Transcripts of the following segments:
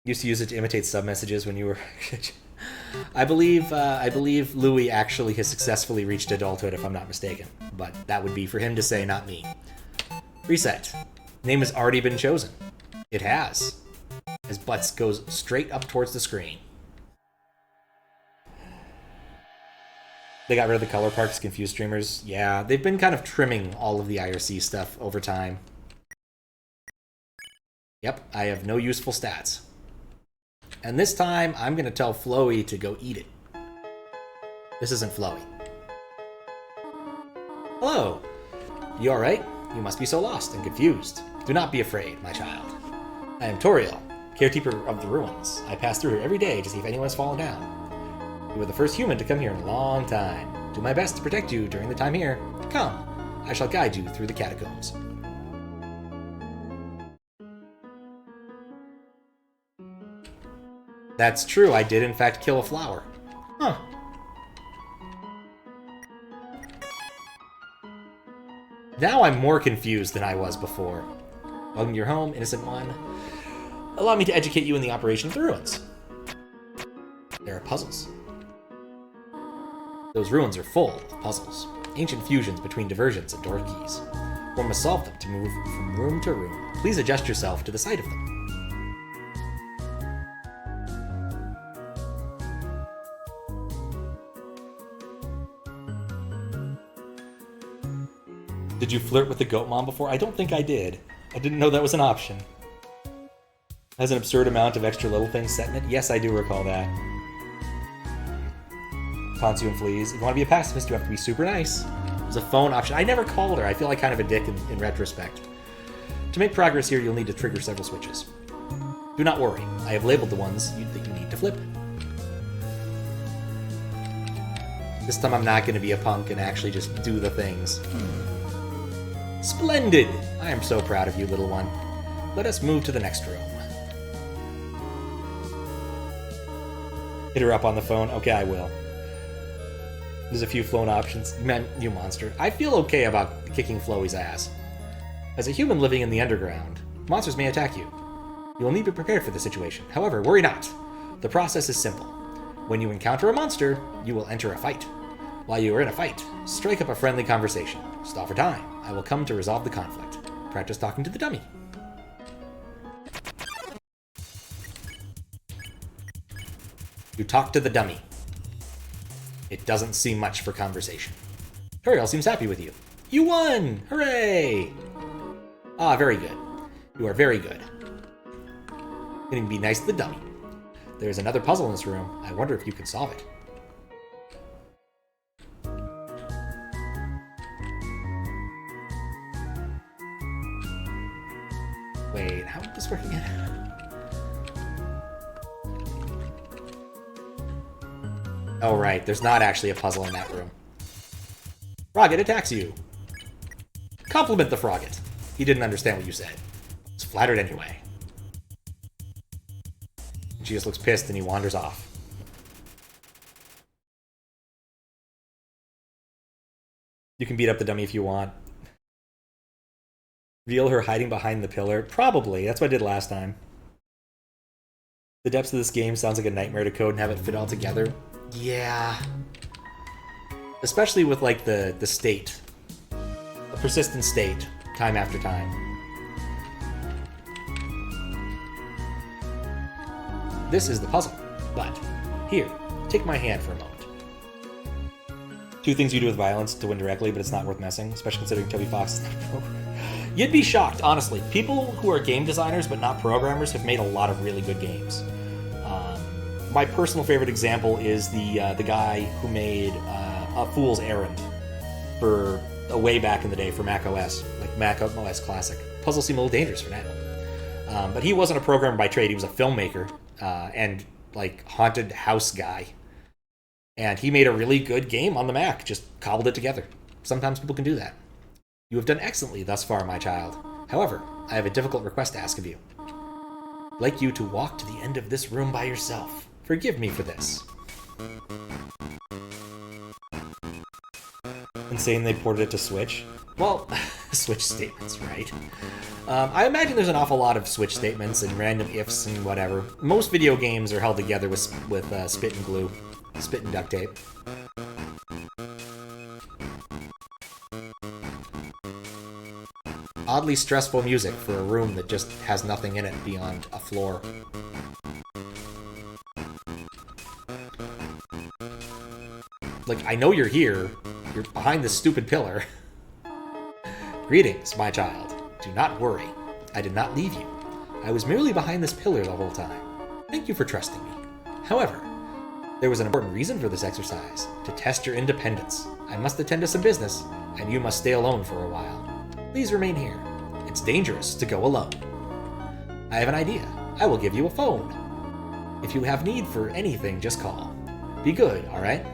Used to use it to imitate sub messages when you were. I believe Louis actually has successfully reached adulthood, if I'm not mistaken. But that would be for him to say, not me. Reset. Name has already been chosen. It has. His butt goes straight up towards the screen. They got rid of the color parks to confuse streamers. Yeah, they've been kind of trimming all of the IRC stuff over time. Yep, I have no useful stats. And this time, I'm going to tell Flowey to go eat it. This isn't Flowey. Hello. You alright? You must be so lost and confused. Do not be afraid, my child. I am Toriel, caretaker of the ruins. I pass through here every day to see if anyone has fallen down. You were the first human to come here in a long time. Do my best to protect you during the time here. Come, I shall guide you through the catacombs. That's true, I did in fact kill a flower. Huh. Now I'm more confused than I was before. Welcome to your home, innocent one. Allow me to educate you in the operation of the ruins. There are puzzles. Those ruins are full of puzzles. Ancient fusions between diversions and door keys. One must solve them to move from room to room. Please adjust yourself to the sight of them. Did you flirt with the goat mom before? I don't think I did. I didn't know that was an option. Has an absurd amount of extra little things set in it? Yes, I do recall that. Taunts you and flees. If you want to be a pacifist, you have to be super nice. There's a phone option. I never called her. I feel like kind of a dick in retrospect. To make progress here, you'll need to trigger several switches. Do not worry. I have labeled the ones you think you need to flip. This time I'm not going to be a punk and actually just do the things. Splendid! I am so proud of you, little one. Let us move to the next room. Hit her up on the phone. Okay, I will. There's a few phone options. Man, you monster. I feel okay about kicking Flowey's ass. As a human living in the underground, monsters may attack you. You will need to be prepared for the situation. However, worry not. The process is simple. When you encounter a monster, you will enter a fight. While you are in a fight, strike up a friendly conversation. Stall for time. I will come to resolve the conflict. Practice talking to the dummy. You talk to the dummy. It doesn't seem much for conversation. Toriel seems happy with you. You won! Hooray! Ah, very good. You are very good. You can be nice to the dummy. There's another puzzle in this room. I wonder if you can solve it. Wait, how did this work again? Oh, right. There's not actually a puzzle in that room. Frogget attacks you. Compliment the Frogget. He didn't understand what you said. He's flattered anyway. She just looks pissed and he wanders off. You can beat up the dummy if you want. Reveal her hiding behind the pillar? Probably. That's what I did last time. The depths of this game sounds like a nightmare to code and have it fit all together. Yeah. Especially with, like, the state. A persistent state, time after time. This is the puzzle. But, here, take my hand for a moment. 2 things you do with violence to win directly, but it's not worth messing, especially considering Toby Fox is not a programmer. You'd be shocked, honestly. People who are game designers but not programmers have made a lot of really good games. My personal favorite example is the guy who made A Fool's Errand for way back in the day for Mac OS, like Mac OS Classic. Puzzles seem a little dangerous for now. But he wasn't a programmer by trade. He was a filmmaker and like haunted house guy. And he made a really good game on the Mac, just cobbled it together. Sometimes people can do that. You have done excellently thus far, my child. However, I have a difficult request to ask of you. I'd like you to walk to the end of this room by yourself. Forgive me for this. And insane they ported it to Switch. Well, Switch statements, right? I imagine there's an awful lot of Switch statements and random ifs and whatever. Most video games are held together with spit and glue. Spit and duct tape. Oddly stressful music for a room that just has nothing in it beyond a floor. Like, I know you're here. You're behind this stupid pillar. Greetings, my child. Do not worry. I did not leave you. I was merely behind this pillar the whole time. Thank you for trusting me. However, there was an important reason for this exercise, to test your independence. I must attend to some business, and you must stay alone for a while. Please remain here. It's dangerous to go alone. I have an idea. I will give you a phone. If you have need for anything, just call. Be good, alright?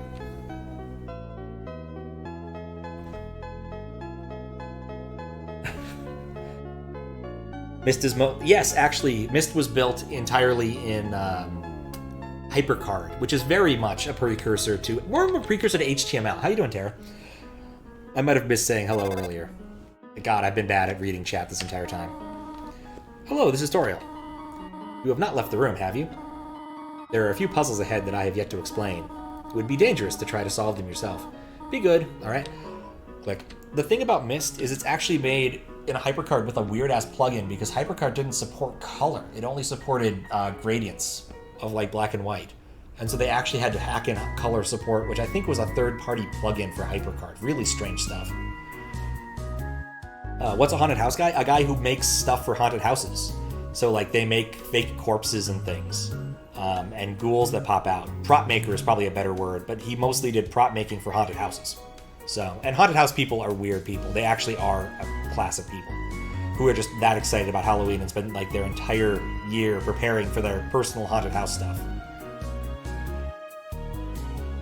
Myst is yes, actually, Myst was built entirely in HyperCard, which is very much a precursor to, more of a precursor to HTML. How you doing, Tara? I might have missed saying hello earlier. God, I've been bad at reading chat this entire time. Hello, this is Toriel. You have not left the room, have you? There are a few puzzles ahead that I have yet to explain. It would be dangerous to try to solve them yourself. Be good, alright? Click. The thing about Myst is it's actually made in a HyperCard with a weird-ass plugin because HyperCard didn't support color. It only supported gradients of like black and white. And so they actually had to hack in color support, which I think was a third-party plugin for HyperCard. Really strange stuff. What's a haunted house guy? A guy who makes stuff for haunted houses. So like they make fake corpses and things. And ghouls that pop out. Prop maker is probably a better word, but he mostly did prop making for haunted houses. So, and haunted house people are weird people. They actually are a class of people who are just that excited about Halloween and spend like their entire year preparing for their personal haunted house stuff.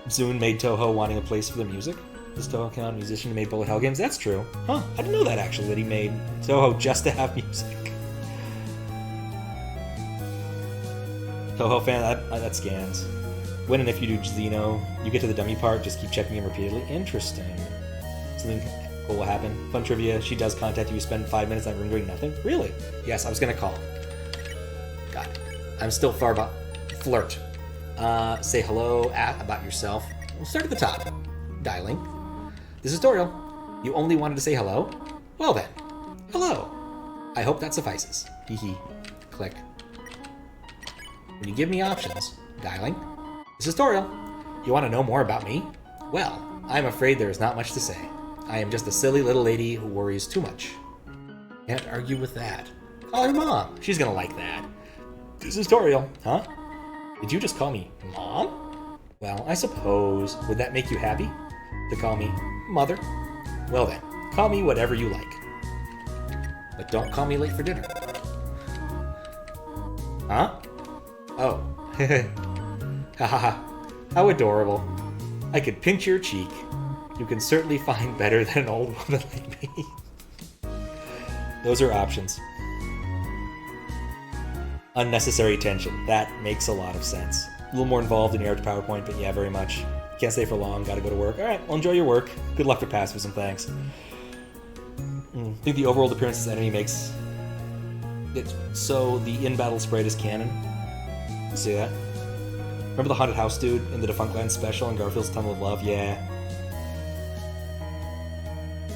Zune made Toho wanting a place for the music. Does Toho count? Musician who made bullet hell games? That's true. Huh, I didn't know that actually, that he made Toho just to have music. Toho fan, that scans. When and if you do Xeno, you get to the dummy part, just keep checking him repeatedly. Interesting. Something cool will happen. Fun trivia, she does contact you, spend 5 minutes in that room doing nothing? Really? Yes, I was gonna call. God, I'm still far about flirt. Say hello, about yourself. We'll start at the top. Dialing. This is Toriel. You only wanted to say hello? Well then, hello. I hope that suffices. Hee hee. Click. When you give me options, dialing. This is Toriel. You want to know more about me? Well, I'm afraid there is not much to say. I am just a silly little lady who worries too much. Can't argue with that. Call her Mom. She's gonna like that. This is Toriel. Huh? Did you just call me Mom? Well, I suppose. Would that make you happy? To call me Mother? Well then, call me whatever you like. But don't call me late for dinner. Huh? Oh. Haha. How adorable. I could pinch your cheek. You can certainly find better than an old woman like me. Those are options. Unnecessary tension. That makes a lot of sense. A little more involved in your PowerPoint, but yeah, very much. Can't stay for long, gotta go to work. Alright, well enjoy your work. Good luck with passives and thanks. I think the overall appearance of this enemy makes it so the in-battle sprite is canon. You see that? Remember the haunted house dude in the Defunct Land special in Garfield's Tunnel of Love? Yeah.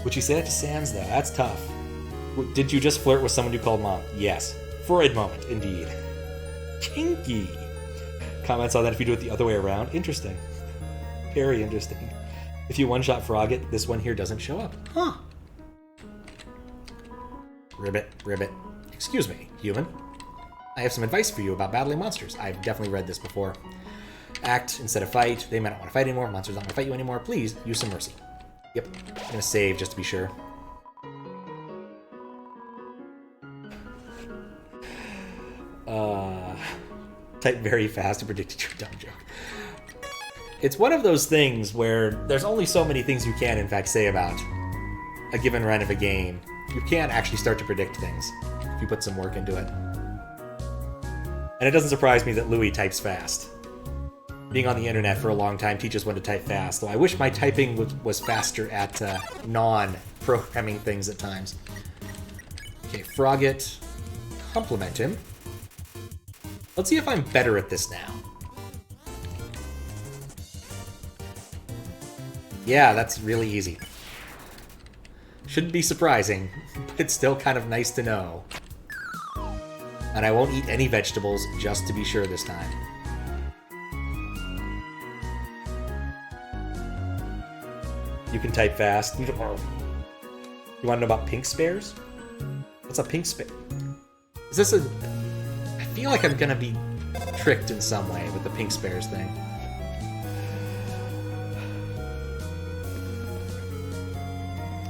Would you say that to Sans, though? That's tough. Did you just flirt with someone you called Mom? Yes. For a moment, indeed. Kinky. Comments on that if you do it the other way around? Interesting. Very interesting. If you one-shot frog it, this one here doesn't show up. Huh. Ribbit, ribbit. Excuse me, human. I have some advice for you about battling monsters. I've definitely read this before. Act instead of fight. They might not want to fight anymore. Monsters don't want to fight you anymore. Please, use some mercy. Yep. I'm gonna save just to be sure. Type very fast to predict your dumb joke. It's one of those things where there's only so many things you can, in fact, say about a given run of a game. You can't actually start to predict things if you put some work into it. And it doesn't surprise me that Louis types fast. being on the internet for a long time teaches when to type fast, though I wish my typing was faster at non-programming things at times. Okay, Frogget. Compliment him. Let's see if I'm better at this now. Yeah, that's really easy. Shouldn't be surprising, but it's still kind of nice to know. And I won't eat any vegetables just to be sure this time. You can type fast. You want to know about pink spares? What's a pink spare? Is this a... I feel like I'm gonna be tricked in some way with the pink spares thing.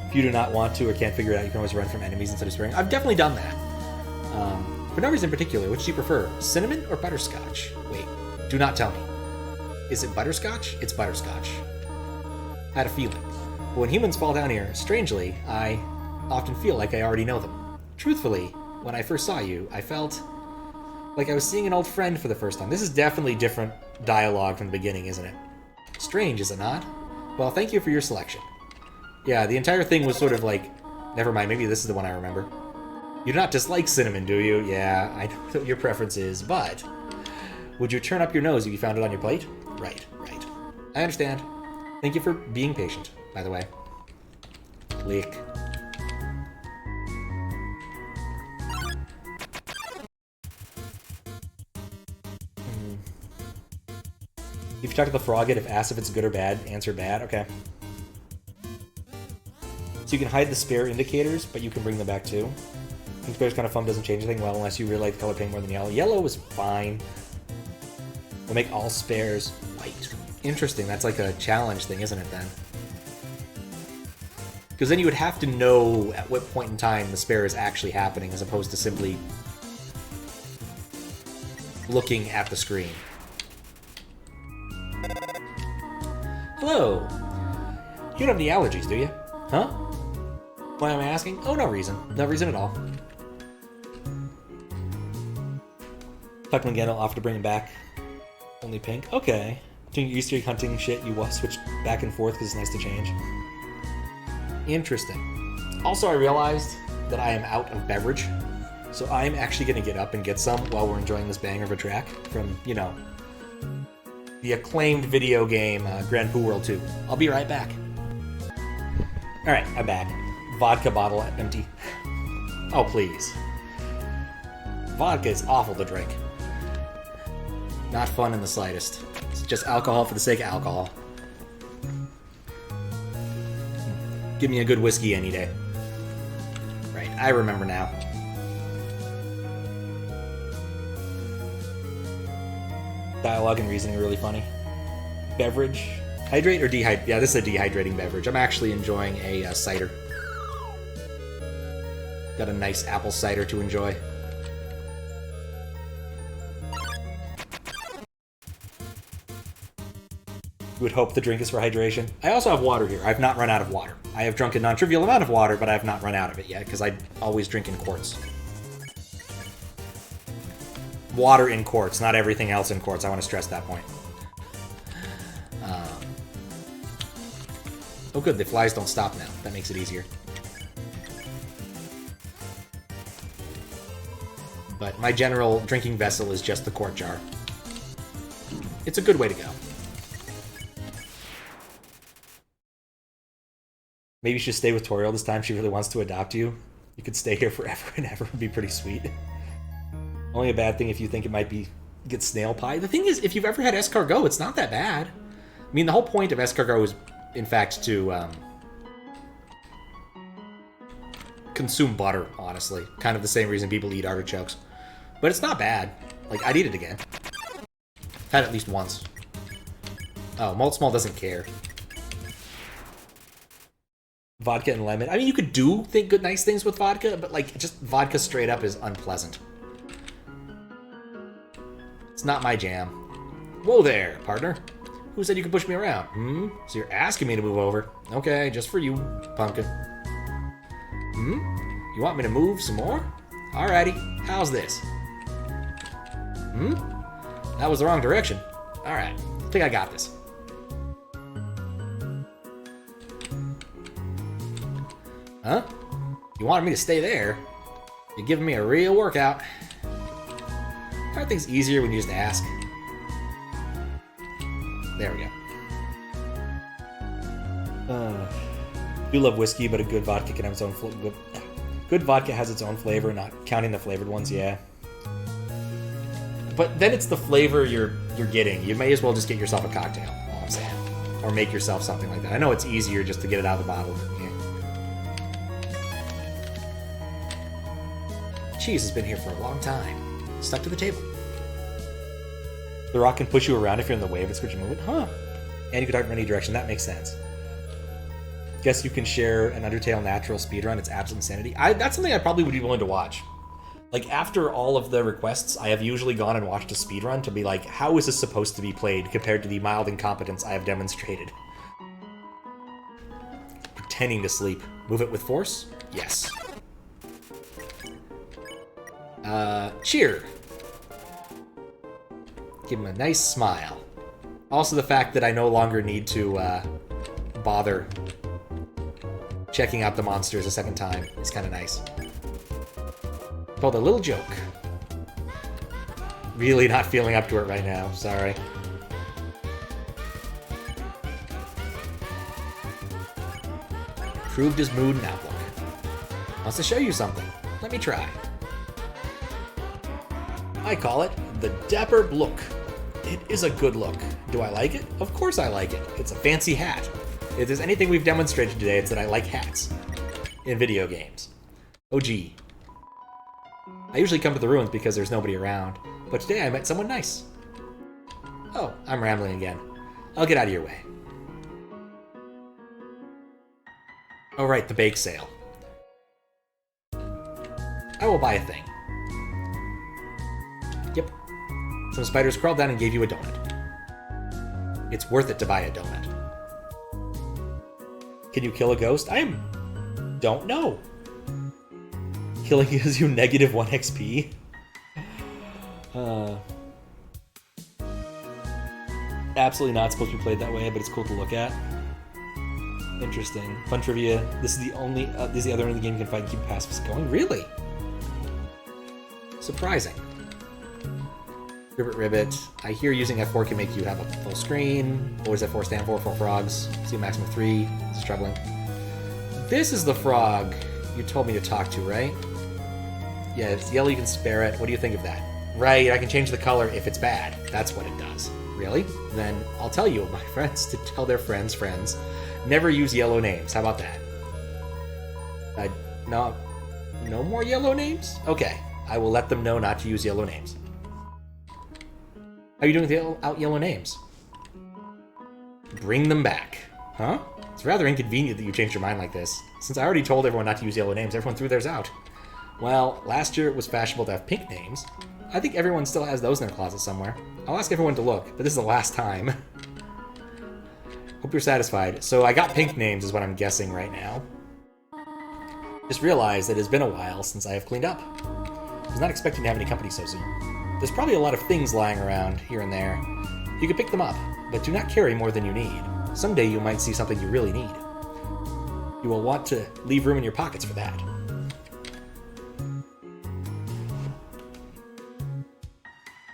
If you do not want to or can't figure it out, you can always run from enemies instead of spraying. I've definitely done that. For no reason in particular, which do you prefer? Cinnamon or butterscotch? Wait, do not tell me. Is it butterscotch? It's butterscotch. I had a feeling. But when humans fall down here, strangely, I often feel like I already know them. Truthfully, when I first saw you, I felt like I was seeing an old friend for the first time. This is definitely different dialogue from the beginning, isn't it? Strange, is it not? Well, thank you for your selection. Yeah, the entire thing was sort of like... Never mind, maybe this is the one I remember. You do not dislike cinnamon, do you? Yeah, I know what your preference is, but... Would you turn up your nose if you found it on your plate? Right. I understand. Thank you for being patient, by the way. Click. If you talk to the Frogget, if asked if it's good or bad, answer bad. Okay. So you can hide the spare indicators, but you can bring them back too. Pink spare's kind of fun, doesn't change anything well unless you really like the color pink more than yellow. Yellow is fine. We'll make all spares white. Interesting, that's like a challenge thing, isn't it then? Because then you would have to know at what point in time the spare is actually happening as opposed to simply looking at the screen. Hello. You don't have any allergies, do you? Huh? Why am I asking? Oh, no reason. No reason at all. Talk to him again, I'll offer to bring him back. Only pink? Okay. Doing your Easter egg hunting shit, you switch back and forth because it's nice to change. Interesting. Also, I realized that I am out of beverage, so I'm actually going to get up and get some while we're enjoying this banger of a track from, you know, the acclaimed video game Grand Poo World 2. I'll be right back. Alright, I'm back. Vodka bottle empty. Oh, please. Vodka is awful to drink. Not fun in the slightest. It's just alcohol for the sake of alcohol. Give me a good whiskey any day. Right, I remember now. Dialogue and reasoning are really funny. Beverage? Hydrate or dehydrate? Yeah, this is a dehydrating beverage. I'm actually enjoying a cider. Got a nice apple cider to enjoy. You would hope the drink is for hydration. I also have water here. I've not run out of water. I have drunk a non-trivial amount of water, but I have not run out of it yet, because I always drink in quarts. Water in quarts, not everything else in quarts. I want to stress that point. Oh good, the flies don't stop now. That makes it easier. But my general drinking vessel is just the quart jar. It's a good way to go. Maybe you should stay with Toriel this time. She really wants to adopt you. You could stay here forever and ever. It would be pretty sweet. Only a bad thing if you think it might be get snail pie. The thing is, if you've ever had escargot, it's not that bad. I mean, the whole point of escargot is, in fact, to consume butter, honestly. Kind of the same reason people eat artichokes. But it's not bad. Like, I'd eat it again. Had it at least once. Oh, Malt Small doesn't care. Vodka and lemon. I mean, you could do good, nice things with vodka, but, like, just vodka straight up is unpleasant. It's not my jam. Whoa there, partner. Who said you could push me around? Hmm? So you're asking me to move over. Okay, just for you, pumpkin. Hmm? You want me to move some more? Alrighty. How's this? Hmm? That was the wrong direction. Alright, I think I got this. Huh? You wanted me to stay there? You're giving me a real workout. Aren't things easier when you just ask? There we go. Do love whiskey, but a good vodka can have its own flavor. Good vodka has its own flavor, not counting the flavored ones, yeah. But then it's the flavor you're getting. You may as well just get yourself a cocktail, all I'm saying. Or make yourself something like that. I know it's easier just to get it out of the bottle. Yeah. Cheese has been here for a long time. Stuck to the table. The rock can push you around if you're in the way of its creature movement. Huh. And you can dart in any direction. That makes sense. Guess you can share an Undertale natural speedrun. It's absolute insanity. That's something I probably would be willing to watch. Like, after all of the requests, I have usually gone and watched a speedrun to be like, how is this supposed to be played compared to the mild incompetence I have demonstrated? Pretending to sleep. Move it with force? Yes. Cheer. Give him a nice smile. Also the fact that I no longer need to, bother checking out the monsters a second time is kind of nice. Called a little joke. Really not feeling up to it right now, sorry. Improved his mood and outlook. Wants to show you something. Let me try. I call it the Dapper Look. It is a good look. Do I like it? Of course I like it. It's a fancy hat. If there's anything we've demonstrated today, it's that I like hats. In video games. Oh gee. I usually come to the ruins because there's nobody around, but today I met someone nice. Oh, I'm rambling again. I'll get out of your way. Oh right, the bake sale. I will buy a thing. Yep. Some spiders crawled down and gave you a donut. It's worth it to buy a donut. Can you kill a ghost? don't know. Killing gives you negative 1 XP. Absolutely not supposed to be played that way, but it's cool to look at. Interesting. Fun trivia. This is the other end of the game you can fight and keep passives going. Really? Surprising. Ribbit. I hear using F4 can make you have a full screen. What does F4 stand for? 4 frogs. See a maximum of 3. It's struggling. This is the frog you told me to talk to, right? Yeah, if it's yellow, you can spare it. What do you think of that? Right, I can change the color if it's bad. That's what it does. Really? Then I'll tell you, my friends, to tell their friends, never use yellow names. How about that? No more yellow names? Okay, I will let them know not to use yellow names. How are you doing without yellow names? Bring them back. Huh? It's rather inconvenient that you changed your mind like this. Since I already told everyone not to use yellow names, everyone threw theirs out. Well, last year it was fashionable to have pink names. I think everyone still has those in their closet somewhere. I'll ask everyone to look, but this is the last time. Hope you're satisfied. So I got pink names is what I'm guessing right now. Just realized that it's been a while since I have cleaned up. I was not expecting to have any company so soon. There's probably a lot of things lying around here and there. You can pick them up, but do not carry more than you need. Someday you might see something you really need. You will want to leave room in your pockets for that.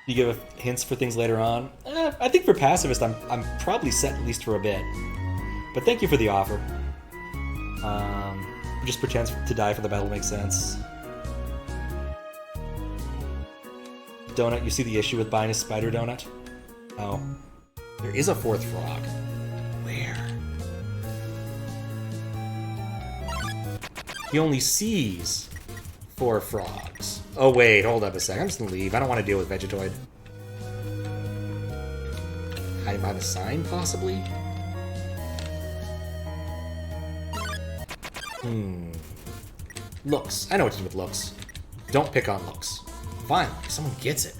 You give hints for things later on? I think for pacifist, I'm probably set at least for a bit. But thank you for the offer. Just pretends to die for the battle makes sense. Donut, you see the issue with buying a spider donut? Oh. There is a 4th frog. Where? He only sees 4 frogs. Oh wait, hold up a sec. I'm just gonna leave. I don't want to deal with Vegetoid. Hiding behind the sign, possibly? Looks. I know what to do with looks. Don't pick on looks. Finally, someone gets it.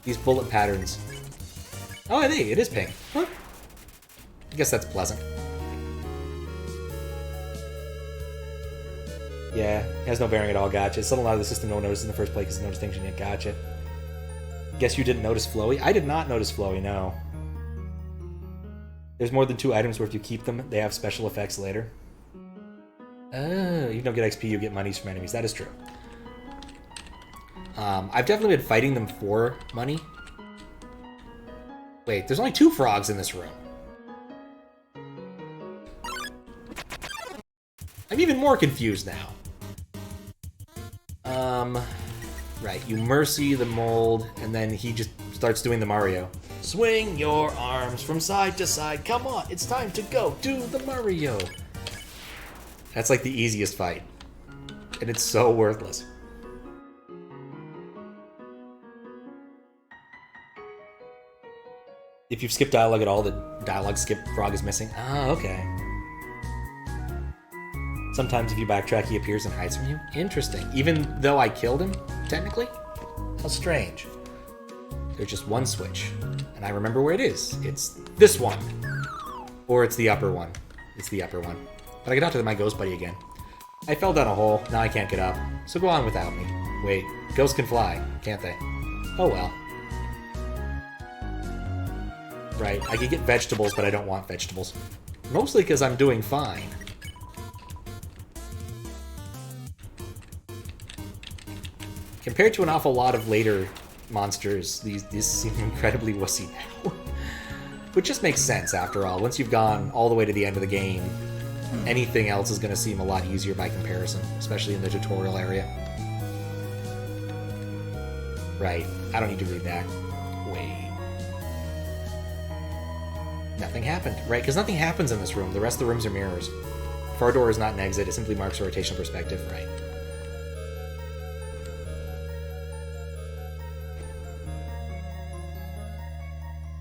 These bullet patterns. Oh, I think it is pink. Huh? I guess that's pleasant. Yeah, it has no bearing at all, gotcha. Something out of the system no one noticed in the first place because no distinction yet, gotcha. Guess you didn't notice Floey? I did not notice Floey, no. There's more than 2 items where if you keep them, they have special effects later. Oh, you don't get XP, you get monies from enemies. That is true. I've definitely been fighting them for money. Wait, there's only 2 frogs in this room. I'm even more confused now. Right, you mercy the mold, and then he just starts doing the Mario. Swing your arms from side to side. Come on, it's time to go. Do the Mario. That's like the easiest fight. And it's so worthless. If you've skipped dialogue at all, the dialogue skip frog is missing. Ah, okay. Sometimes if you backtrack, he appears and hides from you. Interesting. Even though I killed him, technically? How strange. There's just one switch. And I remember where it is. It's this one. Or it's the upper one. It's the upper one. But I get out to my ghost buddy again. I fell down a hole. Now I can't get up. So go on without me. Wait. Ghosts can fly, can't they? Oh well. Right. I could get vegetables, but I don't want vegetables. Mostly because I'm doing fine. Compared to an awful lot of later monsters, these seem incredibly wussy now. Which just makes sense, after all. Once you've gone all the way to the end of the game, anything else is going to seem a lot easier by comparison, especially in the tutorial area. Right, I don't need to read that. Wait. Nothing happened, right? Because nothing happens in this room. The rest of the rooms are mirrors. Far door is not an exit, it simply marks a rotational perspective, right?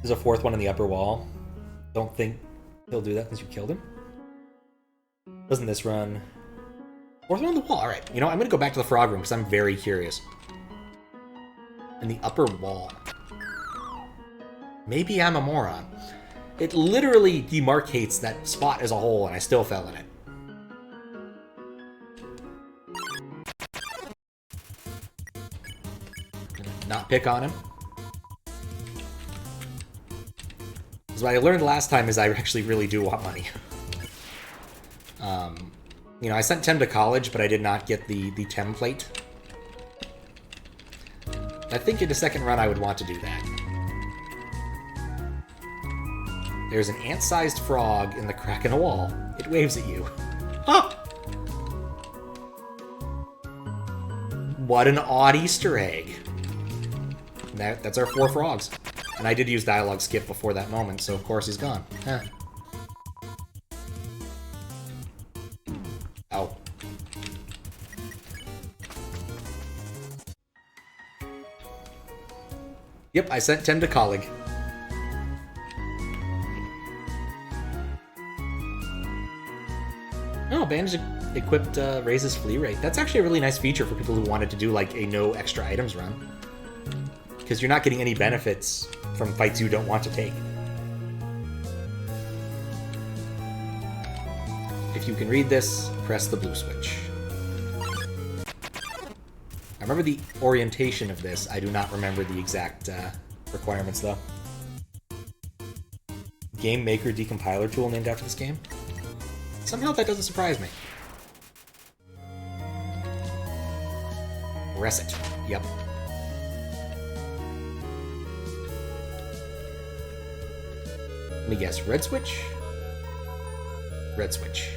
There's a 4th one in the upper wall. Don't think he'll do that since you killed him. Doesn't this run? 4th one on the wall. Alright, you know, I'm going to go back to the frog room because I'm very curious. In the upper wall. Maybe I'm a moron. It literally demarcates that spot as a hole and I still fell in it. Not pick on him. What I learned last time is I actually really do want money. You know, I sent Tem to college, but I did not get the template. I think in the second run I would want to do that. There's an ant-sized frog in the crack in the wall. It waves at you. Huh! What an odd Easter egg. That's our 4 frogs. And I did use dialogue skip before that moment, so of course he's gone. Huh. Oh. Yep, I sent Tem to college. Oh, bandage equipped raises flee rate. That's actually a really nice feature for people who wanted to do like a no extra items run. Because you're not getting any benefits from fights you don't want to take. If you can read this, press the blue switch. I remember the orientation of this. I do not remember the exact requirements, though. Game Maker decompiler tool named after this game? Somehow that doesn't surprise me. Reset. Yep. Let me guess, red switch? Red switch.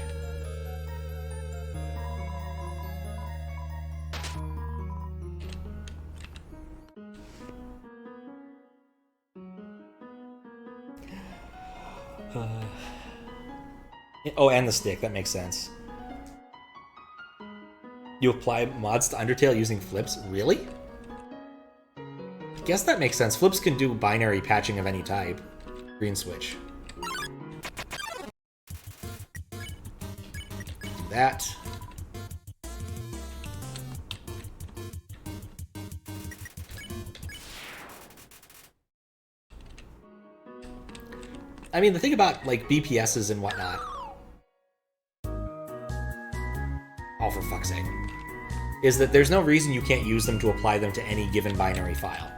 Oh, and the stick, that makes sense. You apply mods to Undertale using flips? Really? I guess that makes sense. Flips can do binary patching of any type. Green switch. Do that. I mean, the thing about, like, BPSs and whatnot... Oh, for fuck's sake. Is that there's no reason you can't use them to apply them to any given binary file.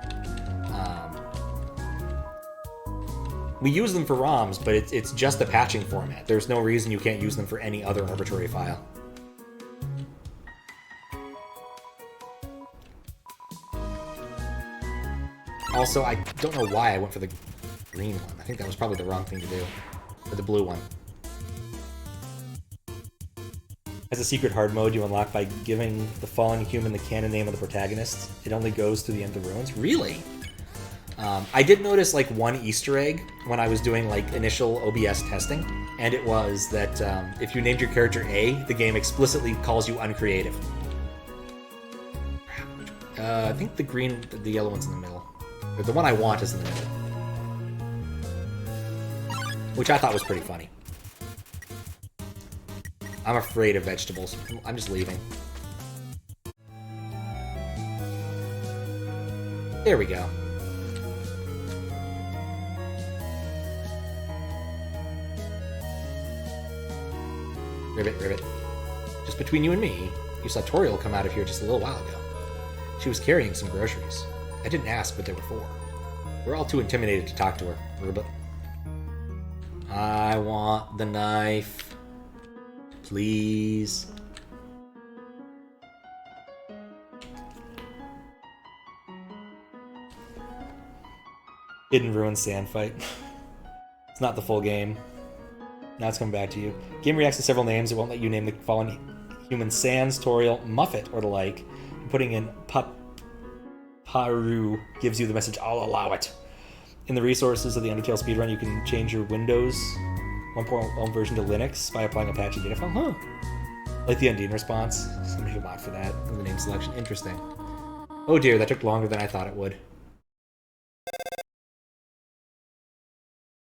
We use them for ROMs, but it's just a patching format. There's no reason you can't use them for any other arbitrary file. Also, I don't know why I went for the green one. I think that was probably the wrong thing to do. Or the blue one. As a secret hard mode you unlock by giving the fallen human the canon name of the protagonist. It only goes to the end of the ruins. Really? I did notice like one Easter egg when I was doing like initial OBS testing, and it was that if you named your character A, the game explicitly calls you uncreative. I think the yellow one's in the middle. Or the one I want is in the middle. Which I thought was pretty funny. I'm afraid of vegetables. I'm just leaving. There we go. Ribbit, ribbit. Just between you and me, you saw Toriel come out of here just a little while ago. She was carrying some groceries. I didn't ask what they were for. We're all too intimidated to talk to her, Ribbit. I want the knife. Please. Hidden Ruin sand fight. It's not the full game. Now it's coming back to you. Game reacts to several names. It won't let you name the fallen human Sans, Toriel, Muffet, or the like. And putting in Paru gives you the message, I'll allow it. In the resources of the Undertale speedrun, you can change your Windows 1.1 version to Linux by applying a patchy data file. Huh. Like the Undyne response. Somebody should mod for that. And the name selection. Interesting. Oh dear, that took longer than I thought it would.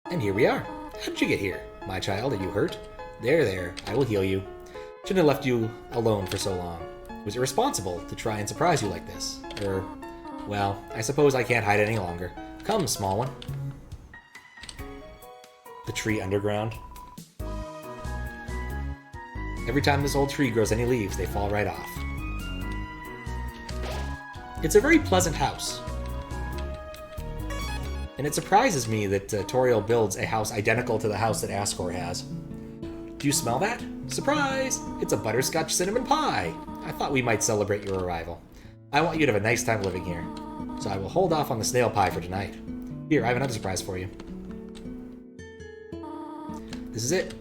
And here we are. How did you get here? My child, are you hurt? There, I will heal you. Shouldn't have left you alone for so long. It was irresponsible to try and surprise you like this. Well, I suppose I can't hide any longer. Come, small one. The tree underground. Every time this old tree grows any leaves, they fall right off. It's a very pleasant house. And it surprises me that Toriel builds a house identical to the house that Ascor has. Do you smell that? Surprise! It's a butterscotch cinnamon pie! I thought we might celebrate your arrival. I want you to have a nice time living here, so I will hold off on the snail pie for tonight. Here, I have another surprise for you. This is it.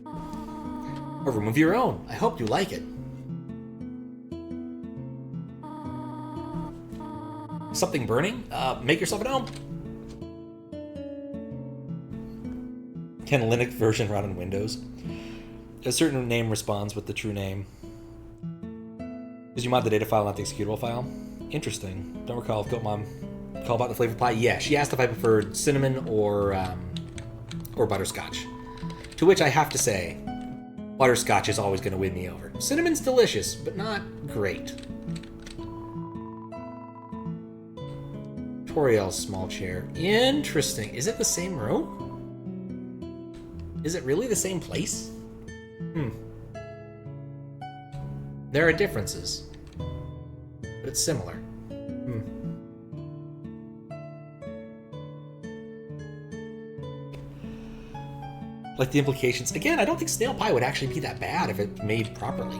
A room of your own. I hope you like it. Something burning? Make yourself at home. Can a Linux version run on Windows? A certain name responds with the true name. Did you mod the data file, not the executable file? Interesting. Don't recall if Goatmom called about the flavor pie. Yeah, she asked if I preferred cinnamon or butterscotch. To which I have to say, butterscotch is always going to win me over. Cinnamon's delicious, but not great. Toriel's small chair. Interesting. Is it the same room? Is it really the same place? There are differences, but it's similar. Like the implications. Again, I don't think snail pie would actually be that bad if it made properly.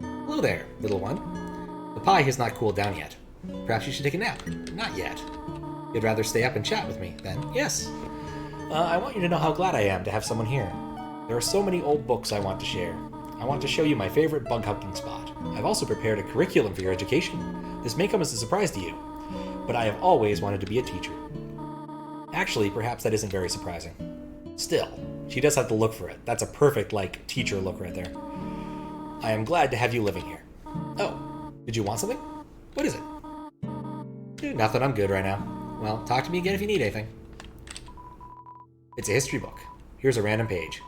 Hello there, little one. The pie has not cooled down yet. Perhaps you should take a nap. Not yet. You'd rather stay up and chat with me, then? Yes. I want you to know how glad I am to have someone here. There are so many old books I want to share. I want to show you my favorite bug hunting spot. I've also prepared a curriculum for your education. This may come as a surprise to you, but I have always wanted to be a teacher. Actually, perhaps that isn't very surprising. Still, she does have to look for it. That's a perfect, teacher look right there. I am glad to have you living here. Oh, did you want something? What is it? Nothing, I'm good right now. Well, talk to me again if you need anything. It's a history book. Here's a random page.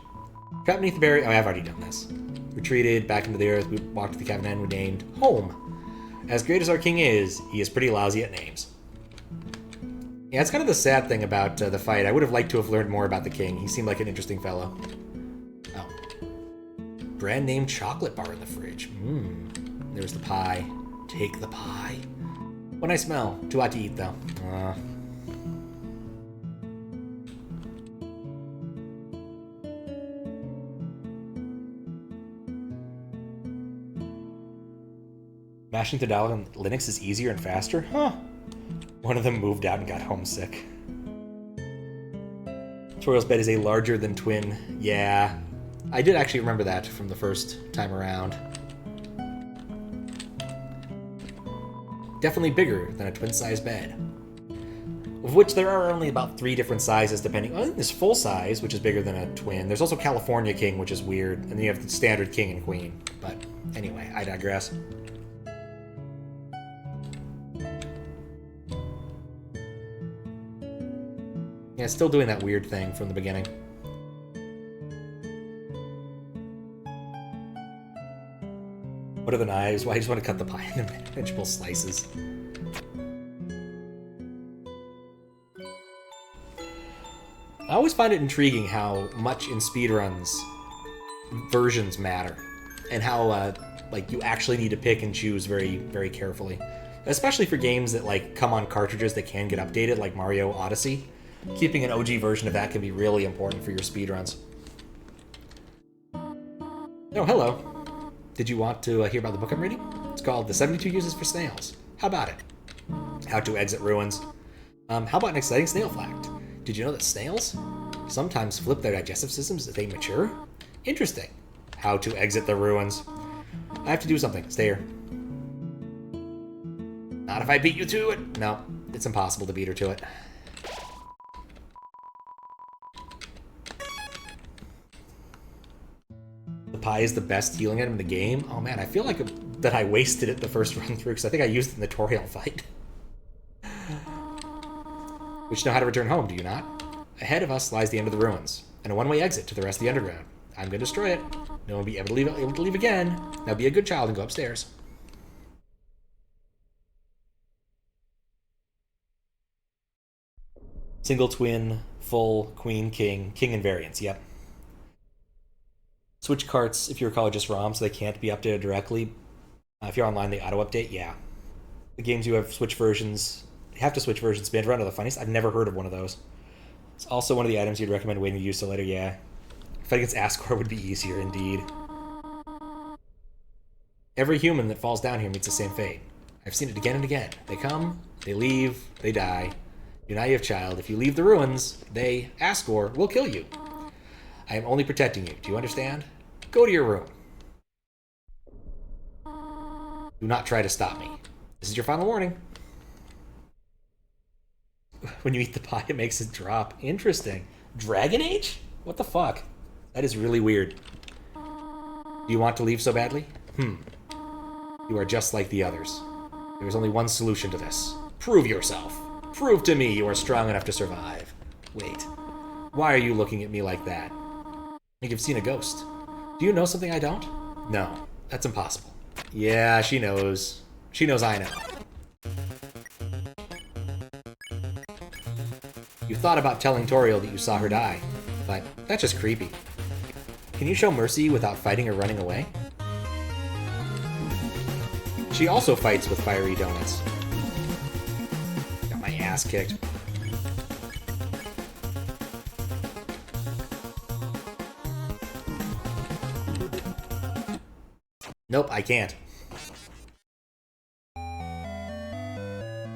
Trapped beneath the berry. Oh, I've already done this. Retreated back into the earth. We walked to the cavern and we named home. As great as our king is, he is pretty lousy at names. Yeah, it's kind of the sad thing about the fight. I would have liked to have learned more about the king. He seemed like an interesting fellow. Oh. Brand name chocolate bar in the fridge. There's the pie. Take the pie. What I smell. Too hot to eat, though. Mashing to dial on Linux is easier and faster? Huh. One of them moved out and got homesick. Toriel's bed is a larger than twin. Yeah. I did actually remember that from the first time around. Definitely bigger than a twin-size bed. Of which there are only about 3 different sizes depending. Oh, there's full size, which is bigger than a twin. There's also California King, which is weird. And then you have the standard King and Queen. But anyway, I digress. Yeah, still doing that weird thing from the beginning. What are the knives? Well, I just want to cut the pie into manageable slices. I always find it intriguing how much in speedruns versions matter, and how like you actually need to pick and choose very, very carefully, especially for games that like come on cartridges that can get updated, like Mario Odyssey. Keeping an OG version of that can be really important for your speedruns. Oh, hello. Did you want to hear about the book I'm reading? It's called The 72 Uses for Snails. How about it? How to Exit Ruins. How about an exciting snail fact? Did you know that snails sometimes flip their digestive systems as they mature? Interesting. How to exit the ruins. I have to do something. Stay here. Not if I beat you to it. No, it's impossible to beat her to it. The pie is the best healing item in the game. Oh man, I feel like that I wasted it the first run through because I think I used it in the Toriel fight. We should know how to return home, do you not? Ahead of us lies the end of the ruins, and a one-way exit to the rest of the underground. I'm going to destroy it. No one will be able to leave again. Now be a good child and go upstairs. Single twin, full, queen, king invariants, yep. Switch carts, if you recall, are just ROMs, so they can't be updated directly. If you're online, they auto-update, yeah. The games you have switch versions, have to switch versions mid-run are the funniest. I've never heard of one of those. It's also one of the items you'd recommend waiting to use till later, yeah. Fight against Ascor would be easier, indeed. Every human that falls down here meets the same fate. I've seen it again and again. They come, they leave, they die. You naive child, if you leave the ruins, they, Ascor, will kill you. I am only protecting you. Do you understand? Go to your room. Do not try to stop me. This is your final warning. When you eat the pie, it makes it drop. Interesting. Dragon Age? What the fuck? That is really weird. Do you want to leave so badly? You are just like the others. There is only one solution to this. Prove yourself. Prove to me you are strong enough to survive. Wait. Why are you looking at me like that? You've seen a ghost. Do you know something I don't? No. That's impossible. Yeah, she knows. She knows I know. You thought about telling Toriel that you saw her die, but that's just creepy. Can you show mercy without fighting or running away? She also fights with fiery donuts. Got my ass kicked. Nope, I can't.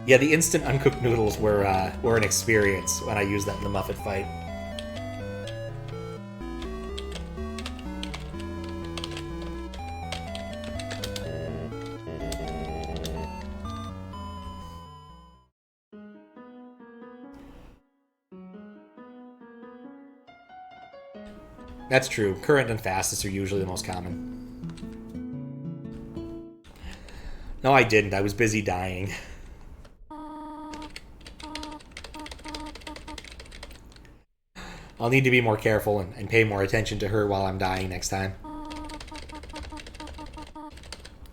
Yeah, the instant uncooked noodles were an experience when I used that in the Muffet fight. That's true. Current and fastest are usually the most common. No, I didn't. I was busy dying. I'll need to be more careful and pay more attention to her while I'm dying next time.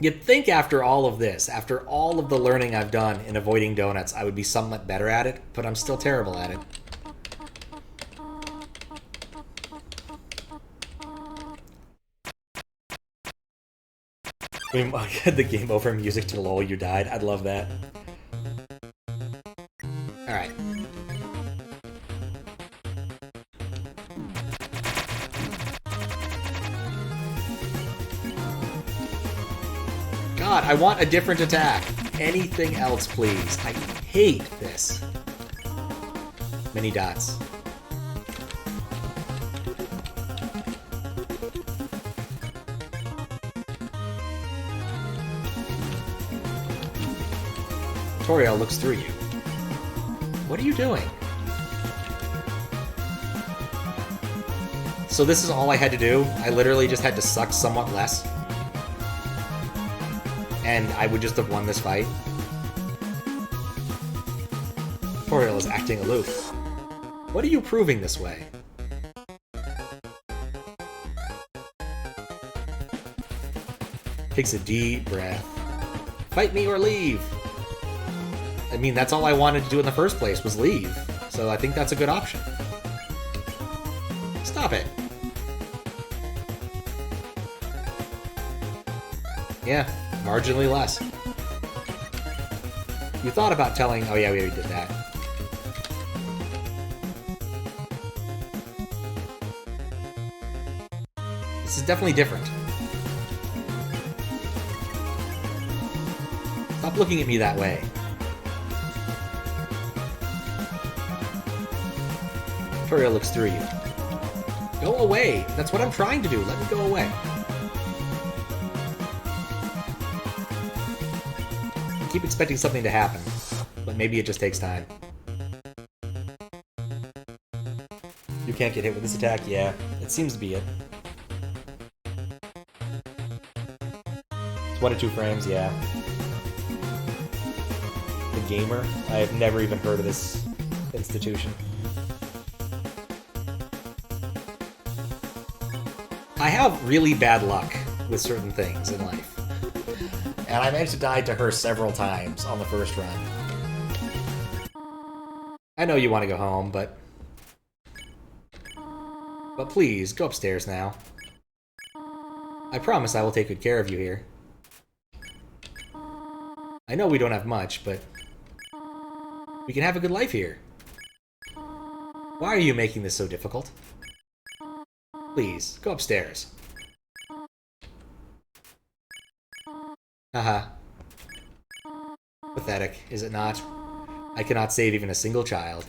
You'd think after all of this, after all of the learning I've done in avoiding donuts, I would be somewhat better at it, but I'm still terrible at it. The game over music to lol, you died. I'd love that. Alright. God, God, I want a different attack. Anything else, please. I hate this. Many dots. Toriel looks through you. What are you doing? So this is all I had to do? I literally just had to suck somewhat less? And I would just have won this fight? Toriel is acting aloof. What are you proving this way? Takes a deep breath. Fight me or leave! I mean, that's all I wanted to do in the first place, was leave. So I think that's a good option. Stop it. Yeah, marginally less. You thought about telling... Oh yeah, we already did that. This is definitely different. Stop looking at me that way. Toriel looks through you. Go away! That's what I'm trying to do. Let me go away. I keep expecting something to happen, but maybe it just takes time. You can't get hit with this attack? Yeah, it seems to be it. It's 1 to 2 frames, yeah. The Gamer? I have never even heard of this institution. I have really bad luck with certain things in life. And I managed to die to her several times on the first run. I know you want to go home, but please, go upstairs now. I promise I will take good care of you here. I know we don't have much, but we can have a good life here. Why are you making this so difficult? Please, go upstairs. Haha. Pathetic, is it not? I cannot save even a single child.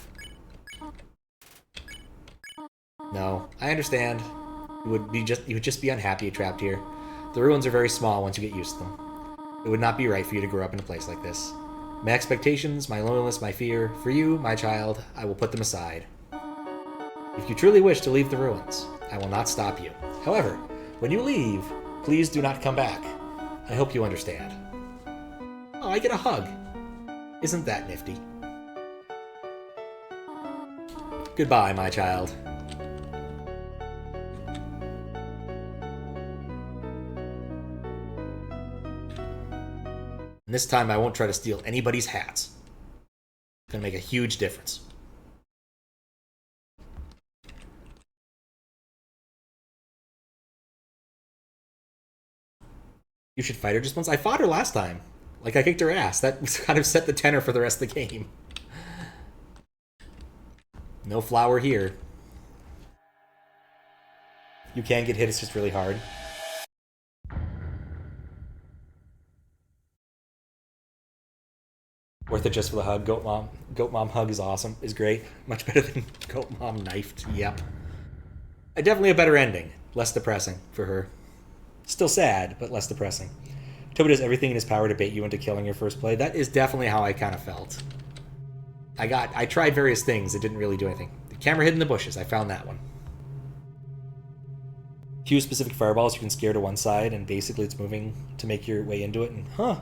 No, I understand. You would just be unhappy trapped here. The ruins are very small once you get used to them. It would not be right for you to grow up in a place like this. My expectations, my loneliness, my fear, for you, my child, I will put them aside. If you truly wish to leave the ruins, I will not stop you. However, when you leave, please do not come back. I hope you understand. Oh, I get a hug. Isn't that nifty? Goodbye, my child. And this time I won't try to steal anybody's hats. It's gonna make a huge difference. You should fight her just once. I fought her last time. Like, I kicked her ass. That kind of set the tenor for the rest of the game. No flower here. You can get hit, it's just really hard. Worth it just for the hug. Goat Mom. Goat Mom hug is awesome. Is great. Much better than Goat Mom knifed. Yep. Definitely a better ending. Less depressing for her. Still sad, but less depressing. Toby does everything in his power to bait you into killing your first play. That is definitely how I kind of felt. I tried various things that didn't really do anything. The camera hid in the bushes. I found that one. Few specific fireballs you can scare to one side, and basically it's moving to make your way into it, and huh.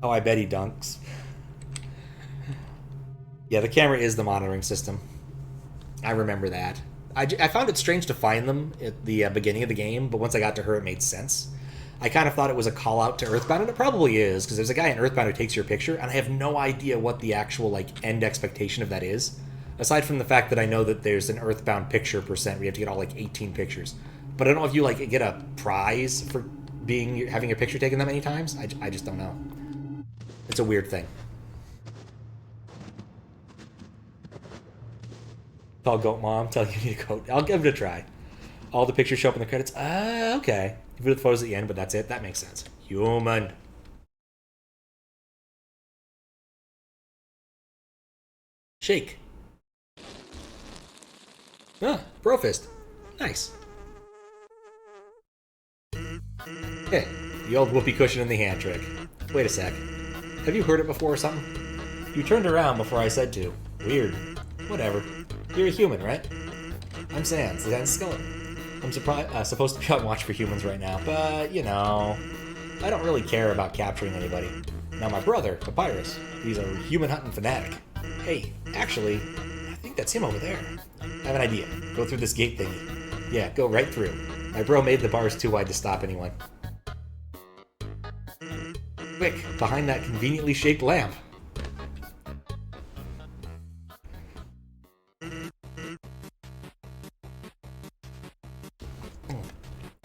Oh, I bet he dunks. Yeah, the camera is the monitoring system. I remember that. I found it strange to find them at the beginning of the game, but once I got to her, it made sense. I kind of thought it was a call-out to Earthbound, and it probably is, because there's a guy in Earthbound who takes your picture, and I have no idea what the actual, like, end expectation of that is. Aside from the fact that I know that there's an Earthbound picture percent where you have to get all, like, 18 pictures. But I don't know if you, like, get a prize for having your picture taken that many times. I just don't know. It's a weird thing. Call Goat Mom, tell you need a goat. I'll give it a try. All the pictures show up in the credits. Okay. You put the photos at the end, but that's it? That makes sense. Human. Shake. Ah, Brofist. Nice. Hey, the old whoopee cushion in the hand trick. Wait a sec. Have you heard it before or something? You turned around before I said to. Weird. Whatever. You're a human, right? I'm Sans, the Skeleton. I'm supposed to be on watch for humans right now, but, you know, I don't really care about capturing anybody. Now my brother, Papyrus, he's a human hunting fanatic. Hey, actually, I think that's him over there. I have an idea. Go through this gate thingy. Yeah, go right through. My bro made the bars too wide to stop anyone. Quick, behind that conveniently shaped lamp.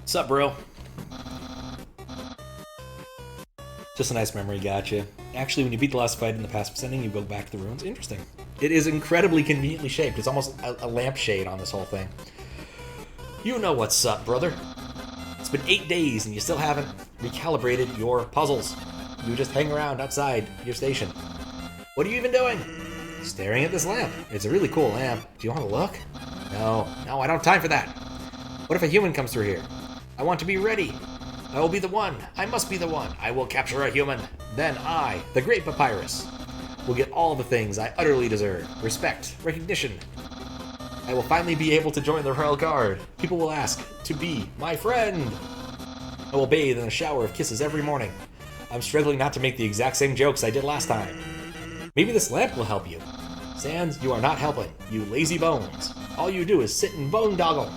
Sup, bro? Just a nice memory, gotcha. Actually, when you beat the last fight in the past ascending, you go back to the ruins. Interesting. It is incredibly conveniently shaped. It's almost a lampshade on this whole thing. You know what's up, brother. It's been 8 days and you still haven't recalibrated your puzzles. You just hang around outside your station. What are you even doing? Staring at this lamp. It's a really cool lamp. Do you want to look? No, I don't have time for that. What if a human comes through here? I want to be ready. I will be the one. I must be the one. I will capture a human. Then I, the great Papyrus, will get all the things I utterly deserve. Respect, recognition. I will finally be able to join the Royal Guard. People will ask to be my friend. I will bathe in a shower of kisses every morning. I'm struggling not to make the exact same jokes I did last time. Maybe this lamp will help you. Sans, you are not helping. You lazy bones. All you do is sit and boondoggle.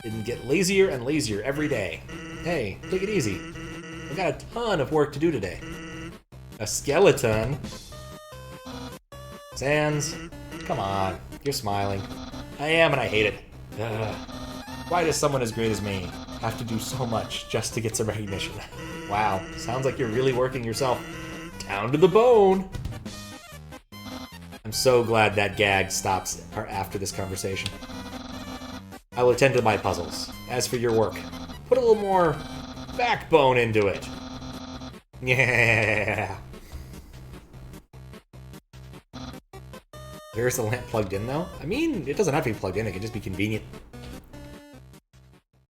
And get lazier and lazier every day. Hey, take it easy. I've got a ton of work to do today. A skeleton? Sans, come on. You're smiling. I am, and I hate it. Ugh. Why does someone as great as me have to do so much just to get some recognition? Wow, sounds like you're really working yourself down to the bone. I'm so glad that gag stops after this conversation. I will attend to my puzzles. As for your work, put a little more backbone into it. Yeah. Where's the lamp plugged in, though? I mean, it doesn't have to be plugged in. It can just be convenient.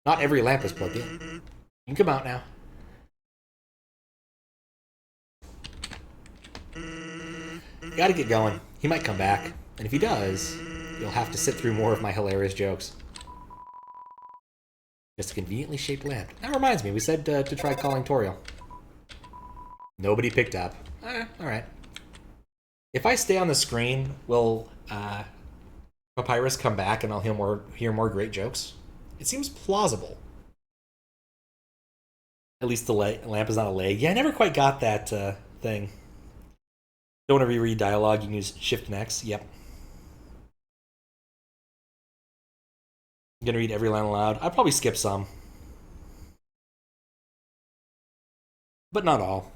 Not every lamp is plugged in. You can come out now. Gotta get going. He might come back. And if he does, you'll have to sit through more of my hilarious jokes. Just a conveniently shaped lamp. That reminds me, we said to try calling Toriel. Nobody picked up. Alright. If I stay on the screen, will Papyrus come back and I'll hear more great jokes? It seems plausible. At least the lamp is not a leg. Yeah, I never quite got that thing. Don't want to reread dialogue, you can use Shift and X. Yep. I'm gonna read every line aloud. I'll probably skip some. But not all.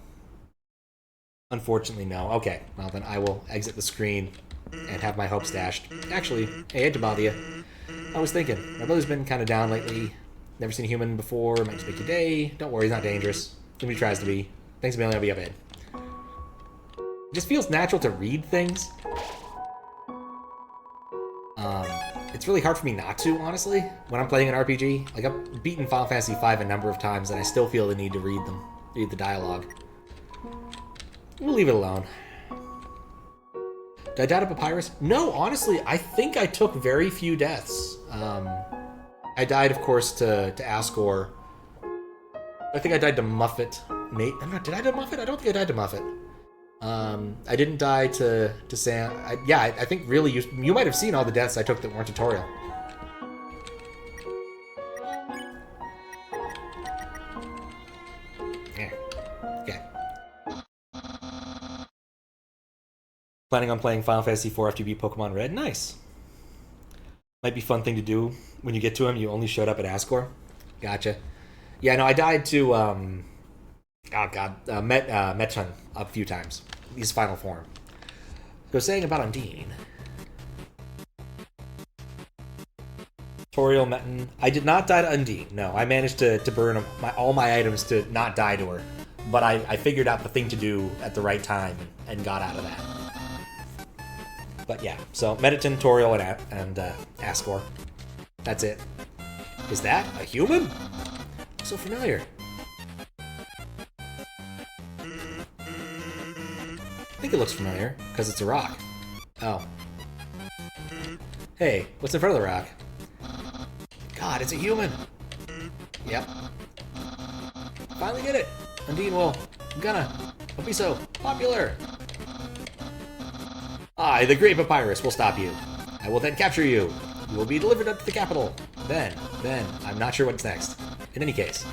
Unfortunately, no. Okay, well then I will exit the screen and have my hopes dashed. Actually, hey, I hate to bother you. I was thinking, my brother's been kind of down lately. Never seen a human before, might just make your day. Don't worry, he's not dangerous. Nobody tries to be. Thanks a million, I'll be up ahead. It just feels natural to read things. It's really hard for me not to, honestly, when I'm playing an RPG. Like, I've beaten Final Fantasy V a number of times, and I still feel the need to read the dialogue. We'll leave it alone. Did I die to Papyrus? No, honestly, I think I took very few deaths. I died, of course, to Asgore. I think I died to Muffet. Did I die to Muffet? I don't think I died to Muffet. I didn't die to Sam. I think really you might have seen all the deaths I took that weren't tutorial. Yeah. Okay. Planning on playing Final Fantasy IV after you beat Pokemon Red? Nice. Might be a fun thing to do when you get to him. You only showed up at Asgore. Gotcha. Yeah, no, I died to Mettaton a few times. His final form. So saying about Undyne. Toriel, Mettaton. I did not die to Undyne. No, I managed to burn all my items to not die to her. But I figured out the thing to do at the right time and got out of that. But yeah, so Mettaton, Toriel, and Ascor. That's it. Is that a human? So familiar. I think it looks familiar, because it's a rock. Oh. Hey, what's in front of the rock? God, it's a human! Yep. Finally get it! Undyne will... Don't be so popular! I, the great Papyrus, will stop you. I will then capture you. You will be delivered up to the capital. Then, I'm not sure what's next. In any case,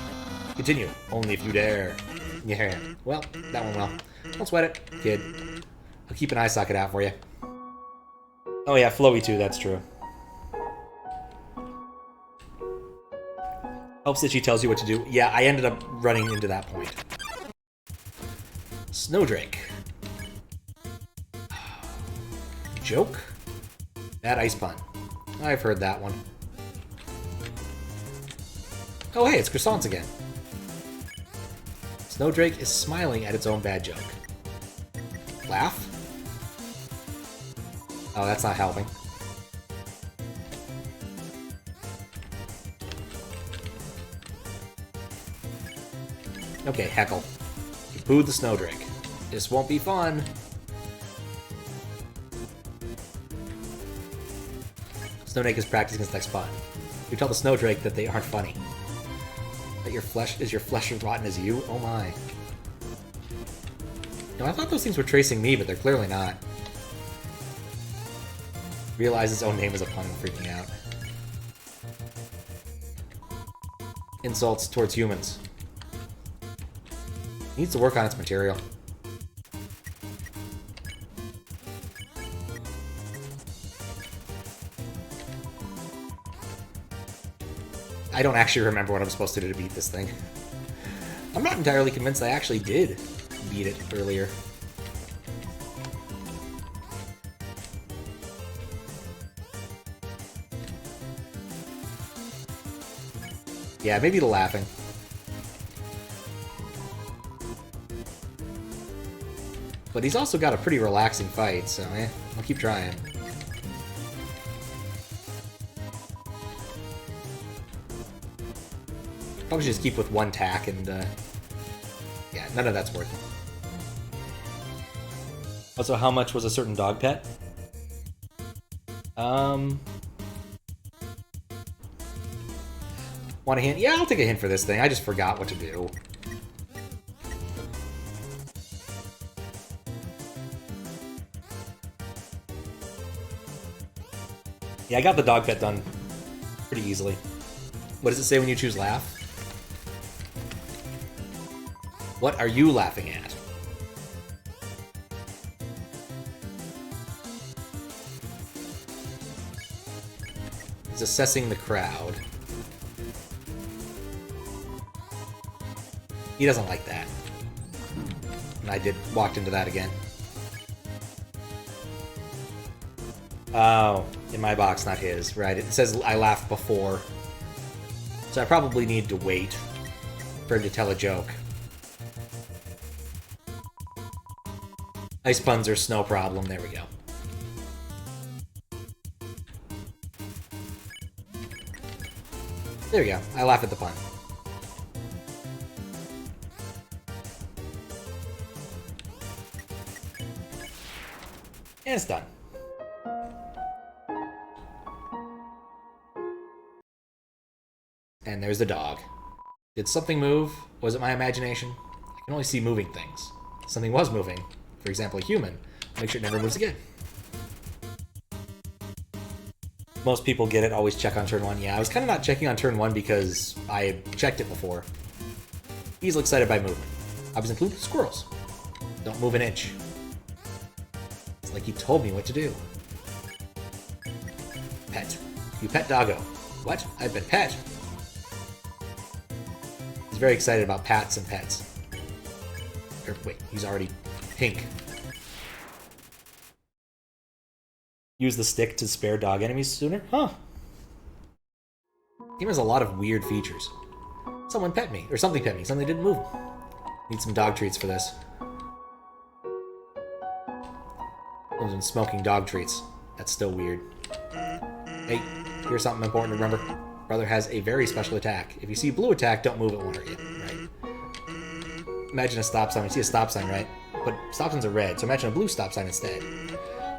continue. Only if you dare. Yeah, well, that one well. Don't sweat it, kid. I'll keep an eye socket out for you. Oh yeah, flowy too, that's true. Helps that she tells you what to do. Yeah, I ended up running into that point. Snowdrake. Joke? Bad ice pun. I've heard that one. Oh hey, it's croissants again. Snowdrake is smiling at its own bad joke. Laugh? Oh, that's not helping. Okay, heckle. You booed the Snowdrake. This won't be fun. Snowdrake is practicing his next pun. You tell the Snowdrake that they aren't funny. That your flesh is as rotten as you? Oh my. No, I thought those things were tracing me, but they're clearly not. Realize his own name is a pun and freaking out. Insults towards humans. Needs to work on its material. I don't actually remember what I'm supposed to do to beat this thing. I'm not entirely convinced I actually did beat it earlier. Yeah, maybe the laughing. But he's also got a pretty relaxing fight, so I'll keep trying. Probably just keep with one tack and, yeah, none of that's worth it. Also, how much was a certain dog pet? Want a hint? Yeah, I'll take a hint for this thing. I just forgot what to do. Yeah, I got the dog pet done pretty easily. What does it say when you choose laugh? What are you laughing at? He's assessing the crowd. He doesn't like that. And I walked into that again. Oh, in my box, not his. Right, it says I laughed before. So I probably need to wait for him to tell a joke. Ice puns are snow problem. There we go. There we go. I laugh at the pun. And it's done. And there's the dog. Did something move? Was it my imagination? I can only see moving things. Something was moving. For example, a human. Make sure it never moves again. Most people get it, always check on turn 1. Yeah, I was kind of not checking on turn 1 because I had checked it before. Easily excited by movement. Hobbies include squirrels. Don't move an inch. It's like he told me what to do. Pet. You pet doggo. What? I've been pet. He's very excited about pats and pets. Or, wait, he's already pink. Use the stick to spare dog enemies sooner? Huh. Game has a lot of weird features. Someone pet me, or something pet me, something didn't move. Need some dog treats for this. I've been smoking dog treats. That's still weird. Hey, here's something important to remember. Brother has a very special attack. If you see blue attack, don't move, it won't hurt you. Right. Imagine a stop sign. You see a stop sign, right? But stop signs are red, so imagine a blue stop sign instead.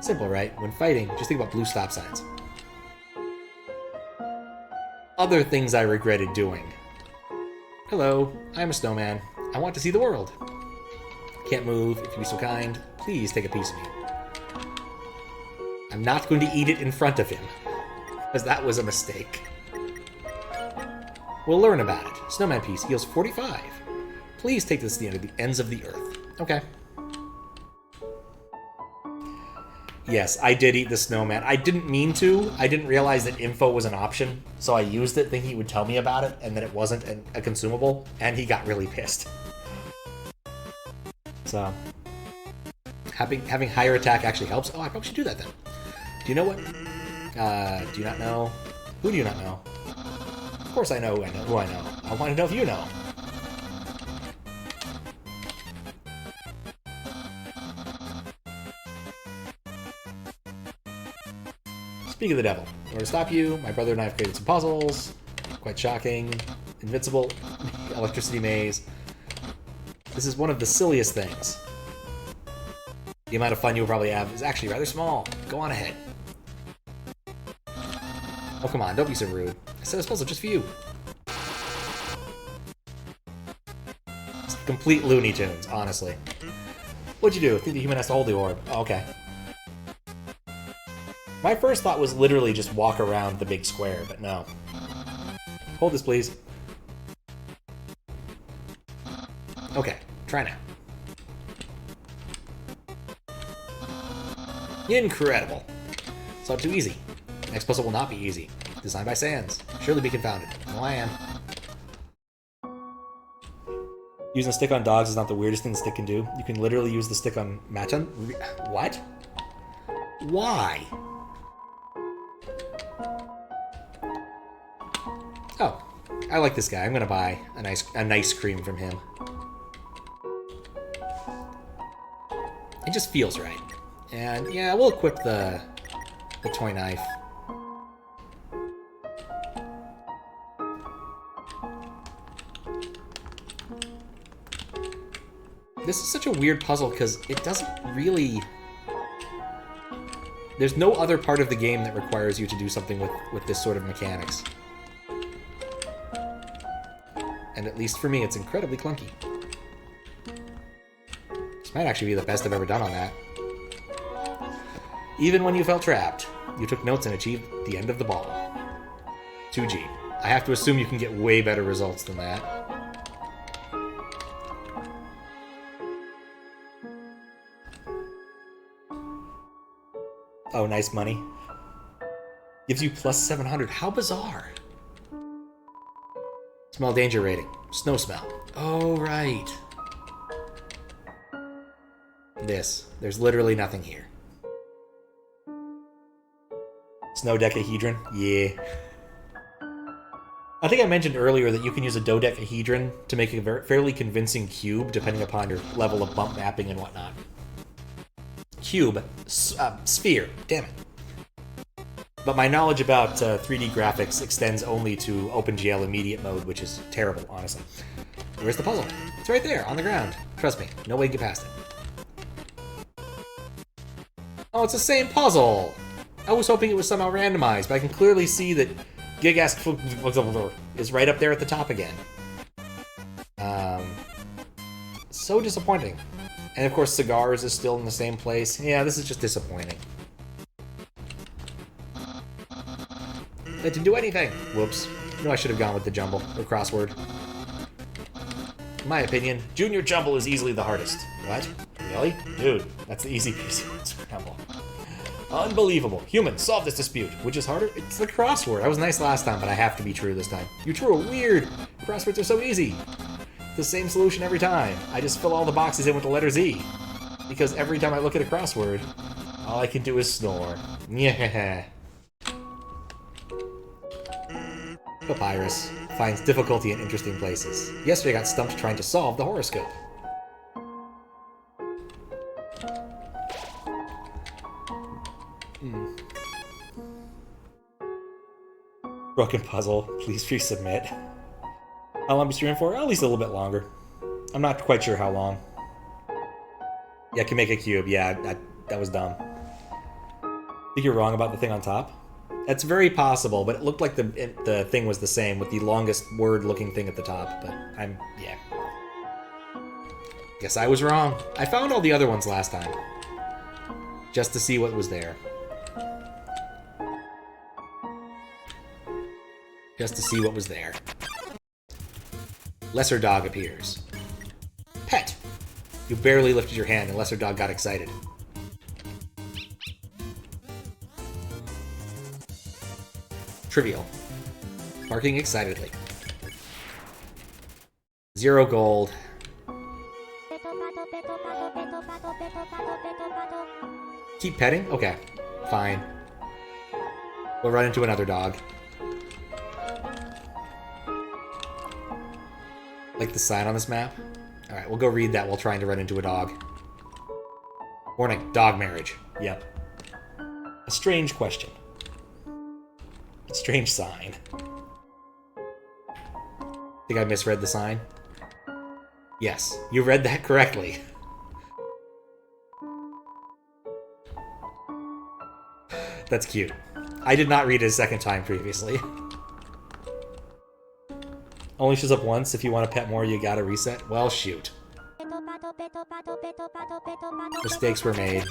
Simple, right? When fighting, just think about blue stop signs. Other things I regretted doing. Hello, I'm a snowman. I want to see the world. Can't move. If you'd be so kind, please take a piece of me. I'm not going to eat it in front of him, because that was a mistake. We'll learn about it. Snowman piece heals 45. Please take this to the ends of the earth. Okay. Yes, I did eat the snowman. I didn't mean to. I didn't realize that info was an option, so I used it thinking he would tell me about it, and that it wasn't a consumable, and he got really pissed. So, having higher attack actually helps. Oh, I probably should do that then. Do you know what? Do you not know? Who do you not know? Of course I know who I know. I want to know if you know. Speak of the devil. In order to stop you, my brother and I have created some puzzles. Quite shocking. Invincible. Electricity maze. This is one of the silliest things. The amount of fun you'll probably have is actually rather small. Go on ahead. Oh, come on. Don't be so rude. I set this puzzle just for you. It's complete Looney Tunes, honestly. What'd you do? Think the human has to hold the orb. Oh, okay. My first thought was literally just walk around the big square, but no. Hold this, please. Okay, try now. Incredible. It's not too easy. Next puzzle will not be easy. Designed by Sans. Surely be confounded. No, I am. Using a stick on dogs is not the weirdest thing the stick can do. You can literally use the stick on Mettaton. What? Why? Oh, I like this guy. I'm gonna buy a nice cream from him. It just feels right. And yeah, we'll equip the toy knife. This is such a weird puzzle because it doesn't really... There's no other part of the game that requires you to do something with this sort of mechanics. And at least for me, it's incredibly clunky. This might actually be the best I've ever done on that. Even when you felt trapped, you took notes and achieved the end of the ball. 2G. I have to assume you can get way better results than that. Oh, nice money. Gives you plus 700. How bizarre. Smell danger rating. Snow smell. Oh, right. There's literally nothing here. Snow decahedron? Yeah. I think I mentioned earlier that you can use a dodecahedron to make a fairly convincing cube, depending upon your level of bump mapping and whatnot. Cube. Sphere. Damn it. But my knowledge about 3D graphics extends only to OpenGL immediate mode, which is terrible, honestly. Where's the puzzle? It's right there, on the ground. Trust me, no way to get past it. Oh, it's the same puzzle! I was hoping it was somehow randomized, but I can clearly see that Gigask is right up there at the top again. So disappointing. And of course, Cigars is still in the same place. Yeah, this is just disappointing. That didn't do anything. Whoops. No, I should have gone with the jumble, or crossword. In my opinion, Junior Jumble is easily the hardest. What? Really? Dude, that's the easy piece of Scramble. Unbelievable. Humans, solve this dispute. Which is harder? It's the crossword. I was nice last time, but I have to be true this time. You true are weird. Crosswords are so easy. The same solution every time. I just fill all the boxes in with the letter Z. Because every time I look at a crossword, all I can do is snore. Yeah. Papyrus finds difficulty in interesting places. Yesterday I got stumped trying to solve the horoscope. Broken puzzle. Please resubmit. How long are we streaming for? At least a little bit longer. I'm not quite sure how long. Yeah, I can make a cube. Yeah, that was dumb. I think you're wrong about the thing on top. That's very possible, but it looked like the thing was the same with the longest word-looking thing at the top. But yeah. Guess I was wrong. I found all the other ones last time. Just to see what was there. Just to see what was there. Lesser dog appears. Pet! You barely lifted your hand and lesser dog got excited. Trivial. Barking excitedly. 0 gold. Keep petting? Okay. Fine. We'll run into another dog. Like the sign on this map? Alright, we'll go read that while trying to run into a dog. Warning, dog marriage. Yep. A strange question. A strange sign. Think I misread the sign? Yes, you read that correctly. That's cute. I did not read it a second time previously. Only shows up once. If you want to pet more, you gotta reset. Well, shoot. Mistakes were made.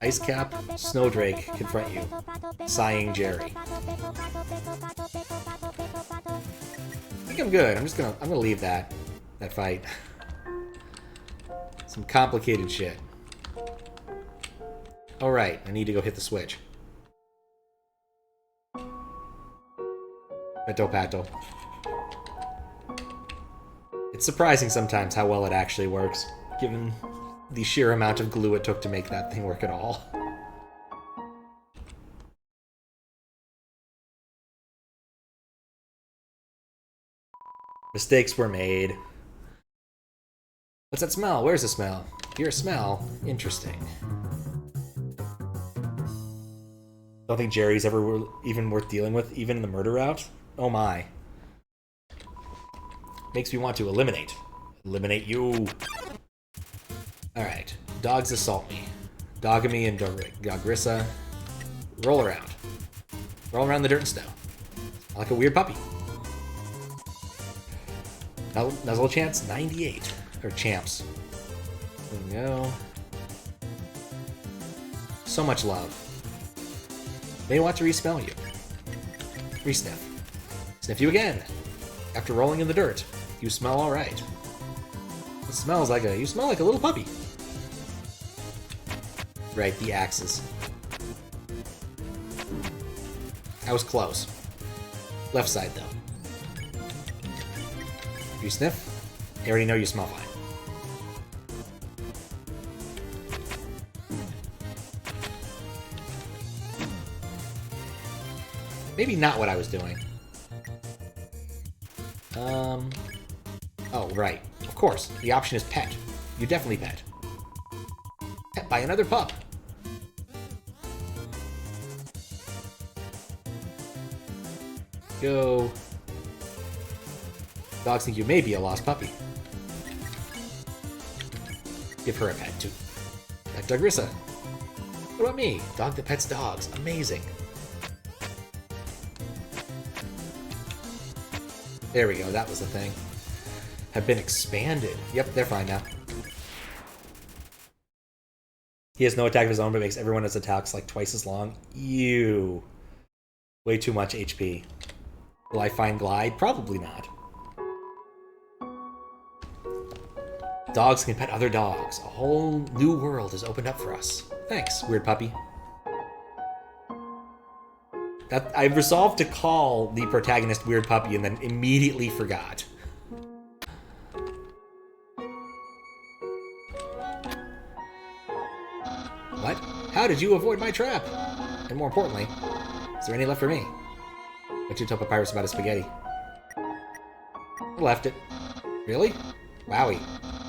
Ice Cap, Snowdrake confront you. Sighing Jerry. I think I'm good. I'm gonna leave that fight. Some complicated shit. Alright, I need to go hit the switch. Petto Patto. It's surprising sometimes how well it actually works, given the sheer amount of glue it took to make that thing work at all. Mistakes were made. What's that smell? Where's the smell? Hear a smell? Interesting. Don't think Jerry's ever even worth dealing with, even in the murder route? Oh my. Makes me want to eliminate. Eliminate you. Alright. Dogs assault me. Dogamy and Dogrissa. Roll around. Roll around the dirt and snow. Like a weird puppy. Nuzzle chance 98. Or champs. There we go. So much love. They want to respell you. Resniff. Sniff you again. After rolling in the dirt, you smell alright. It smells like you smell like a little puppy. Right, the axes. I was close. Left side, though. You sniff? I already know you smell fine. Maybe not what I was doing. Oh, right. Of course. The option is pet. You definitely pet. Pet by another pup. Go. Dogs think you may be a lost puppy. Give her a pet, too. Pet Dogrissa. What about me? Dog that pets dogs. Amazing. There we go, that was the thing. Have been expanded. Yep, they're fine now. He has no attack of his own, but makes everyone his attacks like twice as long. Ew. Way too much HP. Will I find Glide? Probably not. Dogs can pet other dogs. A whole new world has opened up for us. Thanks, weird puppy. I resolved to call the protagonist Weird Puppy and then immediately forgot. What? How did you avoid my trap? And more importantly, is there any left for me? What you tell Papyrus about his spaghetti? I left it. Really? Wowie.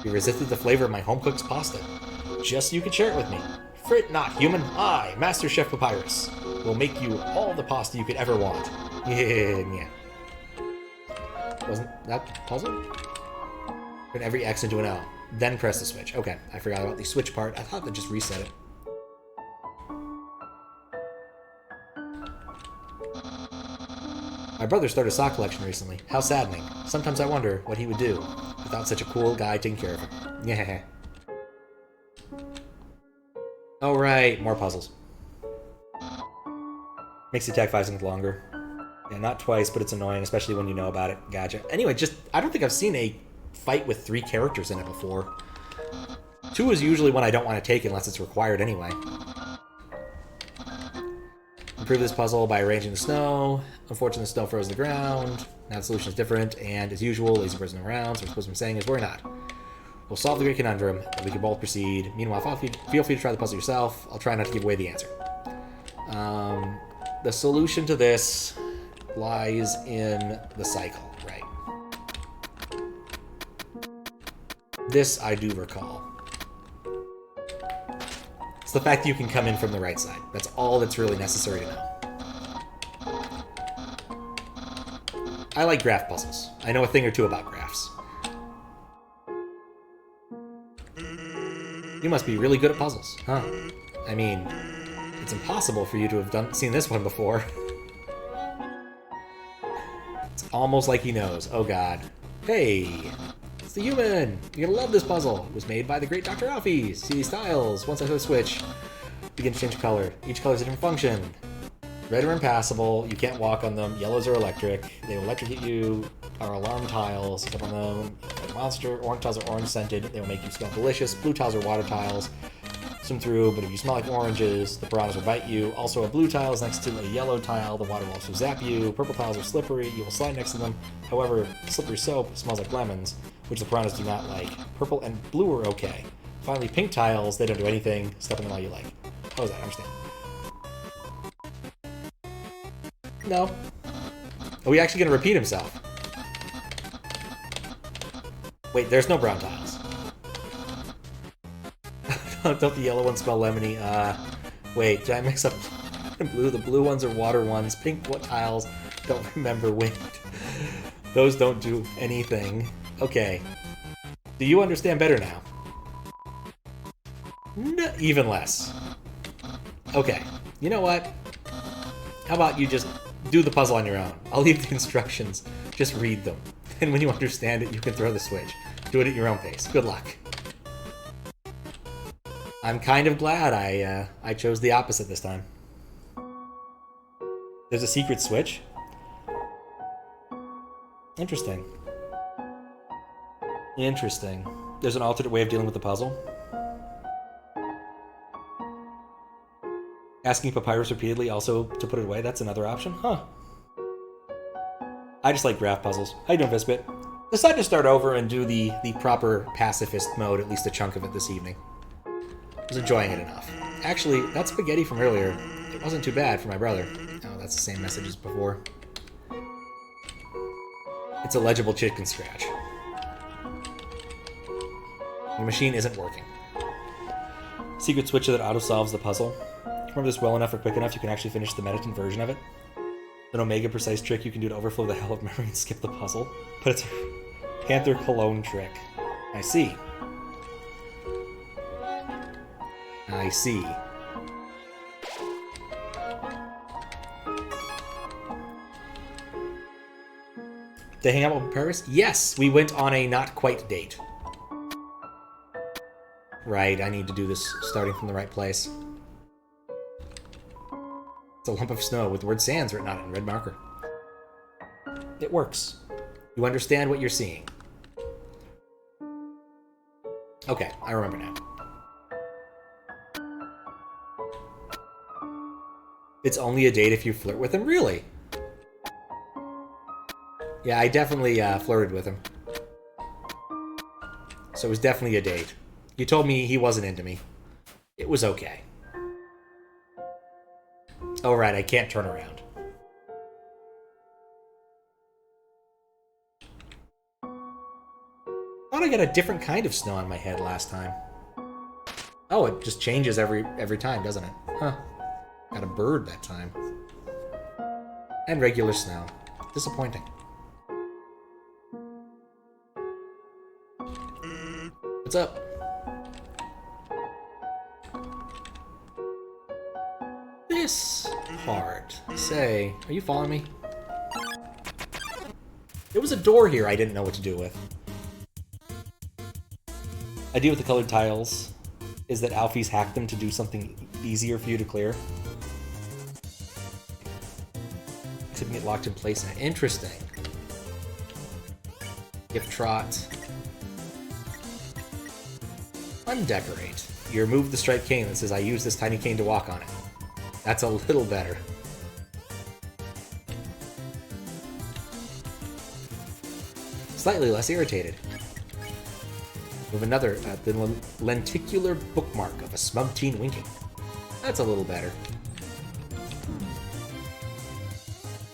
You resisted the flavor of my home-cooked pasta. Just so you could share it with me. Fret not, human. I, Master Chef Papyrus, will make you all the pasta you could ever want. Yeah. Wasn't that puzzle? Turn every X into an L. Then press the switch. Okay, I forgot about the switch part. I thought that just reset it. My brother started a sock collection recently. How saddening. Sometimes I wonder what he would do without such a cool guy taking care of him. Yeah. Oh, right. More puzzles. Makes the attack 5 seconds longer. Yeah, not twice, but it's annoying, especially when you know about it. Gotcha. Anyway, I don't think I've seen a fight with 3 characters in it before. 2 is usually one I don't want to take unless it's required anyway. Improve this puzzle by arranging the snow. Unfortunately, the snow froze the ground. Now the solution is different, and as usual, lazy person around, so what I'm saying is worry not. We'll solve the great conundrum, and we can both proceed. Meanwhile, feel free to try the puzzle yourself. I'll try not to give away the answer. The solution to this lies in the cycle, right? This I do recall. It's the fact that you can come in from the right side. That's all that's really necessary to know. I like graph puzzles. I know a thing or two about graphs. You must be really good at puzzles, huh? I mean, it's impossible for you to have seen this one before. It's almost like he knows. Oh god. Hey! It's the human! You're gonna love this puzzle! It was made by the great Dr. Alfie! See these tiles? Once I hit a switch, begin to change color. Each color has a different function. Red are impassable, you can't walk on them. Yellows are electric. They will electrocute you. Are alarm tiles. Step on them. Like monster. Orange tiles are orange scented. They will make you smell delicious. Blue tiles are water tiles. Swim through, but if you smell like oranges, the piranhas will bite you. Also, a blue tile is next to a yellow tile. The water will also zap you. Purple tiles are slippery. You will slide next to them. However, slippery soap smells like lemons, which the piranhas do not like. Purple and blue are okay. Finally, pink tiles, they don't do anything. Step on them all you like. How is that? I understand. No. Are we actually going to repeat himself? Wait, there's no brown tiles. Don't the yellow ones smell lemony? Wait, did I mix up blue? The blue ones are water ones. Pink tiles, don't remember. Wait. Those don't do anything. Okay. Do you understand better now? No, even less. Okay. You know what? How about you just do the puzzle on your own? I'll leave the instructions. Just read them. And when you understand it, you can throw the switch. Do it at your own pace. Good luck. I'm kind of glad I chose the opposite this time. There's a secret switch? Interesting. Interesting. There's an alternate way of dealing with the puzzle? Asking Papyrus repeatedly also to put it away, that's another option? Huh. I just like graph puzzles. How you doing, Visbit? Decided to start over and do the proper pacifist mode, at least a chunk of it this evening. I was enjoying it enough. Actually, that spaghetti from earlier, it wasn't too bad for my brother. Oh, that's the same message as before. It's a legible chicken scratch. The machine isn't working. Secret switch that auto-solves the puzzle. Remember this well enough or quick enough, you can actually finish the Mettaton version of it. An Omega precise trick you can do to overflow the hell of memory and skip the puzzle. But it's a Panther Cologne trick. I see. I see. They hang out with Paris? Yes, we went on a not quite date. Right, I need to do this starting from the right place. It's a lump of snow with the word sands written on it in red marker. It works. You understand what you're seeing. Okay, I remember now. It's only a date if you flirt with him? Really? Yeah, I definitely flirted with him. So it was definitely a date. You told me he wasn't into me. It was okay. Oh, right, I can't turn around. Thought I got a different kind of snow on my head last time. Oh, it just changes every time, doesn't it? Huh. Got a bird that time. And regular snow. Disappointing. What's up? This part. Say, are you following me? There was a door here I didn't know what to do with. Idea with the colored tiles is that Alfie's hacked them to do something easier for you to clear. Except you get locked in place. Interesting. Gift trot. Undecorate. You remove the striped cane that says, I use this tiny cane to walk on it. That's a little better. Slightly less irritated. Move another, the lenticular bookmark of a smug teen winking. That's a little better.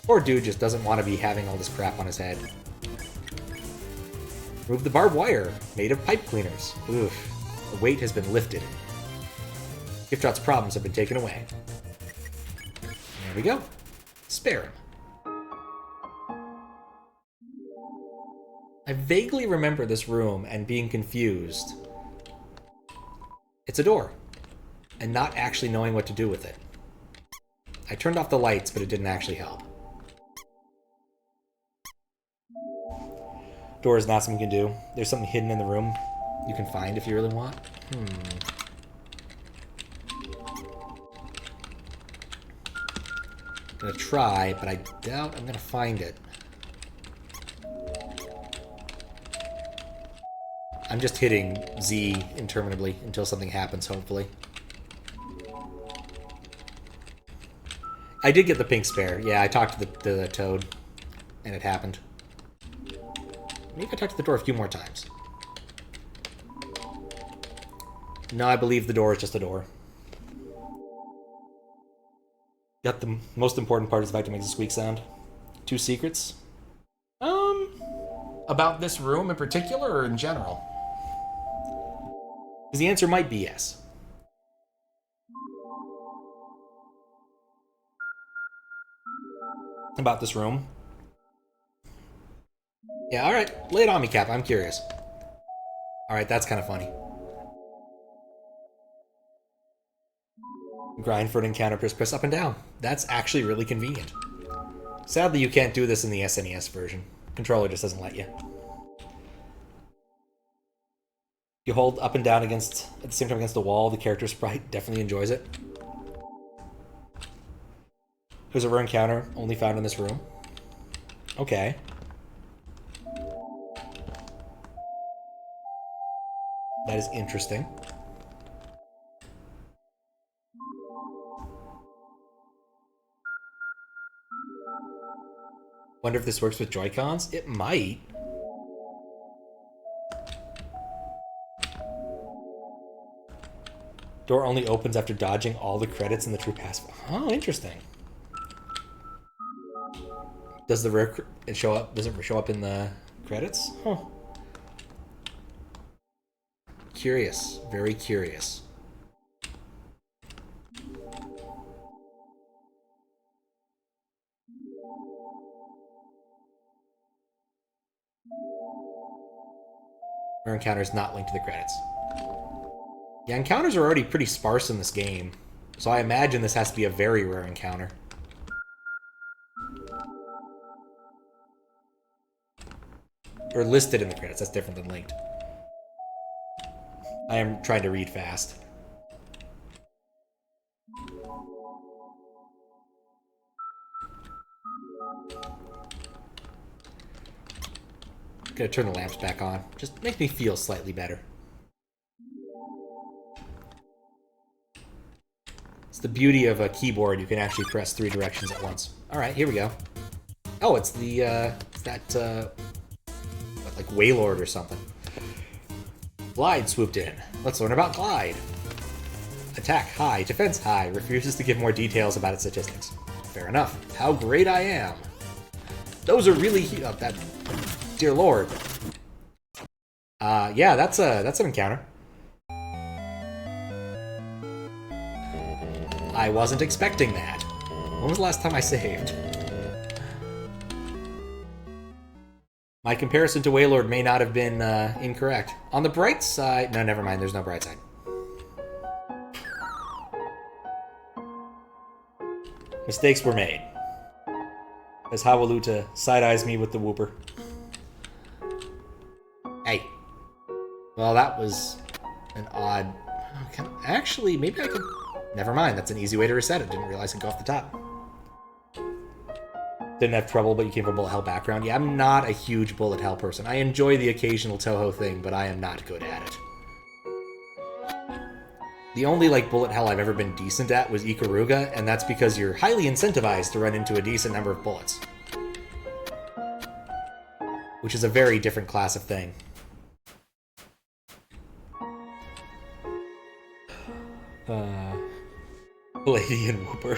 Poor dude just doesn't want to be having all this crap on his head. Remove the barbed wire, made of pipe cleaners. Oof. The weight has been lifted. Gift Trot's problems have been taken away. There we go. Spare him. I vaguely remember this room and being confused. It's a door, and not actually knowing what to do with it. I turned off the lights, but it didn't actually help. Door is not something you can do. There's something hidden in the room you can find if you really want. I'm gonna try, but I doubt I'm gonna find it. I'm just hitting Z interminably until something happens, hopefully. I did get the pink spare. Yeah, I talked to the toad, and it happened. Maybe I talked to the door a few more times. No, I believe the door is just a door. Got the most important part is the fact it makes a squeak sound. 2 secrets? About this room in particular, or in general? Because the answer might be yes. About this room. Yeah, alright. Lay it on me, Cap. I'm curious. Alright, that's kind of funny. Grind for an encounter, press up and down. That's actually really convenient. Sadly, you can't do this in the SNES version. Controller just doesn't let you. You hold up and down against, at the same time against the wall, the character sprite definitely enjoys it. There's a rare encounter only found in this room. Okay. That is interesting. Wonder if this works with Joy-Cons? It might. Door only opens after dodging all the credits in the true pass. Oh, interesting. Does the rare it show up? Does it show up in the credits? Huh. Curious. Very curious. Rare encounter is not linked to the credits. Yeah, encounters are already pretty sparse in this game, so I imagine this has to be a very rare encounter. Or listed in the credits, that's different than linked. I am trying to read fast. Gonna turn the lamps back on. Just make me feel slightly better. It's the beauty of a keyboard. You can actually press 3 directions at once. Alright, here we go. Oh, it's the, it's that, what, like Waylord or something. Glide swooped in. Let's learn about Glide. Attack high, defense high, refuses to give more details about its statistics. Fair enough. How great I am. Those are really that. Dear Lord. Yeah, that's an encounter. I wasn't expecting that. When was the last time I saved? My comparison to Waylord may not have been incorrect. On the bright side... No, never mind. There's no bright side. Mistakes were made. As Hawaluta side-eyes me with the whooper. Hey. Well, that was an odd... Actually, maybe I could... Never mind. That's an easy way to reset it. Didn't realize it'd go off the top. Didn't have trouble, but you came from a bullet hell background. Yeah, I'm not a huge bullet hell person. I enjoy the occasional Toho thing, but I am not good at it. The only, bullet hell I've ever been decent at was Ikaruga, and that's because you're highly incentivized to run into a decent number of bullets. Which is a very different class of thing. Palladian Whooper.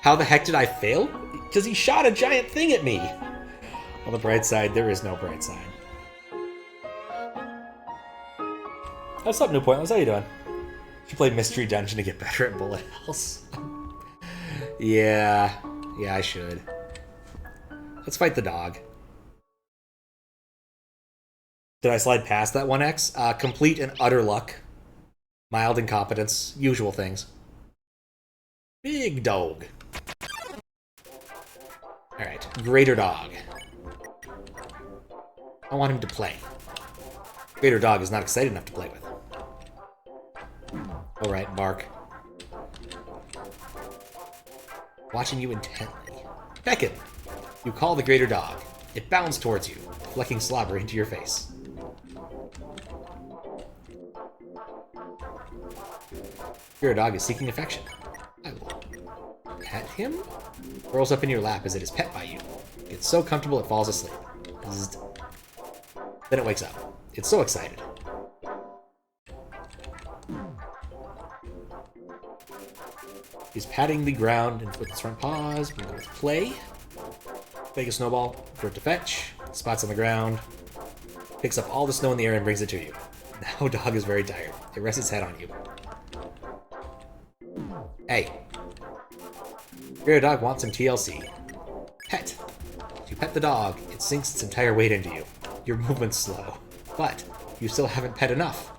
How the heck did I fail? Because he shot a giant thing at me! On the bright side, there is no bright side. What's up, New Pointless? How you doing? Should play Mystery Dungeon to get better at bullet hells. Yeah, I should. Let's fight the dog. Did I slide past that 1x? Complete and utter luck. Mild incompetence. Usual things. Big dog. Alright, Greater Dog. I want him to play. Greater Dog is not excited enough to play with. Alright, bark. Watching you intently. Beckon! You call the Greater Dog. It bounds towards you, flecking slobber into your face. Greater Dog is seeking affection. I will pet him? Rolls up in your lap as it is pet by you. It's so comfortable it falls asleep. Bzzzt. Then it wakes up. It's so excited. He's patting the ground and with his front paws. We'll go with play. Make a snowball for it to fetch. Spots on the ground. Picks up all the snow in the air and brings it to you. Now dog is very tired. It rests its head on you. Hey. Greater Dog wants some TLC. Pet. If you pet the dog, it sinks its entire weight into you. Your movement's slow. But you still haven't pet enough.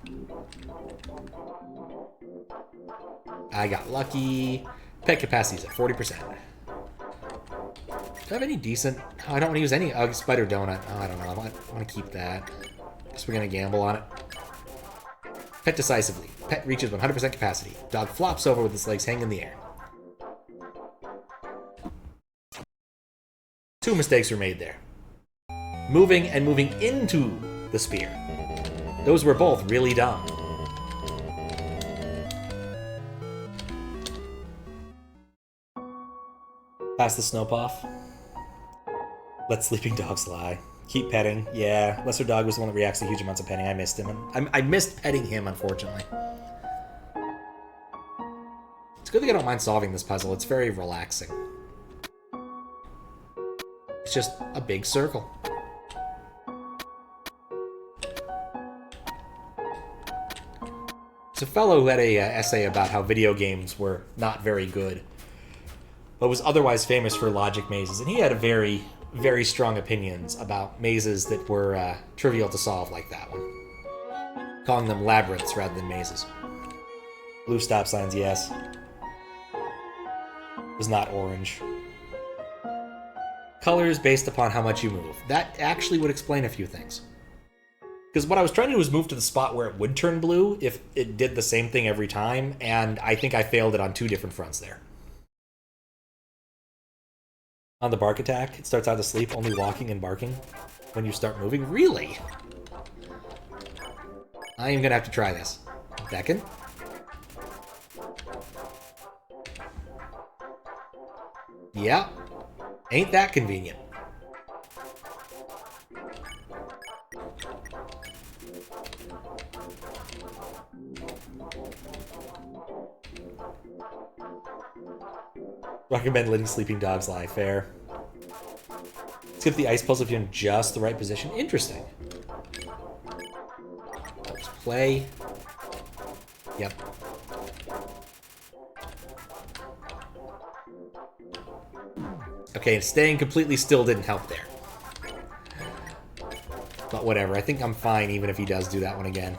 I got lucky. Pet capacity's at 40%. Do I have any decent... Oh, I don't want to use any... Oh, Spider Donut. Oh, I don't know. I want to keep that. Guess we're going to gamble on it. Pet decisively. Pet reaches 100% capacity. Dog flops over with its legs hanging in the air. 2 mistakes were made there. Moving and moving into the spear. Those were both really dumb. Pass the snowpuff. Let sleeping dogs lie. Keep petting. Yeah, Lesser Dog was the one that reacts to huge amounts of petting. I missed him. I missed petting him, unfortunately. It's good that I don't mind solving this puzzle. It's very relaxing. It's just a big circle. It's a fellow who had a essay about how video games were not very good, but was otherwise famous for logic mazes, and he had a very, very strong opinions about mazes that were trivial to solve like that one. Calling them labyrinths rather than mazes. Blue stop signs, yes. It was not orange. Colors based upon how much you move. That actually would explain a few things. Because what I was trying to do was move to the spot where it would turn blue if it did the same thing every time, and I think I failed it on 2 different fronts there. On the bark attack, it starts out asleep, only walking and barking when you start moving. Really? I am going to have to try this. Beckon? Yeah. Ain't that convenient. Recommend letting sleeping dogs lie. Fair. Skip the ice puzzle if you're in just the right position. Interesting. Let's play. Yep. Okay, staying completely still didn't help there. But whatever, I think I'm fine even if he does do that one again.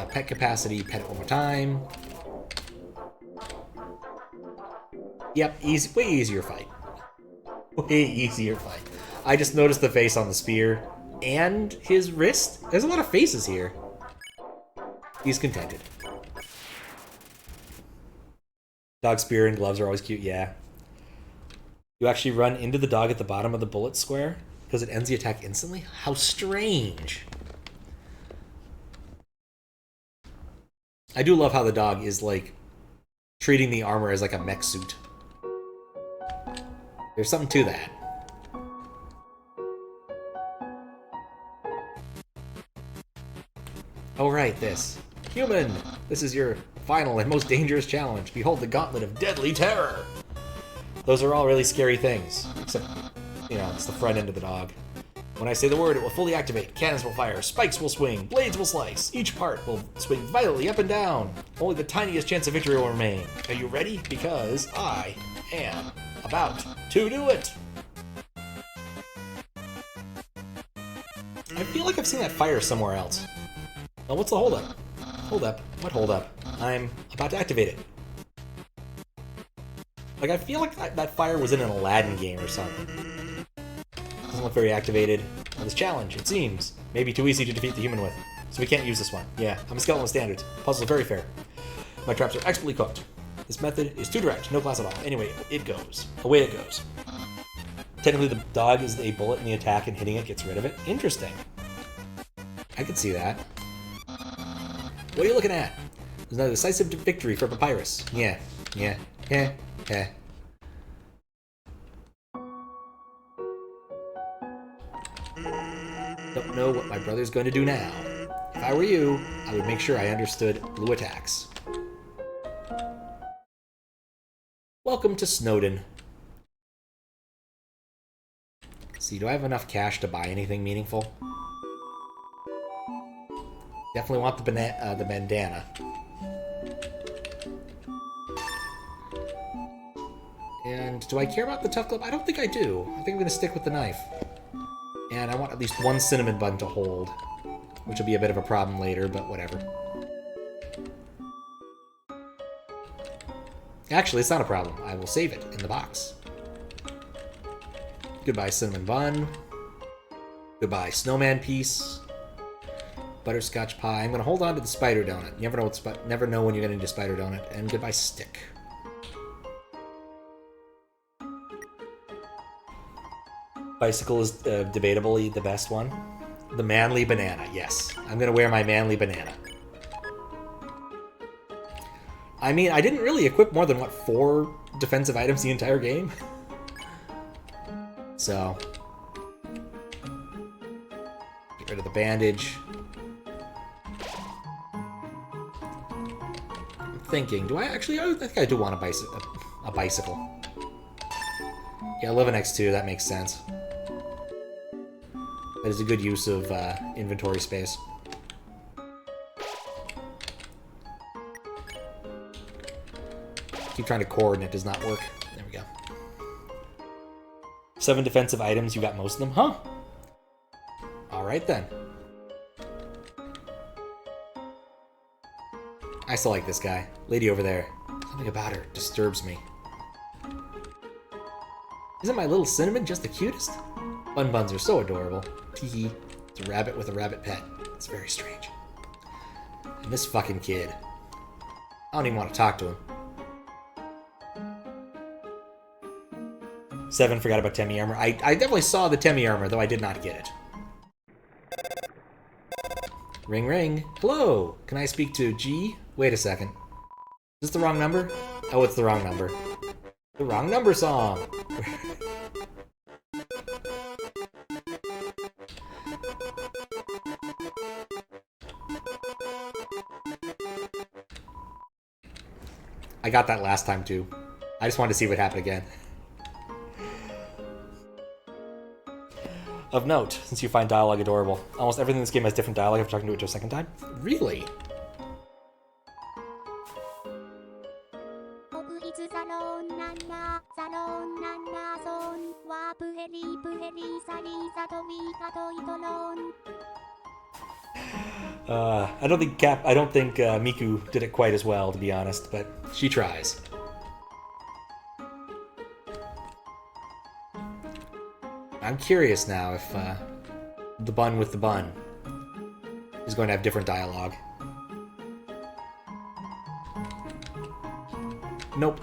Pet capacity, pet it one more time. Yep, easy, way easier fight. Way easier fight. I just noticed the face on the spear and his wrist. There's a lot of faces here. He's contented. Dog spear and gloves are always cute, yeah. You actually run into the dog at the bottom of the bullet square because it ends the attack instantly? How strange. I do love how the dog is, like, treating the armor as, like, a mech suit. There's something to that. Oh, right, this. Human! This is your final and most dangerous challenge. Behold the gauntlet of deadly terror! Those are all really scary things. Except, you know, it's the front end of the dog. When I say the word, it will fully activate. Cannons will fire, spikes will swing, blades will slice. Each part will swing violently up and down. Only the tiniest chance of victory will remain. Are you ready? Because I am about to do it! I feel like I've seen that fire somewhere else. Oh, what's the holdup? Hold up. What holdup? I'm about to activate it. Like, I feel like that fire was in an Aladdin game or something. Doesn't look very activated. Now this challenge, it seems, may be too easy to defeat the human with. So we can't use this one. Yeah, I'm a skeleton with standards. Puzzles very fair. My traps are expertly cooked. This method is too direct, no class at all. Anyway, it goes. Away it goes. Technically, the dog is a bullet in the attack, and hitting it gets rid of it. Interesting. I can see that. What are you looking at? There's another decisive victory for Papyrus. Yeah. Don't know what my brother's going to do now. If I were you, I would make sure I understood blue attacks. Welcome to Snowdin. See, do I have enough cash to buy anything meaningful? Definitely want the bandana. And do I care about the tough glove? I don't think I do. I think I'm going to stick with the knife. And I want at least one cinnamon bun to hold, which will be a bit of a problem later, but whatever. Actually, it's not a problem. I will save it in the box. Goodbye, cinnamon bun. Goodbye, snowman piece. Butterscotch pie. I'm going to hold on to the spider donut. You never know when you're going to need a spider donut. And goodbye, stick. Bicycle is debatably the best one. The manly banana, yes. I'm going to wear my manly banana. I mean, I didn't really equip more than, what, 4 defensive items the entire game? So. Get rid of the bandage. I'm thinking, do I actually... I think I do want a bicycle. Yeah, 11x2, that makes sense. That is a good use of inventory space. Keep trying to coordinate, does not work. There we go. 7 defensive items, you got most of them? Huh? Alright then. I still like this guy. Lady over there. Something about her disturbs me. Isn't my little cinnamon just the cutest? Buns are so adorable. Teehee. It's a rabbit with a rabbit pet. It's very strange. And this fucking kid. I don't even want to talk to him. 7, forgot about Temmie armor. I definitely saw the Temmie armor, though I did not get it. Ring ring. Hello! Can I speak to G? Wait a second. Is this the wrong number? Oh, it's the wrong number. The wrong number song! I got that last time too. I just wanted to see what happened again. Of note, since you find dialogue adorable, almost everything in this game has different dialogue after talking to it a second time. Really? I don't think Miku did it quite as well, to be honest, but she tries. I'm curious now if the bun with the bun is going to have different dialogue. Nope.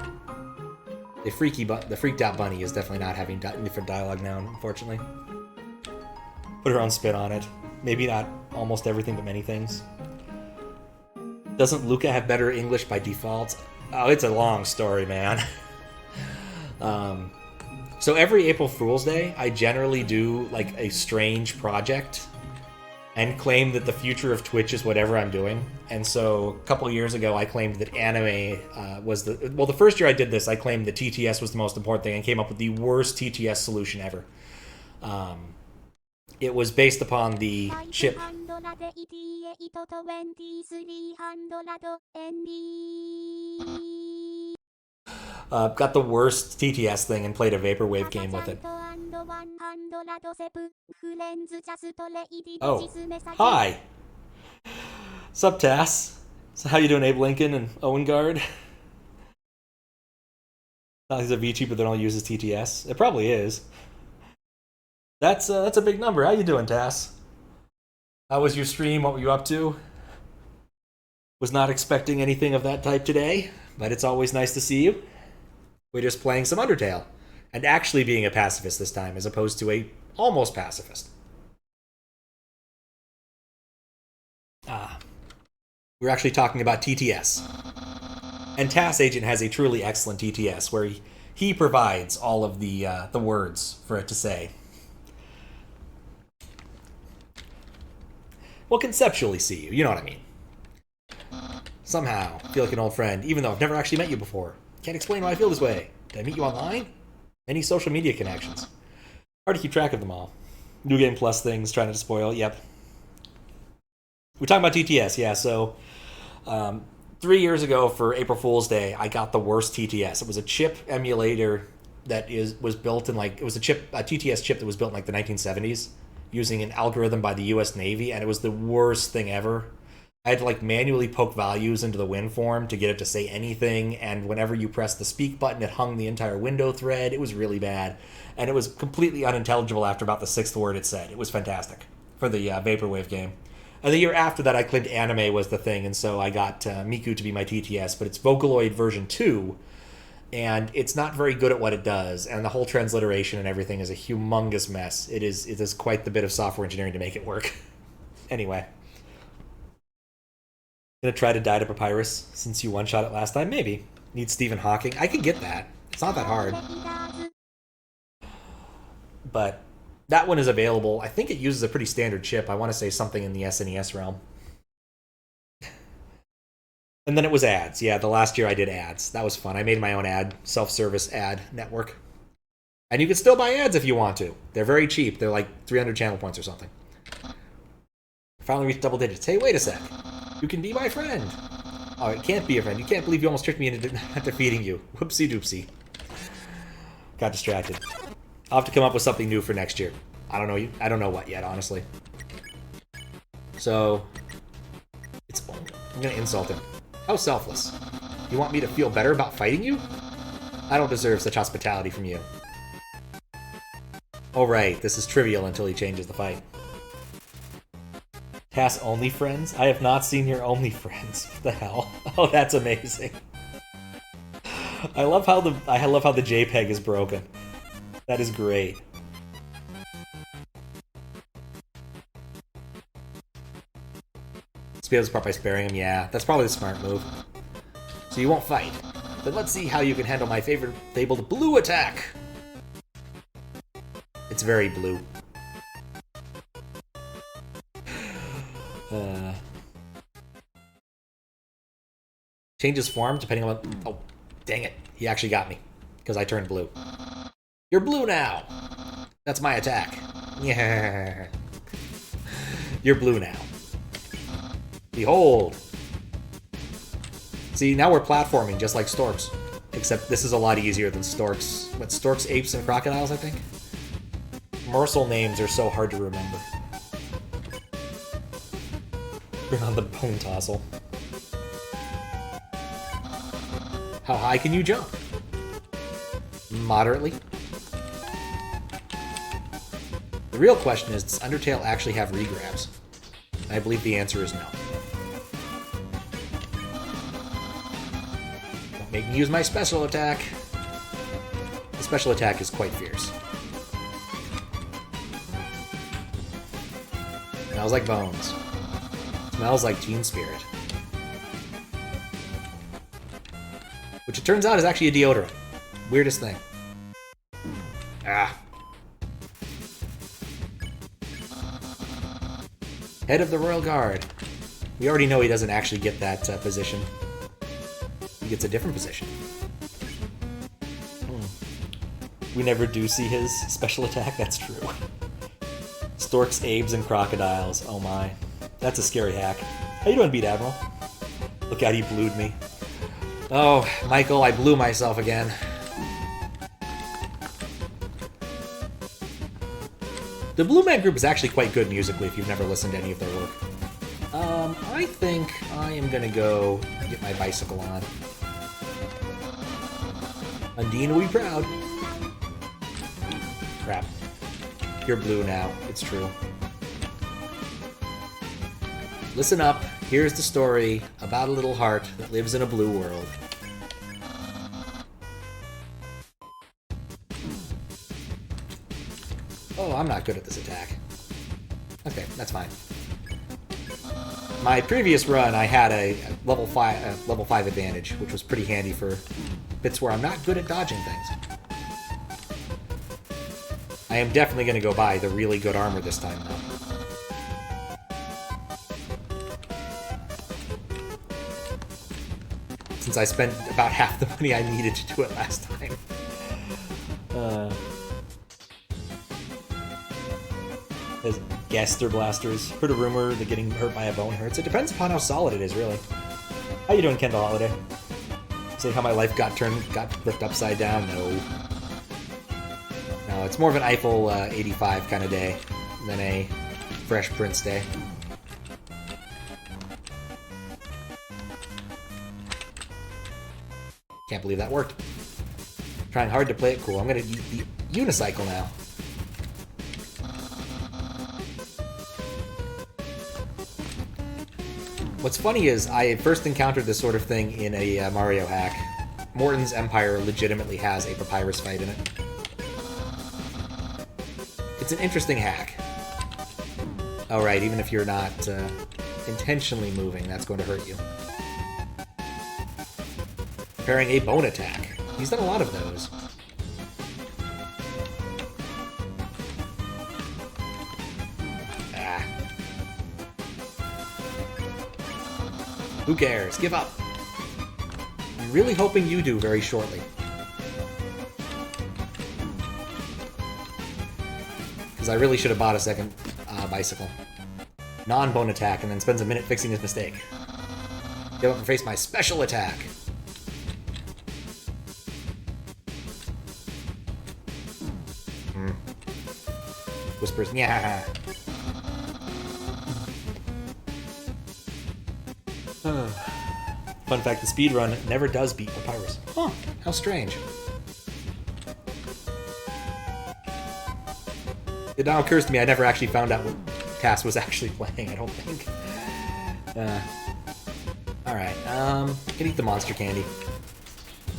The freaked out bunny is definitely not having different dialogue now, unfortunately. Put her own spin on it. Maybe not almost everything, but many things. Doesn't Luca have better English by default? Oh, it's a long story, man. So every April Fool's Day, I generally do like a strange project and claim that the future of Twitch is whatever I'm doing. And so a couple of years ago, I claimed that anime was the first year I did this, I claimed that TTS was the most important thing and came up with the worst TTS solution ever. It was based upon the chip. Got the worst TTS thing and played a Vaporwave game with it. Oh, hi. Sup, Tass? So how you doing, Abe Lincoln and Owen Guard? He's a VTuber that only uses TTS. It probably is. That's a big number. How you doing, Tass? How was your stream? What were you up to? Was not expecting anything of that type today, but it's always nice to see you. We're just playing some Undertale, and actually being a pacifist this time, as opposed to a almost pacifist. We're actually talking about TTS. And Tass Agent has a truly excellent TTS, where he provides all of the words for it to say. Well, conceptually see you, you know what I mean. Somehow, feel like an old friend, even though I've never actually met you before. Can't explain why I feel this way. Did I meet you online? Any social media connections? Hard to keep track of them all. New Game Plus things, trying to spoil, yep. We're talking about TTS, yeah, so 3 years ago for April Fool's Day, I got the worst TTS. It was a chip emulator that was built in it was a TTS chip that was built in the 1970s using an algorithm by the US Navy, and it was the worst thing ever. I had to manually poke values into the WinForm to get it to say anything, and whenever you pressed the speak button, it hung the entire window thread. It was really bad, and it was completely unintelligible after about the 6th word it said. It was fantastic for the Vaporwave game. And the year after that, I claimed anime was the thing, and so I got Miku to be my TTS, but it's Vocaloid version 2, and it's not very good at what it does, and the whole transliteration and everything is a humongous mess. It is quite the bit of software engineering to make it work. Anyway. Gonna try to die to Papyrus since you one-shot it last time? Maybe. Need Stephen Hawking? I can get that. It's not that hard. But that one is available. I think it uses a pretty standard chip. I want to say something in the SNES realm. And then it was ads. Yeah, the last year I did ads. That was fun. I made my own self-service ad network. And you can still buy ads if you want to. They're very cheap. They're like 300 channel points or something. Finally reached double digits. Hey, wait a sec. You can be my friend. Oh, it can't be a friend. You can't believe you almost tricked me into defeating you. Whoopsie doopsie. Got distracted. I'll have to come up with something new for next year. I don't know what yet, honestly. So, I'm gonna insult him. How selfless. You want me to feel better about fighting you? I don't deserve such hospitality from you. Oh right, this is trivial until he changes the fight. Tass OnlyFriends? I have not seen your OnlyFriends. What the hell? Oh, that's amazing. I love how the JPEG is broken. That is great. Speed this part by sparing him, yeah. That's probably the smart move. So you won't fight. Then let's see how you can handle my fabled blue attack! It's very blue. Changes form depending on... Oh, dang it. He actually got me. Because I turned blue. You're blue now! That's my attack. Yeah. You're blue now. Behold! See, now we're platforming just like storks. Except this is a lot easier than storks. What, storks, apes, and crocodiles, I think? Morsel names are so hard to remember. Bring on the bone tossel. How high can you jump? Moderately. The real question is, does Undertale actually have regrabs? I believe the answer is no. Don't make me use my special attack. The special attack is quite fierce. Smells like bones. Smells like Teen Spirit. Which it turns out is actually a deodorant. Weirdest thing. Ah. Head of the Royal Guard. We already know he doesn't actually get that position. He gets a different position. We never do see his special attack, that's true. Storks, apes, and crocodiles. Oh my. That's a scary hack. How you doing, Beat Admiral? Look out, he blued me. Oh, Michael, I blew myself again. The Blue Man Group is actually quite good musically if you've never listened to any of their work. I think I am gonna go get my bicycle on. Undyne will be proud. Crap. You're blue now. It's true. Listen up. Here's the story about a little heart that lives in a blue world. Oh, I'm not good at this attack. Okay, that's fine. My previous run, I had a level 5 advantage, which was pretty handy for bits where I'm not good at dodging things. I am definitely going to go buy the really good armor this time, though. Since I spent about half the money I needed to do it last time. As Gaster Blasters. Heard a rumor that getting hurt by a bone hurts. It depends upon how solid it is, really. How you doing, Kendall Holiday? Say how my life got flipped upside down? No. No, it's more of an Eiffel 85 kind of day than a Fresh Prince day. Can't believe that worked. Trying hard to play it cool. I'm gonna eat the unicycle now. What's funny is I first encountered this sort of thing in a Mario hack. Morton's Empire legitimately has a papyrus fight in it. It's an interesting hack. Oh right, even if you're not intentionally moving, that's going to hurt you. Preparing a bone attack. He's done a lot of those. Ah. Who cares? Give up. I'm really hoping you do very shortly. Because I really should have bought a second bicycle. Non-bone attack, and then spends a minute fixing his mistake. Give up and face my special attack. Whispers, yeah. Fun fact, the speedrun never does beat Papyrus. Huh, how strange. It now occurs to me I never actually found out what Cass was actually playing, I don't think. Alright, can eat the monster candy.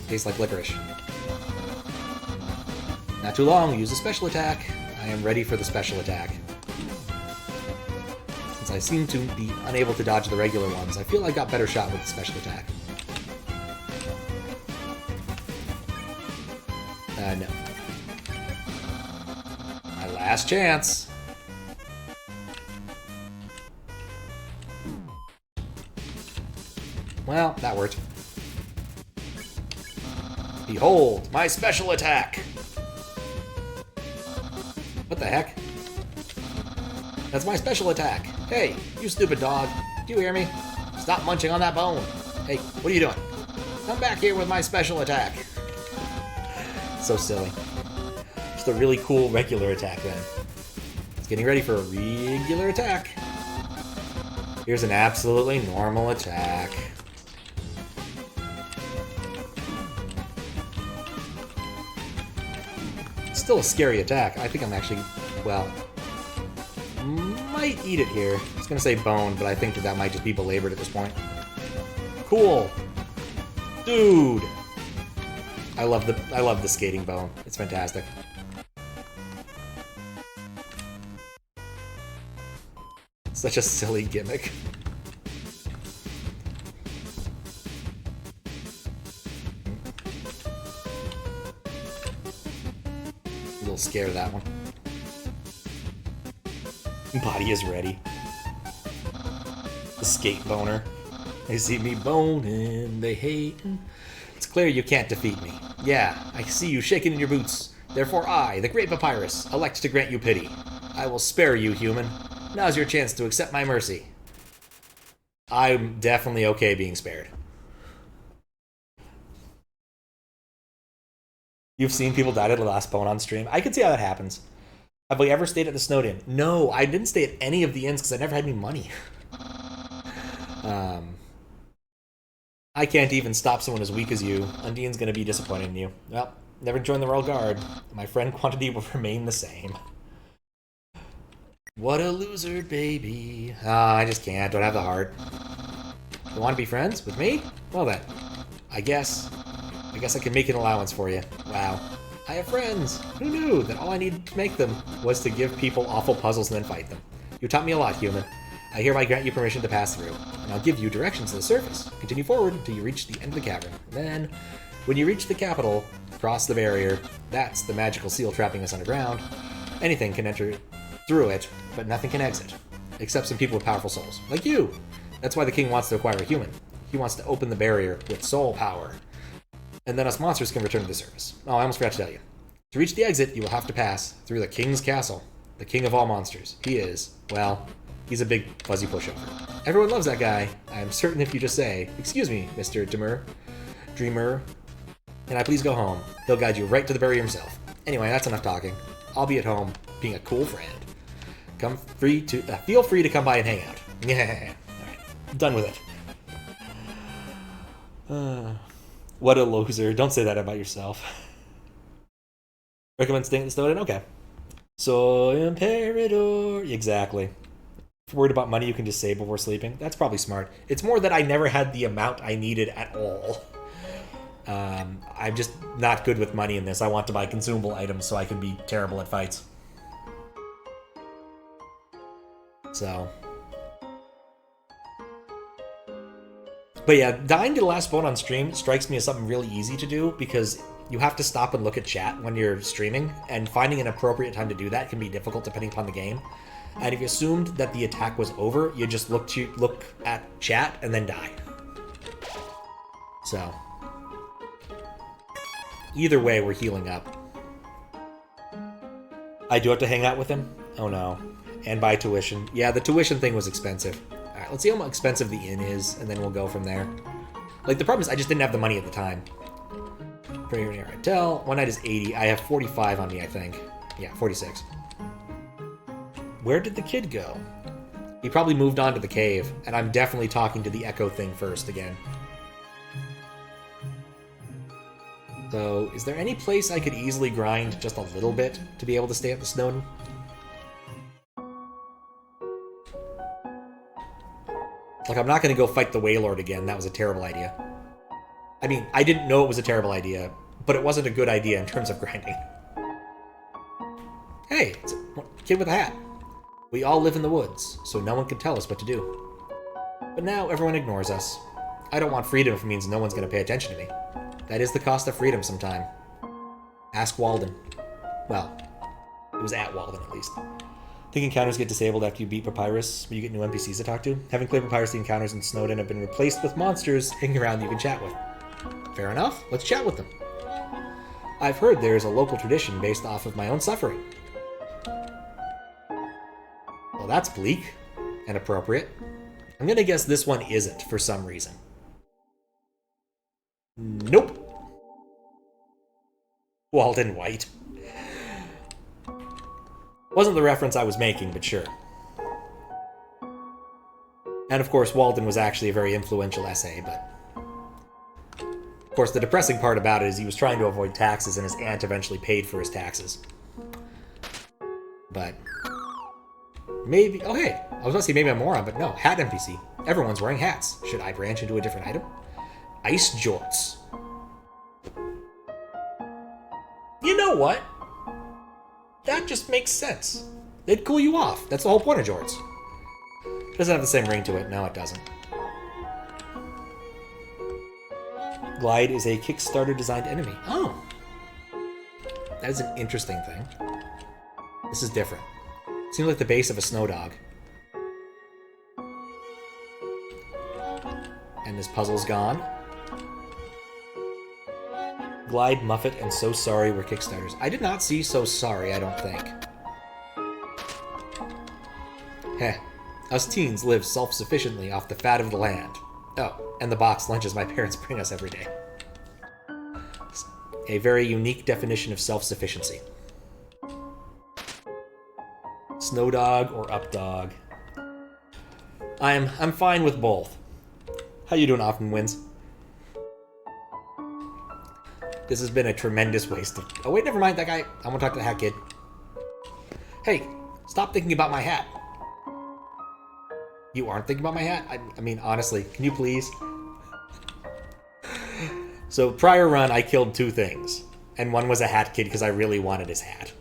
Tastes like licorice. Not too long, use a special attack. I am ready for the special attack. Since I seem to be unable to dodge the regular ones, I feel I got better shot with the special attack. No. My last chance. Well, that worked. Behold, my special attack! What the heck? That's my special attack! Hey, you stupid dog! Do you hear me? Stop munching on that bone! Hey, what are you doing? Come back here with my special attack! So silly. Just a really cool regular attack then. It's getting ready for a regular attack. Here's an absolutely normal attack. Still a scary attack. I think I'm actually, well, might eat it here. I was gonna say bone, but I think that might just be belabored at this point. Cool. Dude. I love the skating bone. It's fantastic. Such a silly gimmick. A little scared of that one. Body is ready. The skate boner. They see me boning, they hatin'. It's clear you can't defeat me. Yeah, I see you shaking in your boots. Therefore I, the great Papyrus, elect to grant you pity. I will spare you, human. Now's your chance to accept my mercy. I'm definitely okay being spared. You've seen people die to the last bone on stream? I can see how that happens. Have we ever stayed at the Snowdin? No, I didn't stay at any of the inns because I never had any money. I can't even stop someone as weak as you. Undyne's gonna be disappointed in you. Well, never joined the Royal Guard. My friend quantity will remain the same. What a loser, baby. I just can't. Don't have the heart. You want to be friends with me? Well then, I guess I can make an allowance for you. Wow. I have friends. Who knew that all I needed to make them was to give people awful puzzles and then fight them? You taught me a lot, human. I hereby grant you permission to pass through, and I'll give you directions to the surface. Continue forward until you reach the end of the cavern. Then, when you reach the capital, cross the barrier. That's the magical seal trapping us underground. Anything can enter through it, but nothing can exit. Except some people with powerful souls. Like you! That's why the king wants to acquire a human. He wants to open the barrier with soul power. And then us monsters can return to the surface. Oh, I almost forgot to tell you. To reach the exit, you will have to pass through the king's castle. The king of all monsters. He is, well, he's a big fuzzy pushover. Everyone loves that guy. I'm certain if you just say, "Excuse me, Mr. Dreamer, can I please go home?" He'll guide you right to the barrier himself. Anyway, that's enough talking. I'll be at home, being a cool friend. Feel free to come by and hang out. Yeah, alright, done with it. What a loser. Don't say that about yourself. Recommend staying at the Snowdin? Okay. So, Imperador. Exactly. If you're worried about money you can just save before sleeping. That's probably smart. It's more that I never had the amount I needed at all. I'm just not good with money in this. I want to buy consumable items so I can be terrible at fights. So. But yeah, dying to the last bone on stream strikes me as something really easy to do because you have to stop and look at chat when you're streaming, and finding an appropriate time to do that can be difficult depending upon the game. And if you assumed that the attack was over, you just look at chat and then die. So. Either way, we're healing up. I do have to hang out with him? Oh no. And buy tuition. Yeah, the tuition thing was expensive. Alright, let's see how expensive the inn is, and then we'll go from there. Like, the problem is I just didn't have the money at the time. Pretty near hotel. One night is 80. I have 45 on me, I think. Yeah, 46. Where did the kid go? He probably moved on to the cave, and I'm definitely talking to the echo thing first again. So, is there any place I could easily grind just a little bit to be able to stay at the Snowdin? Like, I'm not going to go fight the Waylord again. That was a terrible idea. I mean, I didn't know it was a terrible idea, but it wasn't a good idea in terms of grinding. Hey, it's a kid with a hat. We all live in the woods, so no one can tell us what to do. But now everyone ignores us. I don't want freedom if it means no one's going to pay attention to me. That is the cost of freedom sometime. Ask Walden. Well, it was at Walden at least. Think encounters get disabled after you beat Papyrus, but you get new NPCs to talk to? Having cleared Papyrus, the encounters in Snowdin have been replaced with monsters hanging around you can chat with. Fair enough. Let's chat with them. I've heard there is a local tradition based off of my own suffering. Well, that's bleak and appropriate. I'm gonna guess this one isn't for some reason. Nope. Walden White. Wasn't the reference I was making, but sure. And of course, Walden was actually a very influential essay, but... Of course, the depressing part about it is he was trying to avoid taxes, and his aunt eventually paid for his taxes. But... maybe... oh, hey! I was going to say maybe I'm a moron, but no. Hat NPC. Everyone's wearing hats. Should I branch into a different item? Ice jorts. You know what? That just makes sense. They'd cool you off. That's the whole point of jorts. Doesn't have the same ring to it. No, it doesn't. Glide is a Kickstarter-designed enemy. Oh. That is an interesting thing. This is different. Seems like the base of a snow dog. And this puzzle's gone. Glide, Muffet, and So Sorry were Kickstarters. I did not see So Sorry, I don't think. Heh. Us teens live self-sufficiently off the fat of the land. Oh, and the box lunches my parents bring us every day. A very unique definition of self-sufficiency. Snow dog or up dog? I'm fine with both. How you doing, Often Wins? This has been a tremendous waste of... oh, wait, never mind that guy. I want to talk to the hat kid. Hey, stop thinking about my hat. You aren't thinking about my hat? I mean, honestly, can you please? So, prior run, I killed 2 things. And one was a hat kid because I really wanted his hat.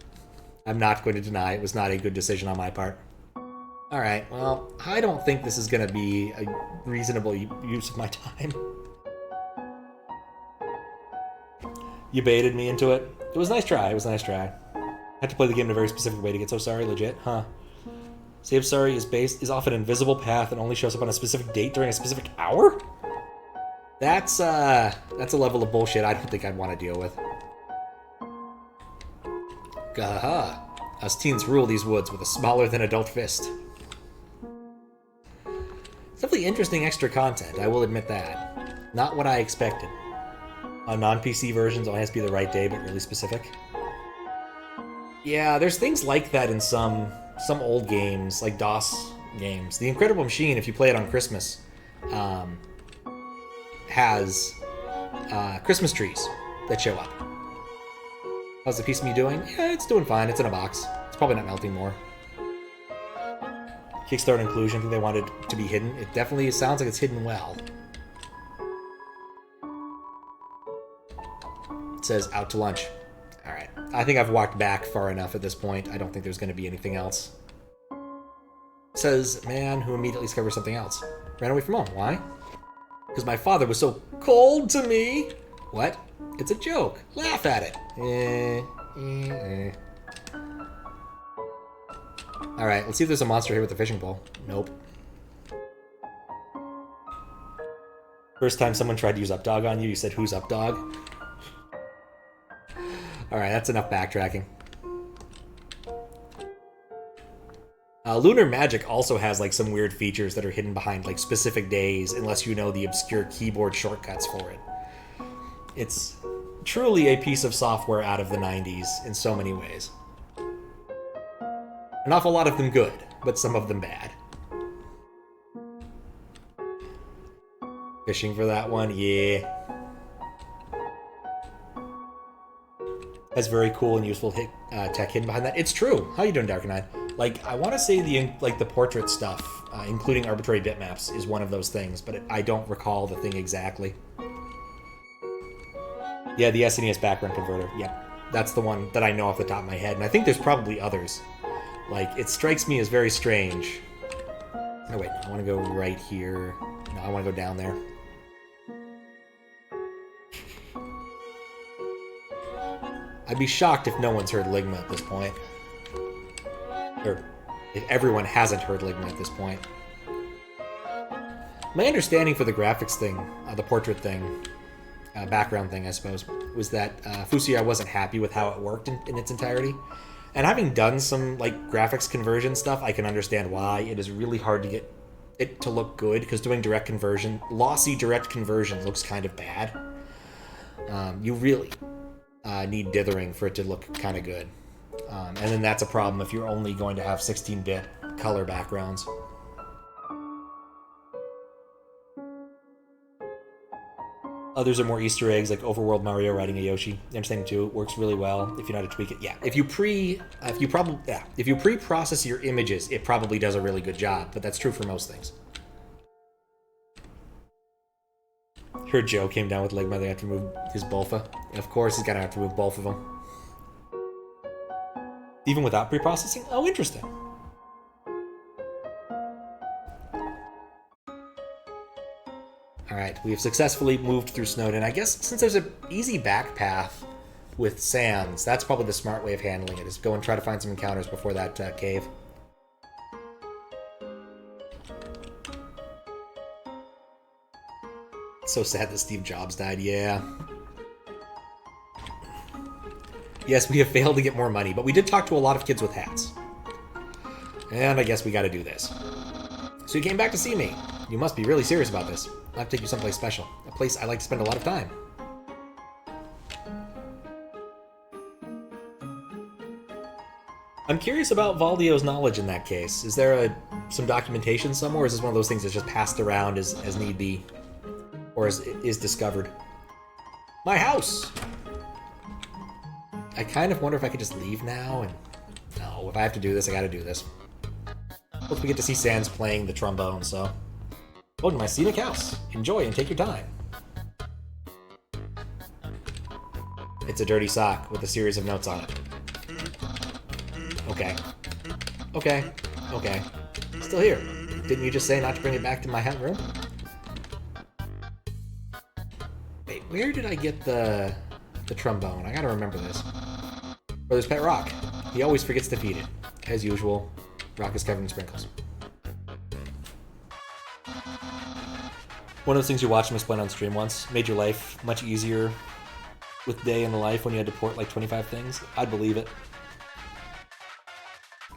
I'm not going to deny it was not a good decision on my part. Alright, well, I don't think this is going to be a reasonable use of my time. You baited me into it. It was a nice try. It was a nice try. I had to play the game in a very specific way to get So Sorry legit, huh? Save Sorry is off an invisible path and only shows up on a specific date during a specific hour? That's a level of bullshit I don't think I'd want to deal with. Gaha. Us teens rule these woods with a smaller than adult fist. It's definitely interesting extra content, I will admit that. Not what I expected. On non-PC versions, it only has to be the right day, but really specific. Yeah, there's things like that in some old games, like DOS games. The Incredible Machine, if you play it on Christmas, has Christmas trees that show up. How's the piece of me doing? Yeah, it's doing fine. It's in a box. It's probably not melting more. Kickstarter inclusion, I think they wanted it to be hidden. It definitely sounds like it's hidden well. It says, out to lunch. Alright. I think I've walked back far enough at this point. I don't think there's going to be anything else. It says, man who immediately discovers something else. Ran away from home. Why? Because my father was so cold to me. What? It's a joke. Laugh at it. Alright, let's see if there's a monster here with a fishing pole. Nope. First time someone tried to use Updog on you, you said, who's Updog? Alright, that's enough backtracking. Lunar Magic also has like some weird features that are hidden behind like specific days, unless you know the obscure keyboard shortcuts for it. It's truly a piece of software out of the 90s in so many ways. An awful lot of them good, but some of them bad. Fishing for that one? Yeah. Has very cool and useful tech hidden behind that. It's true. How you doing, Dark9? Like, I want to say the portrait stuff, including arbitrary bitmaps, is one of those things, but I don't recall the thing exactly. Yeah, the SNES background converter. Yep. That's the one that I know off the top of my head, and I think there's probably others. Like, it strikes me as very strange. Oh, wait, I want to go right here. No, I want to go down there. I'd be shocked if no one's heard Ligma at this point. Or if everyone hasn't heard Ligma at this point. My understanding for the graphics thing, the portrait thing, background thing, I suppose, was that Fusia wasn't happy with how it worked in its entirety. And having done some like graphics conversion stuff, I can understand why it is really hard to get it to look good, because doing lossy direct conversion looks kind of bad. You really need dithering for it to look kind of good. And then that's a problem if you're only going to have 16-bit color backgrounds. Others are more Easter eggs, like Overworld Mario riding a Yoshi. Understanding too, it works really well if you know how to tweak it. Yeah, if you pre-process your images, it probably does a really good job. But that's true for most things. Heard Joe came down with leg mother after move his Bolfa. Of course, he's gonna have to move both of them, even without pre-processing. Oh, interesting. Alright, we have successfully moved through Snowdin. I guess since there's an easy back path with sands, that's probably the smart way of handling it, is go and try to find some encounters before that cave. It's so sad that Steve Jobs died, yeah. Yes, we have failed to get more money, but we did talk to a lot of kids with hats. And I guess we gotta do this. So you came back to see me. You must be really serious about this. I'll have to take you someplace special. A place I like to spend a lot of time. I'm curious about Valdio's knowledge in that case. Is there some documentation somewhere, or is this one of those things that's just passed around as need be? Or is discovered? My house! I kind of wonder if I could just leave now, and... No, if I have to do this, I gotta do this. Hope we get to see Sans playing the trombone, so... Welcome to my scenic house. Enjoy and take your time. It's a dirty sock with a series of notes on it. Okay. Okay. Okay. Still here. Didn't you just say not to bring it back to my room? Wait, where did I get the trombone? I gotta remember this. Brother's pet Rock. He always forgets to feed it. As usual, Rock is covered in sprinkles. One of those things you watched him explain on stream once made your life much easier with day in the life when you had to port like 25 things. I'd believe it.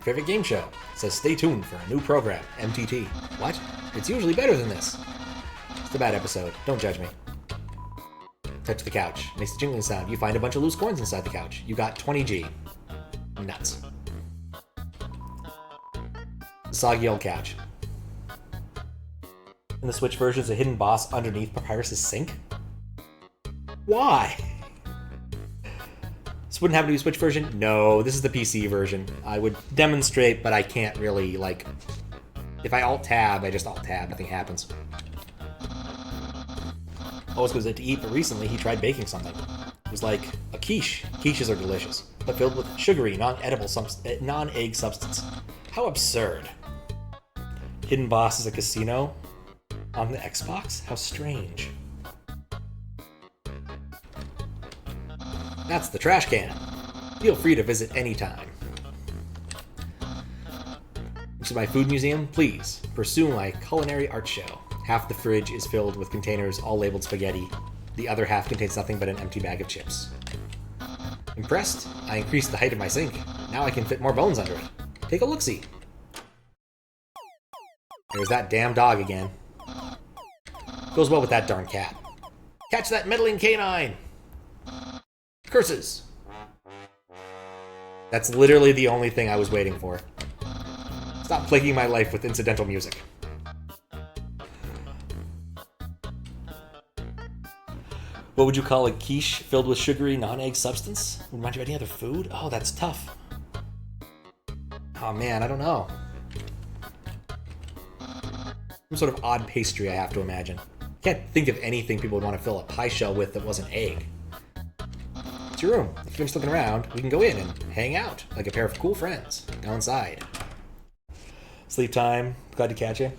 Favorite game show? It says stay tuned for a new program, MTT. What? It's usually better than this. It's a bad episode. Don't judge me. Touch the couch. Makes a jingling sound. You find a bunch of loose coins inside the couch. You got 20G. Nuts. The soggy old couch. In the Switch version, is a hidden boss underneath Papyrus' sink? Why? This wouldn't happen to be a Switch version? No, this is the PC version. I would demonstrate, but I can't really, like... If I Alt-Tab, I just Alt-Tab. Nothing happens. Always goes out to eat, but recently he tried baking something. It was like a quiche. Quiches are delicious, but filled with sugary, non-egg substance. How absurd. Hidden boss is a casino? On the Xbox? How strange. That's the trash can. Feel free to visit anytime. This is my food museum. Please pursue my culinary art show. Half the fridge is filled with containers all labeled spaghetti. The other half contains nothing but an empty bag of chips. Impressed? I increased the height of my sink. Now I can fit more bones under it. Take a look-see. There's that damn dog again. Goes well with that darn cat. Catch that meddling canine! Curses! That's literally the only thing I was waiting for. Stop plaguing my life with incidental music. What would you call a quiche filled with sugary, non-egg substance? Would remind you of any other food? Oh, that's tough. Oh man, I don't know. Some sort of odd pastry, I have to imagine. Can't think of anything people would want to fill a pie shell with that wasn't egg. It's your room. If you're just looking around, we can go in and hang out like a pair of cool friends. Go inside. Sleep time. Glad to catch you.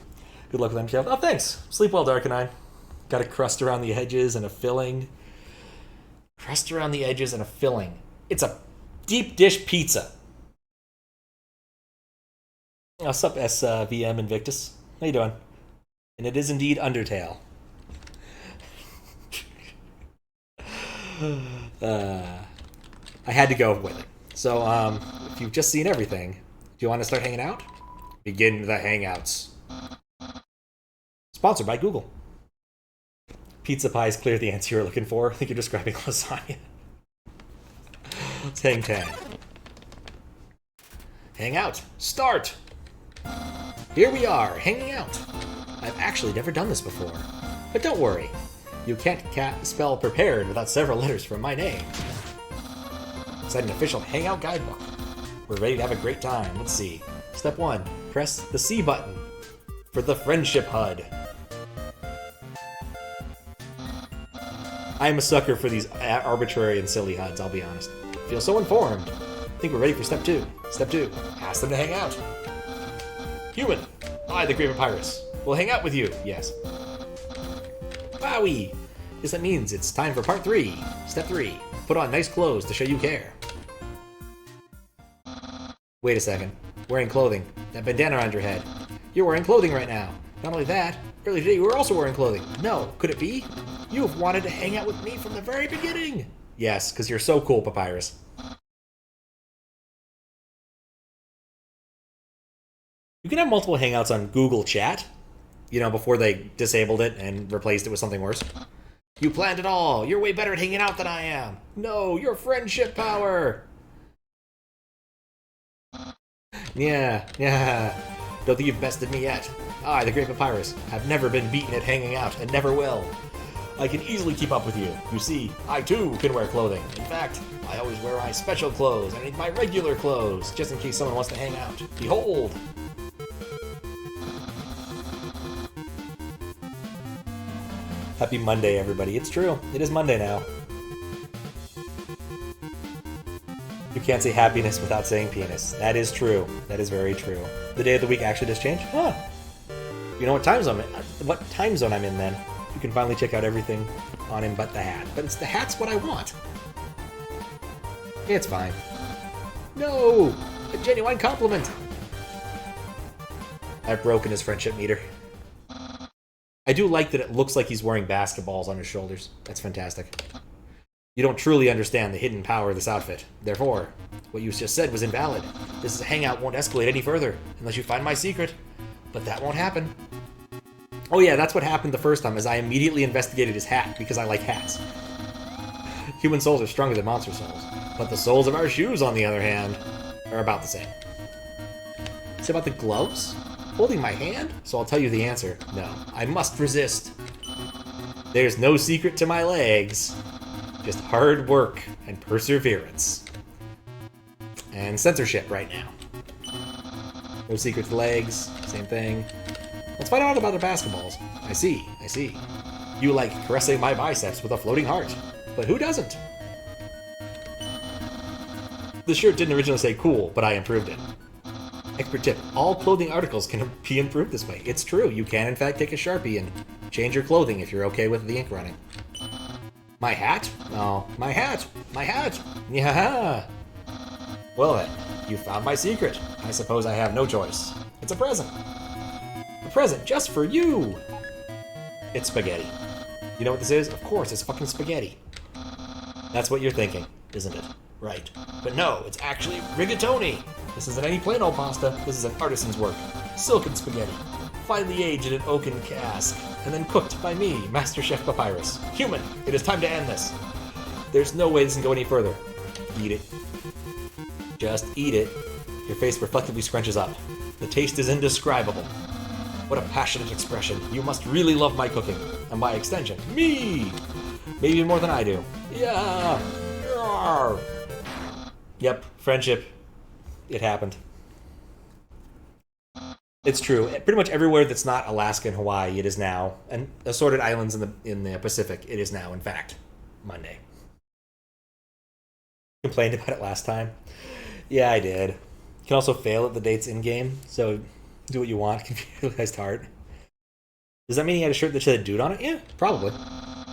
Good luck with Undertale. Oh, thanks. Sleep well, Darkenine. Got a crust around the edges and a filling. Crust around the edges and a filling. It's a deep dish pizza. What's up, SVM Invictus? How you doing? And it is indeed Undertale. I had to go with it. So, if you've just seen everything, do you want to start hanging out? Begin the hangouts. Sponsored by Google. Pizza pie is clearly the answer you're looking for. I think you're describing lasagna. Let's hang tag. Hang out. Start! Here we are, hanging out. I've actually never done this before. But don't worry. You can't spell prepared without several letters from my name. It's an official hangout guidebook. We're ready to have a great time. Let's see. Step 1. Press the C button for the friendship HUD. I am a sucker for these arbitrary and silly HUDs, I'll be honest. Feel so informed. I think we're ready for step 2. Step 2. Ask them to hang out. Human. I, the Great Papyrus, will hang out with you. Yes. Wowie. Yes, that means it's time for part 3. Step 3. Put on nice clothes to show you care. Wait a second. Wearing clothing. That bandana around your head. You're wearing clothing right now. Not only that, earlier today you were also wearing clothing. No, could it be? You have wanted to hang out with me from the very beginning. Yes, because you're so cool, Papyrus. You can have multiple hangouts on Google Chat, you know, before they disabled it and replaced it with something worse. You planned it all. You're way better at hanging out than I am. No, your friendship power. Yeah. Don't think you've bested me yet. I, the Great Papyrus, have never been beaten at hanging out and never will. I can easily keep up with you. You see, I too can wear clothing. In fact, I always wear my special clothes and my regular clothes, just in case someone wants to hang out. Behold! Happy Monday, everybody. It's true. It is Monday now. You can't say happiness without saying penis. That is true. That is very true. The day of the week actually does change? Huh. You know what time zone I'm in then? You can finally check out everything on him but the hat. But it's the hat's what I want. It's fine. No! A genuine compliment! I've broken his friendship meter. I do like that it looks like he's wearing basketballs on his shoulders. That's fantastic. You don't truly understand the hidden power of this outfit. Therefore, what you just said was invalid. This hangout won't escalate any further unless you find my secret. But that won't happen. Oh yeah, that's what happened the first time, is I immediately investigated his hat, because I like hats. Human souls are stronger than monster souls. But the souls of our shoes, on the other hand, are about the same. It's about the gloves? Holding my hand? So I'll tell you the answer. No, I must resist. There's no secret to my legs. Just hard work and perseverance. And censorship right now. No secret to legs, same thing. Let's find out about the basketballs. I see. You like caressing my biceps with a floating heart. But who doesn't? The shirt didn't originally say cool, but I improved it. Expert tip, all clothing articles can be improved this way. It's true, you can in fact take a Sharpie and change your clothing if you're okay with the ink running. My hat? Oh, my hat! Yeah! Well then, you found my secret. I suppose I have no choice. It's a present. A present just for you! It's spaghetti. You know what this is? Of course, it's fucking spaghetti. That's what you're thinking, isn't it? Right. But no, it's actually rigatoni! This isn't any plain old pasta, this is an artisan's work. Silken spaghetti. Finely aged in an oaken cask, and then cooked by me, Master Chef Papyrus. Human, it is time to end this. There's no way this can go any further. Eat it. Just eat it. Your face reflectively scrunches up. The taste is indescribable. What a passionate expression. You must really love my cooking. And by extension, me! Maybe even more than I do. Yeah! Yarr. Yep, friendship. It happened. It's true. Pretty much everywhere that's not Alaska and Hawaii, it is now. And assorted islands in the Pacific, it is now, in fact, Monday. Complained about it last time? Yeah, I did. You can also fail at the dates in-game, so do what you want. Computerized heart. Does that mean you had a shirt that said a dude on it? Yeah, probably.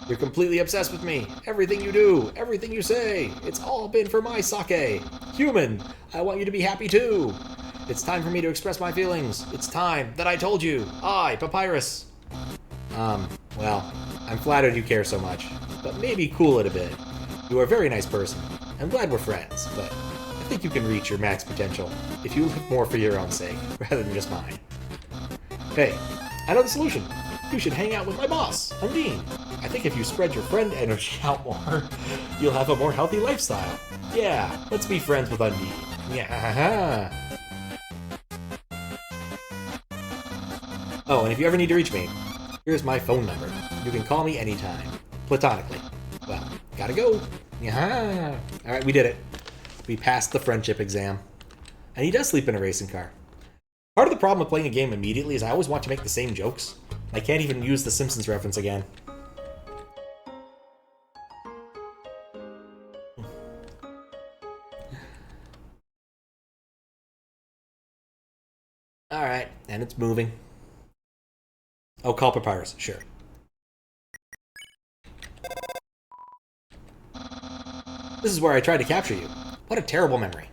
You're completely obsessed with me. Everything you do, everything you say, it's all been for my sake. Human, I want you to be happy too. It's time for me to express my feelings. It's time that I told you. I, Papyrus. Well, I'm flattered you care so much, but maybe cool it a bit. You are a very nice person. I'm glad we're friends, but I think you can reach your max potential if you live more for your own sake, rather than just mine. Hey, I know the solution. You should hang out with my boss, Undyne. I think if you spread your friend energy out more, you'll have a more healthy lifestyle. Yeah, let's be friends with Undyne. Yeah. Oh, and if you ever need to reach me, here's my phone number. You can call me anytime. Platonically. Well, gotta go. Yeah. Alright, we did it. We passed the friendship exam. And he does sleep in a racing car. Part of the problem with playing a game immediately is I always want to make the same jokes. I can't even use the Simpsons reference again. Alright, and it's moving. Oh, call Papyrus, sure. This is where I tried to capture you. What a terrible memory.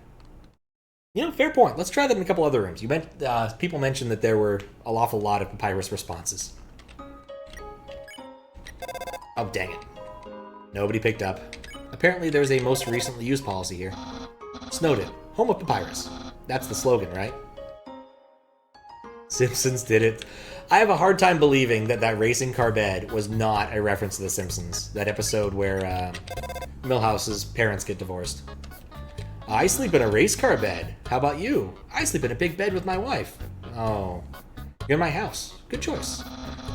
You know, fair point. Let's try that in a couple other rooms. You meant people mentioned that there were an awful lot of Papyrus responses. Oh, dang it. Nobody picked up. Apparently there's a most recently used policy here. Snowdin, home of Papyrus. That's the slogan, right? Simpsons did it. I have a hard time believing that that racing car bed was not a reference to The Simpsons. That episode where Milhouse's parents get divorced. I sleep in a race car bed. How about you? I sleep in a big bed with my wife. Oh. You're in my house. Good choice.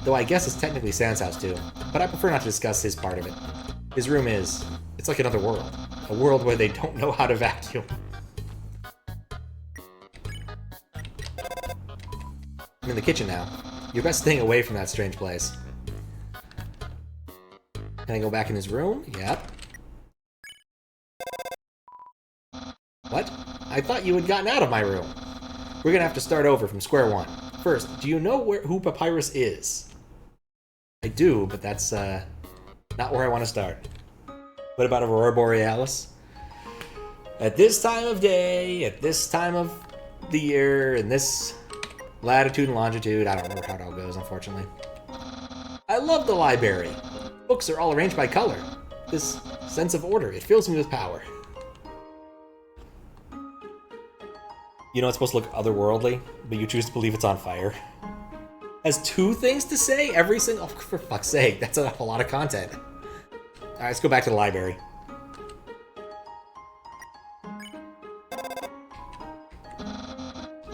Though I guess it's technically Sam's house too. But I prefer not to discuss his part of it. His room is... it's like another world. A world where they don't know how to vacuum. I'm in the kitchen now. You're best staying away from that strange place. Can I go back in his room? Yep. What? I thought you had gotten out of my room. We're gonna have to start over from square one. First, do you know who Papyrus is? I do, but that's not where I want to start. What about Aurora Borealis? At this time of day, at this time of the year, in this latitude and longitude, I don't remember how it all goes, unfortunately. I love the library. Books are all arranged by color. This sense of order, it fills me with power. You know it's supposed to look otherworldly, but you choose to believe it's on fire. Has 2 things to say every single... oh, for fuck's sake, that's a lot of content. Alright, let's go back to the library.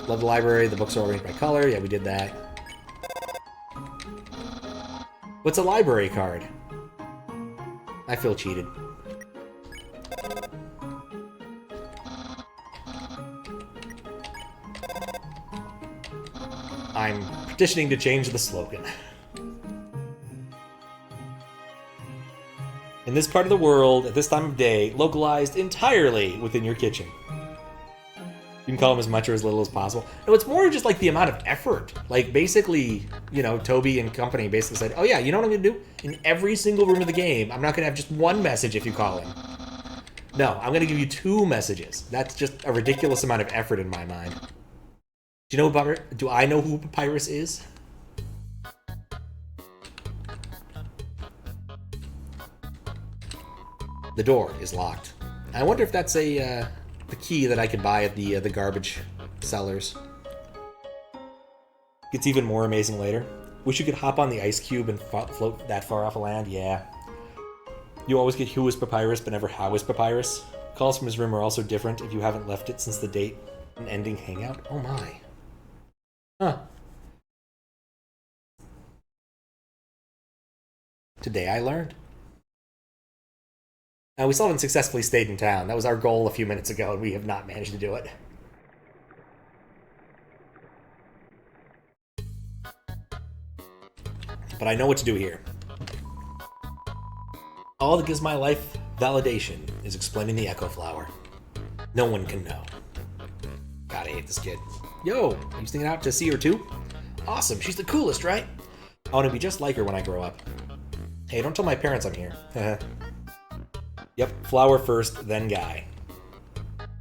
Love the library, the books are all arranged by color. Yeah, we did that. What's a library card? I feel cheated. I'm petitioning to change the slogan. In this part of the world, at this time of day, localized entirely within your kitchen. You can call them as much or as little as possible. No, it's more just like the amount of effort. Like basically, you know, Toby and company basically said, oh yeah, you know what I'm gonna do? In every single room of the game, I'm not gonna have just one message if you call him. No, I'm gonna give you 2 messages. That's just a ridiculous amount of effort in my mind. Do you know do I know who Papyrus is? The door is locked. I wonder if that's the key that I could buy at the garbage sellers. Gets even more amazing later. Wish you could hop on the ice cube and float that far off of land. Yeah. You always get who is Papyrus, but never how is Papyrus. Calls from his room are also different if you haven't left it since the date and ending hangout. Oh my. Huh. Today I learned. We still haven't successfully stayed in town. That was our goal a few minutes ago, and we have not managed to do it. But I know what to do here. All that gives my life validation is explaining the Echo Flower. No one can know. God, I hate this kid. Yo, are you sticking out to see her too? Awesome, she's the coolest, right? I want to be just like her when I grow up. Hey, don't tell my parents I'm here. Yep, flower first, then guy. You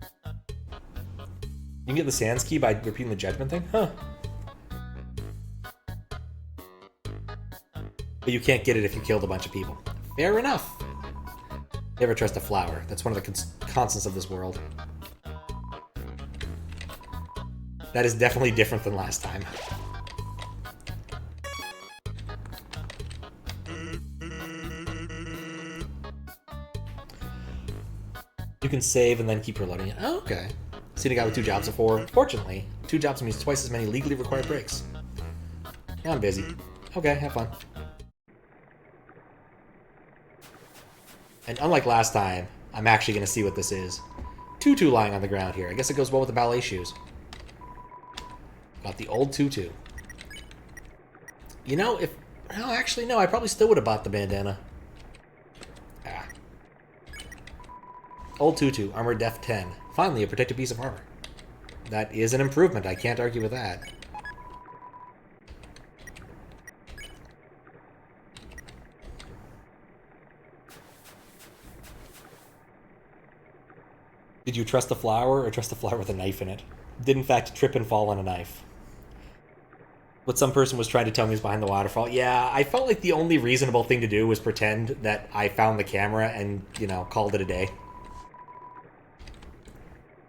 can get the Sans key by repeating the judgment thing? Huh. But you can't get it if you killed a bunch of people. Fair enough. Never trust a flower. That's one of the constants of this world. That is definitely different than last time. You can save and then keep reloading it. Oh, okay. Seen a guy with 2 jobs before. Fortunately, 2 jobs means twice as many legally required breaks. Yeah, I'm busy. Okay, have fun. And unlike last time, I'm actually going to see what this is. Tutu lying on the ground here. I guess it goes well with the ballet shoes. Got the old tutu. You know, if... Well, actually, no. I probably still would have bought the bandana. Ah. Old tutu. Armor def 10. Finally, a protected piece of armor. That is an improvement. I can't argue with that. Did you trust the flower or trust the flower with a knife in it? Did in fact trip and fall on a knife. What some person was trying to tell me was behind the waterfall. Yeah, I felt like the only reasonable thing to do was pretend that I found the camera and, you know, called it a day.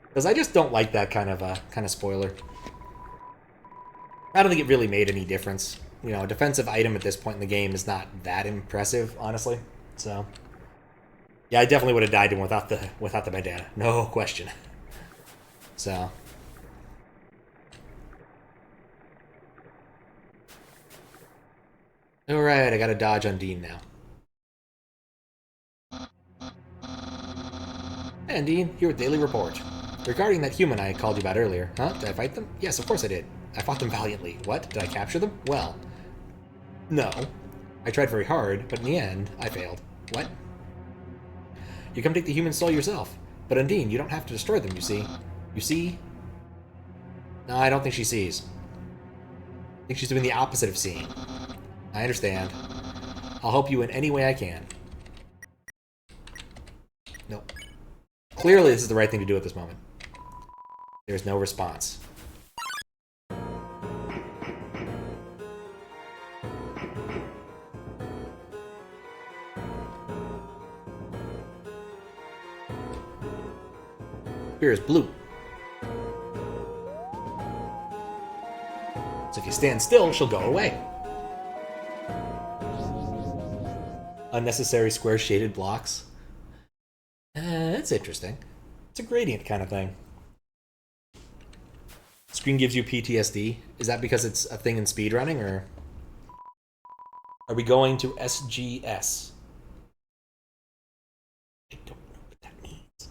Because I just don't like that kind of spoiler. I don't think it really made any difference. You know, a defensive item at this point in the game is not that impressive, honestly. So, yeah, I definitely would have died without the bandana, no question. So, all right, I got to dodge Undyne now. Hey, Undyne, here with Daily Report. Regarding that human I called you about earlier, huh? Did I fight them? Yes, of course I did. I fought them valiantly. What? Did I capture them? Well, no. I tried very hard, but in the end, I failed. What? You come take the human soul yourself. But Undyne, you don't have to destroy them, you see. You see? No, I don't think she sees. I think she's doing the opposite of seeing. I understand. I'll help you in any way I can. Nope. Clearly, this is the right thing to do at this moment. There's no response. Spear is blue. So if you stand still, she'll go away. Unnecessary square shaded blocks. That's interesting. It's a gradient kind of thing. Screen gives you PTSD. Is that because it's a thing in speedrunning, or are we going to SGS? I don't know what that means.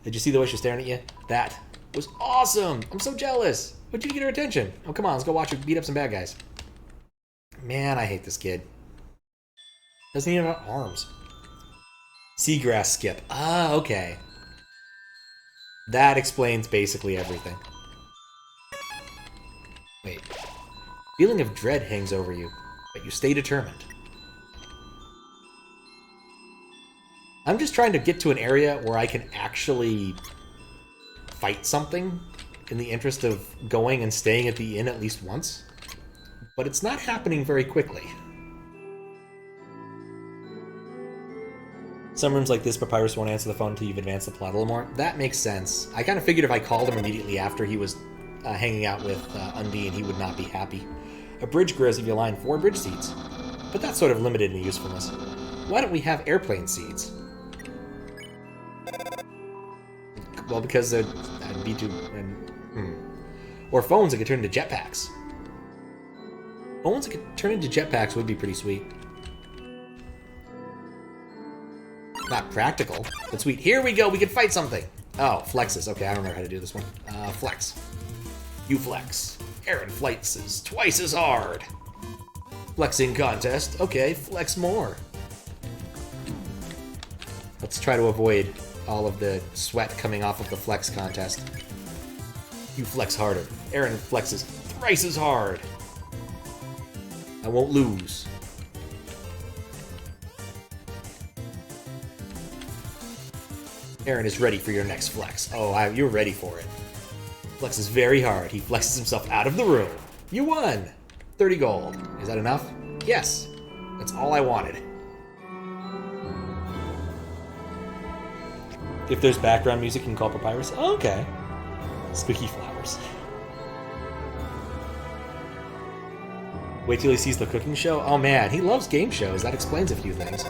Did you see the way she's staring at you? That was awesome! I'm so jealous! What'd you get her attention? Oh, come on, let's go watch her beat up some bad guys. Man, I hate this kid. Doesn't even have arms. Seagrass skip. Ah, okay. That explains basically everything. Wait. Feeling of dread hangs over you, but you stay determined. I'm just trying to get to an area where I can actually fight something in the interest of going and staying at the inn at least once. But it's not happening very quickly. Some rooms like this, Papyrus won't answer the phone until you've advanced the plot a little more. That makes sense. I kind of figured if I called him immediately after he was hanging out with Undyne, he would not be happy. A bridge grows if you align 4 bridge seeds. But that's sort of limited in usefulness. Why don't we have airplane seeds? Well, because that'd be too... Or phones that could turn into jetpacks. Phones that could turn into jetpacks would be pretty sweet. Not practical, but sweet. Here we go, we can fight something. Oh, flexes. Okay, I don't know how to do this one. Flex. You flex. Aaron flexes twice as hard. Flexing contest. Okay, flex more. Let's try to avoid all of the sweat coming off of the flex contest. You flex harder. Aaron flexes thrice as hard. I won't lose. Aaron is ready for your next flex. Oh, you're ready for it. Flexes very hard. He flexes himself out of the room. You won! 30 gold. Is that enough? Yes. That's all I wanted. If there's background music, you can call Papyrus. Oh, okay. Spooky flowers. Wait till he sees the cooking show? Oh man, he loves game shows. That explains a few things.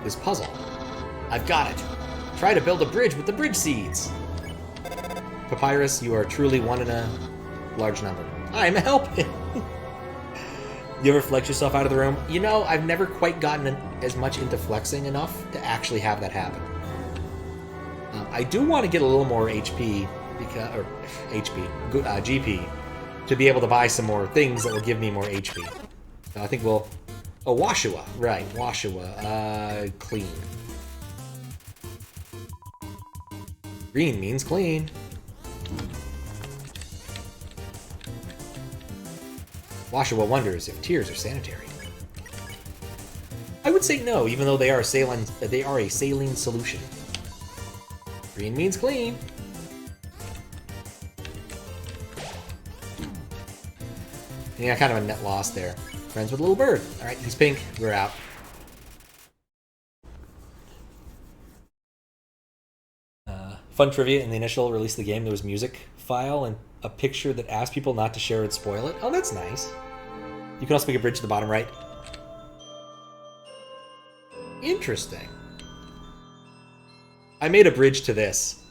This puzzle. I've got it. Try to build a bridge with the bridge seeds. Papyrus, you are truly one in a large number. I'm helping. You ever flex yourself out of the room? You know, I've never quite gotten as much into flexing enough to actually have that happen. I do want to get a little more HP, or GP, to be able to buy some more things that will give me more HP. I think we'll... Oh, Washua. Right, Washua. Clean. Green means clean. Washua wonders if tears are sanitary. I would say no, even though they are a saline solution. Green means clean. Yeah, kind of a net loss there. Friends with a little bird. Alright, he's pink. We're out. Fun trivia, in the initial release of the game, there was music file and a picture that asked people not to share it, spoil it. Oh, that's nice. You can also make a bridge to the bottom right. Interesting. I made a bridge to this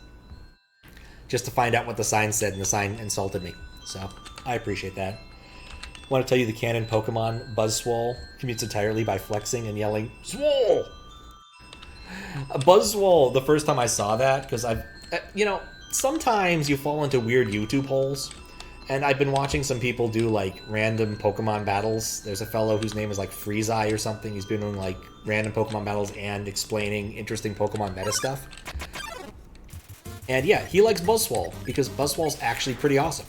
just to find out what the sign said, and the sign insulted me. So, I appreciate that. I want to tell you the canon Pokemon Buzzwole commutes entirely by flexing and yelling, Swole! Buzzwole, the first time I saw that, because I've... You know, sometimes you fall into weird YouTube holes, and I've been watching some people do, like, random Pokemon battles. There's a fellow whose name is, like, Freezeye or something. He's been doing, like, random Pokemon battles and explaining interesting Pokemon meta stuff. And yeah, he likes Buzzwole, because Buzzwole's actually pretty awesome.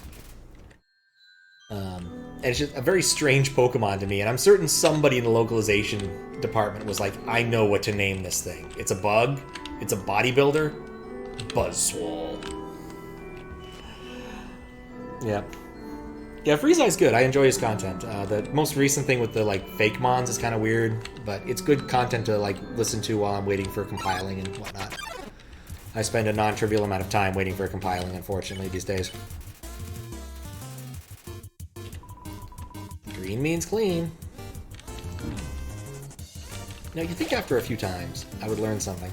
And it's just a very strange Pokemon to me, and I'm certain somebody in the localization department was like, I know what to name this thing. It's a bug, it's a bodybuilder, Buzzwole. Yeah. Yeah, Freezeye's good. I enjoy his content. The most recent thing with the, like, fake mons is kind of weird, but it's good content to, like, listen to while I'm waiting for compiling and whatnot. I spend a non-trivial amount of time waiting for compiling, unfortunately, these days. Green means clean. Now, you think after a few times, I would learn something.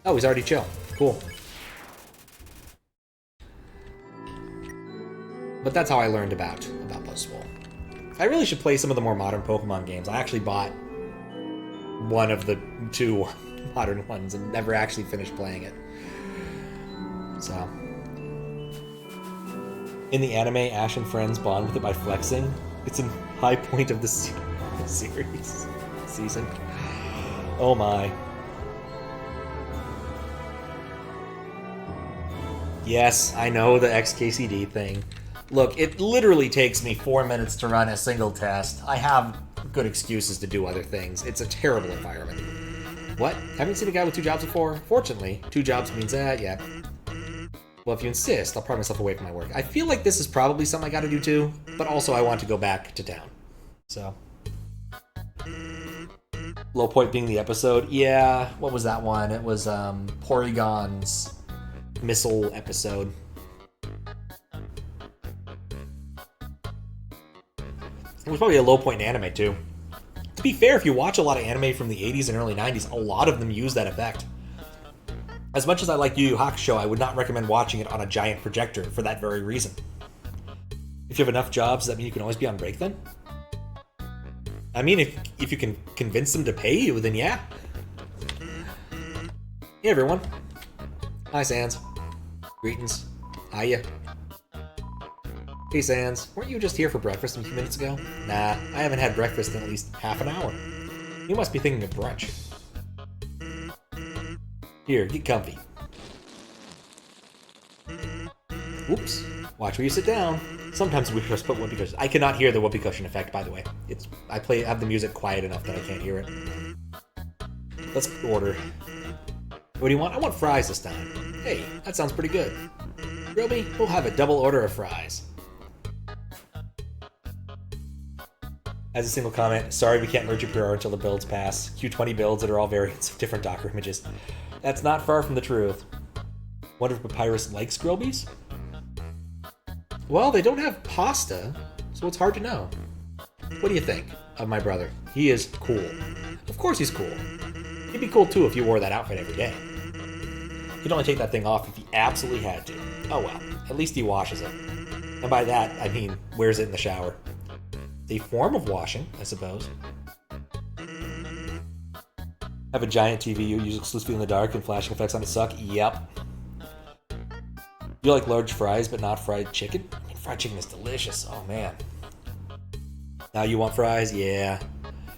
Oh, he's already chill. Cool. But that's how I learned about Buzzwole. I really should play some of the more modern Pokemon games. I actually bought one of the two modern ones and never actually finished playing it. So... In the anime, Ash and friends bond with it by flexing. It's a high point of the series. Season. Oh my. Yes, I know the XKCD thing. Look, it literally takes me 4 minutes to run a single test. I have good excuses to do other things. It's a terrible environment. What? Haven't seen a guy with 2 jobs before? Fortunately, 2 jobs means that, yeah. Well, if you insist, I'll pry myself away from my work. I feel like this is probably something I gotta do too, but also I want to go back to town. So. Low point being the episode. Yeah, what was that one? It was, Porygon's missile episode. It was probably a low point in anime, too. To be fair, if you watch a lot of anime from the 80s and early 90s, a lot of them use that effect. As much as I like Yu Yu Hakusho, I would not recommend watching it on a giant projector for that very reason. If you have enough jobs, does that mean you can always be on break then? I mean, if you can convince them to pay you, then yeah. Hey everyone. Hi Sans. Greetings. Hiya. Hey Sans, weren't you just here for breakfast a few minutes ago? Nah, I haven't had breakfast in at least half an hour. You must be thinking of brunch. Here, get comfy. Whoops. Watch where you sit down. Sometimes we just put whoopee cushions. I cannot hear the whoopee cushion effect, by the way. I have the music quiet enough that I can't hear it. Let's order. What do you want? I want fries this time. Hey, that sounds pretty good. Roby, we'll have a double order of fries. As a single comment, sorry we can't merge your PR until the builds pass. Q20 builds that are all variants of different Docker images. That's not far from the truth. Wonder if Papyrus likes Grillbies? Well, they don't have pasta, so it's hard to know. What do you think of my brother? He is cool. Of course he's cool. He'd be cool too if you wore that outfit every day. He'd only take that thing off if he absolutely had to. Oh well, at least he washes it. And by that, I mean wears it in the shower. A form of washing, I suppose. Have a giant TV you use exclusively in the dark and flashing effects on it suck? Yep. You like large fries but not fried chicken? I mean, fried chicken is delicious. Oh man. Now you want fries? Yeah.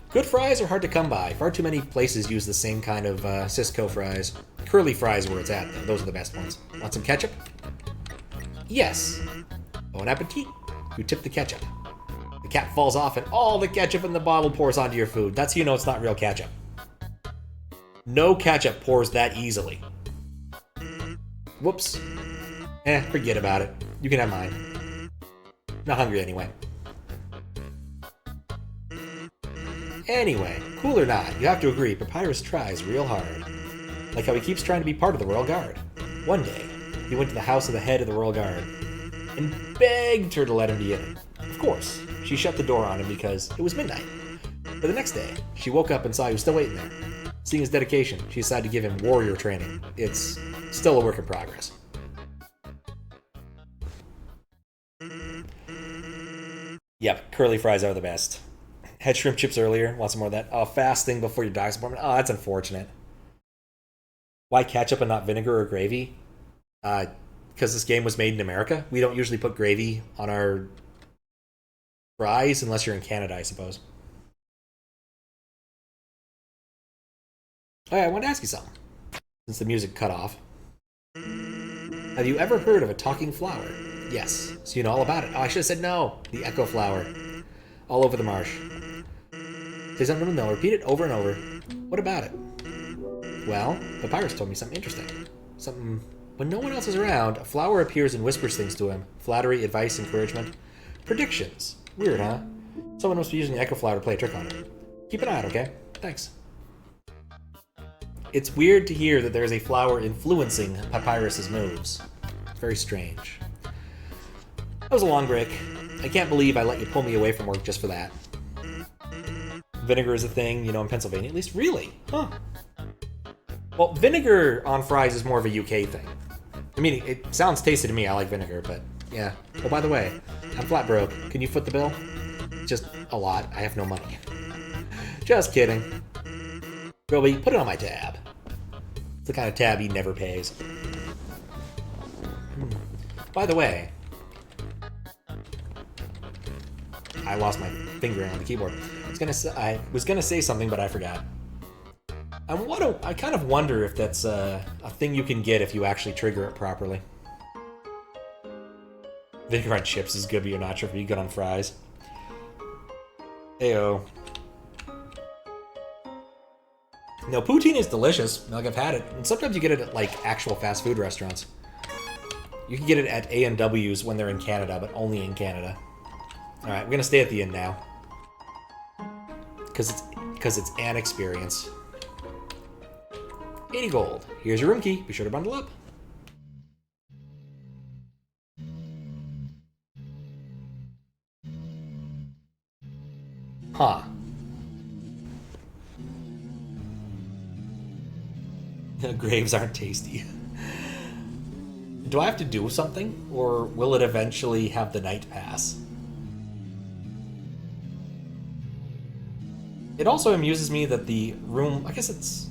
Good fries are hard to come by. Far too many places use the same kind of Cisco fries. Curly fries are where it's at, though. Those are the best ones. Want some ketchup? Yes. Bon appetit. You tip the ketchup. The cap falls off and all the ketchup in the bottle pours onto your food. That's how you know it's not real ketchup. No ketchup pours that easily. Whoops. Forget about it. You can have mine. Not hungry anyway. Anyway, cool or not, you have to agree, Papyrus tries real hard. Like how he keeps trying to be part of the Royal Guard. One day, he went to the house of the head of the Royal Guard and begged her to let him be in. Of course, she shut the door on him because it was midnight. But the next day, she woke up and saw he was still waiting there. Seeing his dedication, she decided to give him warrior training. It's still a work in progress. Yep, curly fries are the best. Had shrimp chips earlier. Want some more of that? Oh, fasting before your doctor's appointment. Oh, that's unfortunate. Why ketchup and not vinegar or gravy? Because this game was made in America. We don't usually put gravy on our fries unless you're in Canada, I suppose. Oh, yeah, I wanted to ask you something. Since the music cut off. Have you ever heard of a talking flower? Yes. So you know all about it. Oh, I should have said no. The echo flower. All over the marsh. Say something and they'll repeat it over and over. What about it? Well, Papyrus told me something interesting. Something... When no one else is around, a flower appears and whispers things to him. Flattery, advice, encouragement. Predictions. Weird, huh? Someone must be using the echo flower to play a trick on him. Keep an eye out, okay? Thanks. It's weird to hear that there's a flower influencing Papyrus's moves. It's very strange. That was a long break. I can't believe I let you pull me away from work just for that. Vinegar is a thing, you know, in Pennsylvania at least. Really? Huh. Well, vinegar on fries is more of a UK thing. I mean, it sounds tasty to me. I like vinegar, but yeah. Oh, by the way, I'm flat broke. Can you foot the bill? Just a lot. I have no money. Just kidding. Roby, put it on my tab. It's the kind of tab he never pays. By the way, I lost my finger on the keyboard. I was gonna say something, but I forgot. I kind of wonder if that's a thing you can get if you actually trigger it properly. Vinegar on chips is good, but you're not sure if you're good on fries. Heyo. No, poutine is delicious. Like, I've had it. And sometimes you get it at, like, actual fast food restaurants. You can get it at A&W's when they're in Canada, but only in Canada. Alright, we're gonna stay at the inn now. Because it's an experience. 80 gold. Here's your room key. Be sure to bundle up. Huh. The graves aren't tasty. Do I have to do something? Or will it eventually have the night pass? It also amuses me that the room... I guess it's...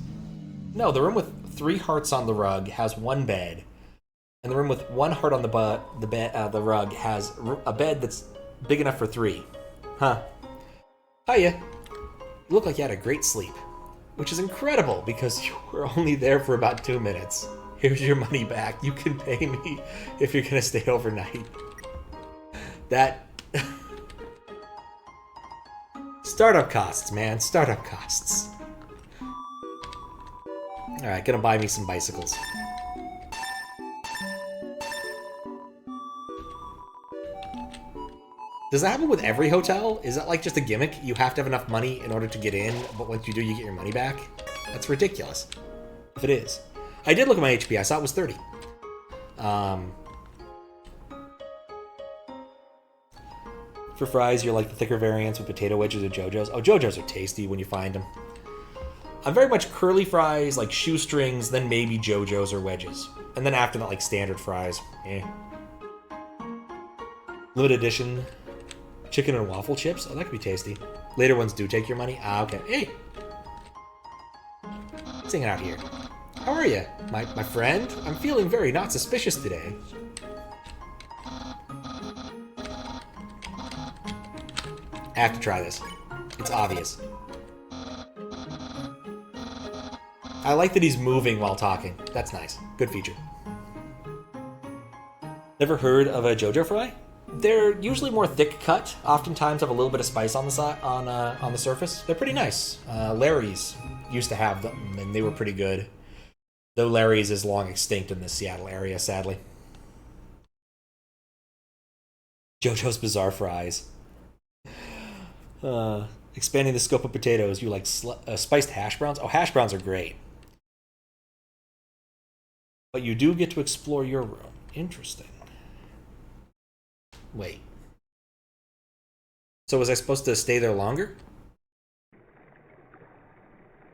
No, the room with 3 hearts on the rug has 1 bed. And the room with 1 heart on the rug has a bed that's big enough for 3. Huh. Hiya. You look like you had a great sleep. Which is incredible, because you were only there for about 2 minutes. Here's your money back. You can pay me if you're gonna stay overnight. That... Startup costs, man. Startup costs. Alright, gonna buy me some bicycles. Does that happen with every hotel? Is that like just a gimmick? You have to have enough money in order to get in, but once you do, you get your money back? That's ridiculous. If it is. I did look at my HP. I saw it was 30. For fries, you're like the thicker variants with potato wedges or JoJo's. Oh, JoJo's are tasty when you find them. I'm very much curly fries, like shoestrings, then maybe JoJo's or wedges. And then after that, like standard fries. Eh. Limited edition chicken and waffle chips. Oh, that could be tasty. Later ones do take your money. Ah, okay. Hey! What's hanging out here? How are you? My friend? I'm feeling very not suspicious today. I have to try this. It's obvious. I like that he's moving while talking. That's nice. Good feature. Never heard of a JoJo fry? They're usually more thick cut. Oftentimes have a little bit of spice on the side, on the surface. They're pretty nice. Larry's used to have them, and they were pretty good. Though Larry's is long extinct in the Seattle area, sadly. JoJo's Bizarre Fries. Expanding the scope of potatoes, you like spiced hash browns? Oh, hash browns are great. But you do get to explore your room. Interesting. Wait. So was I supposed to stay there longer?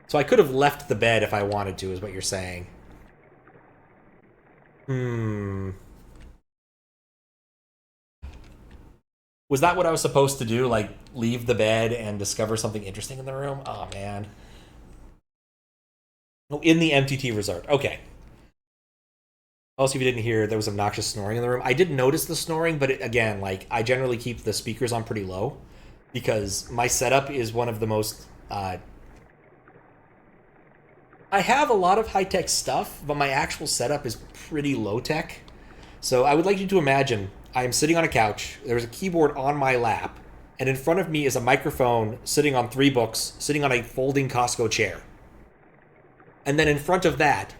So I could have left the bed if I wanted to, is what you're saying. Was that what I was supposed to do? Like, leave the bed and discover something interesting in the room? Oh, man. Oh, in the MTT resort. Okay. Also, if you didn't hear, there was obnoxious snoring in the room. I did notice the snoring, but again, like, I generally keep the speakers on pretty low because my setup is one of the most... I have a lot of high-tech stuff, but my actual setup is pretty low-tech. So I would like you to imagine I am sitting on a couch, there's a keyboard on my lap, and in front of me is a microphone sitting on 3 books, sitting on a folding Costco chair. And then in front of that...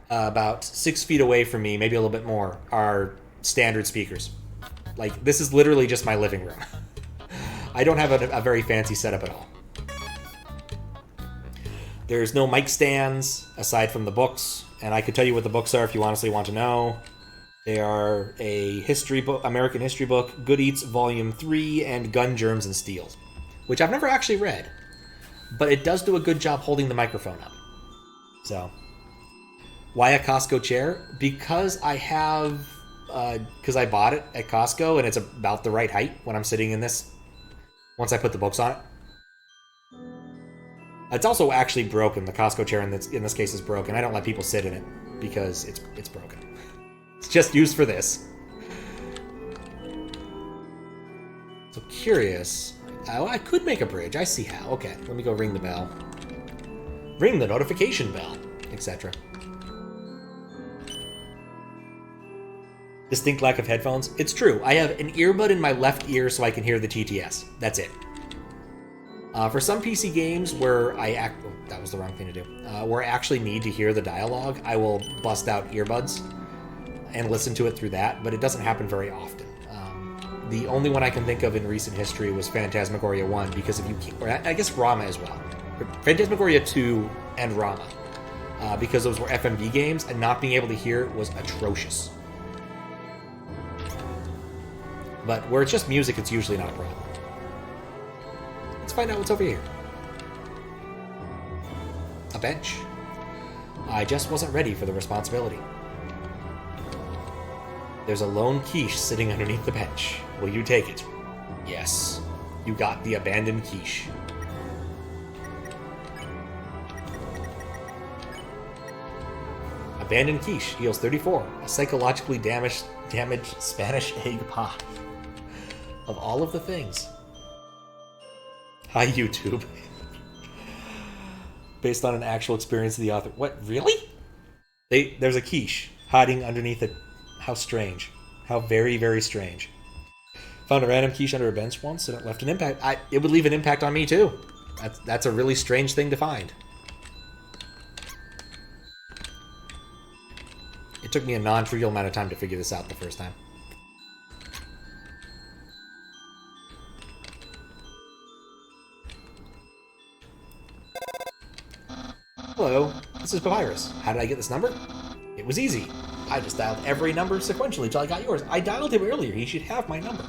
about 6 feet away from me, maybe a little bit more, are standard speakers. Like, this is literally just my living room. I don't have a very fancy setup at all. There's no mic stands, aside from the books, and I could tell you what the books are if you honestly want to know. They are a history book, American history book, Good Eats Volume 3, and Gun, Germs, and Steel, which I've never actually read, but it does do a good job holding the microphone up. So... why a Costco chair? Because I have... because I bought it at Costco, and it's about the right height when I'm sitting in this, once I put the books on it. It's also actually broken. The Costco chair in this case is broken. I don't let people sit in it, because it's broken. It's just used for this. So curious. Oh, I could make a bridge. I see how. Okay, let me go ring the bell. Ring the notification bell, etc. Distinct lack of headphones. It's true. I have an earbud in my left ear so I can hear the TTS. That's it. For some PC games where that was the wrong thing to do. Where I actually need to hear the dialogue, I will bust out earbuds and listen to it through that, but it doesn't happen very often. The only one I can think of in recent history was Phantasmagoria 1, because if you keep, or I guess Rama as well. Phantasmagoria 2 and Rama, because those were FMV games, and not being able to hear was atrocious. But where it's just music, it's usually not a problem. Let's find out what's over here. A bench. I just wasn't ready for the responsibility. There's a lone quiche sitting underneath the bench. Will you take it? Yes. You got the abandoned quiche. Abandoned quiche heals 34. A psychologically damaged Spanish egg pie. Of all of the things. Hi, YouTube. Based on an actual experience of the author. What? Really? There's a quiche hiding underneath it. How strange. How very, very strange. Found a random quiche under a bench once and it left an impact. It would leave an impact on me, too. That's a really strange thing to find. It took me a non-trivial amount of time to figure this out the first time. This is Papyrus. How did I get this number? It was easy. I just dialed every number sequentially till I got yours. I dialed him earlier. He should have my number.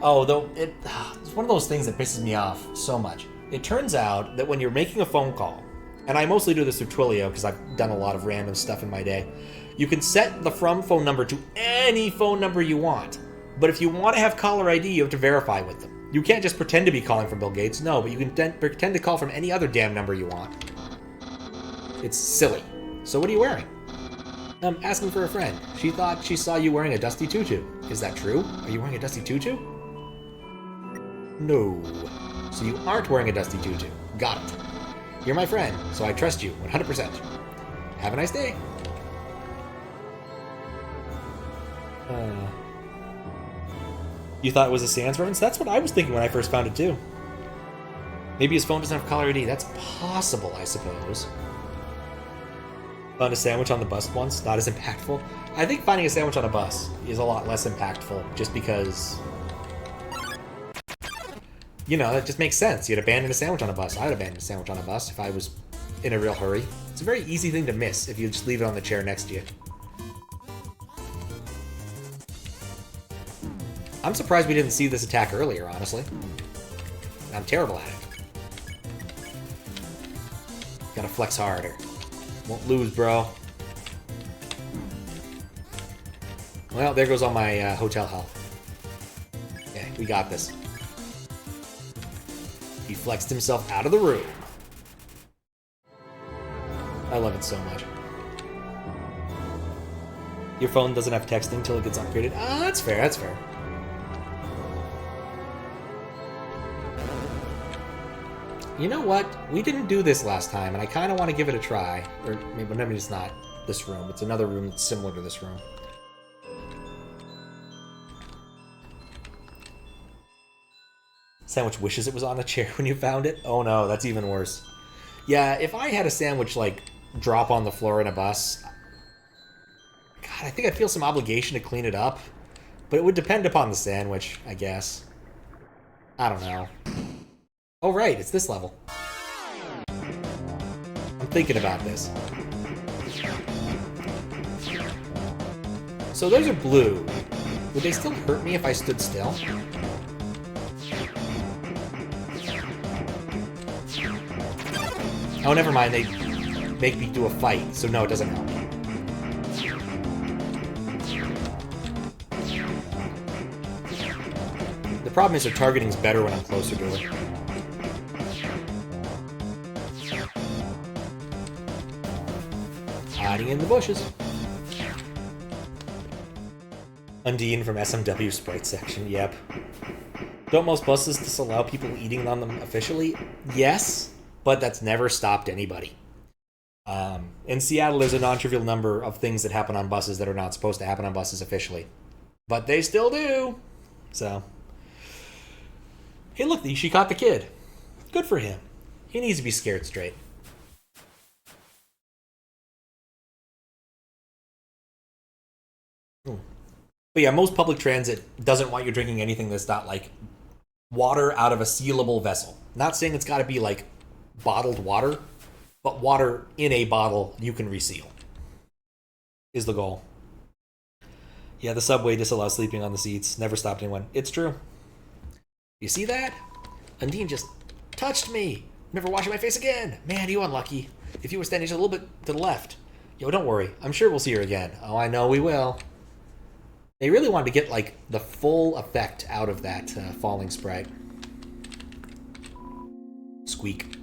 Oh, though, it's one of those things that pisses me off so much. It turns out that when you're making a phone call, and I mostly do this through Twilio because I've done a lot of random stuff in my day, you can set the from phone number to any phone number you want. But if you want to have caller ID, you have to verify with them. You can't just pretend to be calling from Bill Gates. No, but you can pretend to call from any other damn number you want. It's silly. So what are you wearing? I'm asking for a friend. She thought she saw you wearing a dusty tutu. Is that true? Are you wearing a dusty tutu? No. So you aren't wearing a dusty tutu. Got it. You're my friend, so I trust you 100%. Have a nice day. You thought it was a sans reference? That's what I was thinking when I first found it too. Maybe his phone doesn't have caller ID. That's possible, I suppose. Found a sandwich on the bus once. Not as impactful. I think finding a sandwich on a bus is a lot less impactful, just because, you know, that just makes sense. You'd abandon a sandwich on a bus. I'd abandon a sandwich on a bus if I was in a real hurry. It's a very easy thing to miss if you just leave it on the chair next to you. I'm surprised we didn't see this attack earlier, honestly. I'm terrible at it. Gotta flex harder. Won't lose, bro. Well, there goes all my hotel health. Okay, we got this. He flexed himself out of the room. I love it so much. Your phone doesn't have texting till it gets upgraded. Ah, that's fair, that's fair. You know what? We didn't do this last time, and I kind of want to give it a try. Or maybe it's not this room. It's another room that's similar to this room. Sandwich wishes it was on a chair when you found it? Oh no, that's even worse. Yeah, if I had a sandwich, like, drop on the floor in a bus, God, I think I'd feel some obligation to clean it up. But it would depend upon the sandwich, I guess. I don't know. Oh right, it's this level. I'm thinking about this. So those are blue. Would they still hurt me if I stood still? Oh, never mind, they make me do a fight, so no, it doesn't help. The problem is their targeting's better when I'm closer to it. Hiding in the bushes. Undyne from SMW Sprite section, yep. Don't most buses disallow people eating on them officially? Yes, but that's never stopped anybody. In Seattle, there's a non-trivial number of things that happen on buses that are not supposed to happen on buses officially. But they still do. So. Hey, look, she caught the kid. Good for him. He needs to be scared straight. But yeah, most public transit doesn't want you drinking anything that's not, like, water out of a sealable vessel. Not saying it's got to be, like, bottled water, but water in a bottle you can reseal is the goal. Yeah, the subway disallows sleeping on the seats. Never stopped anyone. It's true. You see that? Undyne just touched me. Never washing my face again. Man, you unlucky. If you were standing just a little bit to the left. Yo, don't worry. I'm sure we'll see her again. Oh, I know we will. They really wanted to get, like, the full effect out of that falling sprite. Squeak.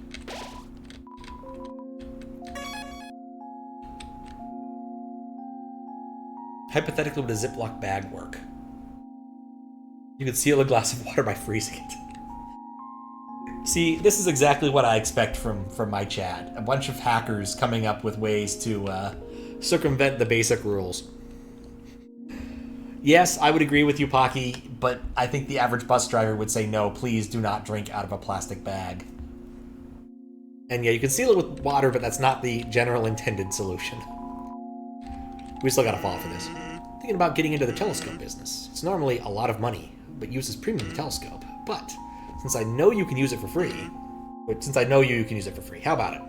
Hypothetically, would a Ziploc bag work? You could seal a glass of water by freezing it. See, this is exactly what I expect from my chat. A bunch of hackers coming up with ways to circumvent the basic rules. Yes, I would agree with you, Pocky, but I think the average bus driver would say, no, please do not drink out of a plastic bag. And yeah, you can seal it with water, but that's not the general intended solution. We still gotta fall for this. Thinking about getting into the telescope business. It's normally a lot of money, but uses premium telescope. But since I know you can use it for free, how about it?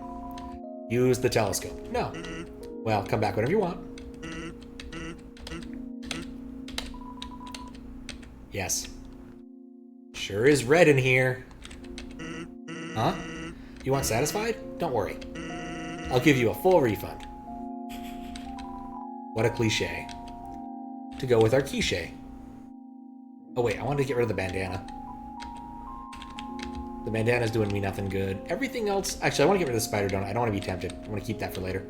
Use the telescope. No. Well, come back whenever you want. Yes. Sure is red in here. Huh? You want satisfied? Don't worry. I'll give you a full refund. What a cliche. To go with our quiche. Oh wait, I wanted to get rid of the bandana. The bandana's doing me nothing good. Everything else... Actually, I want to get rid of the spider donut. I don't want to be tempted. I want to keep that for later.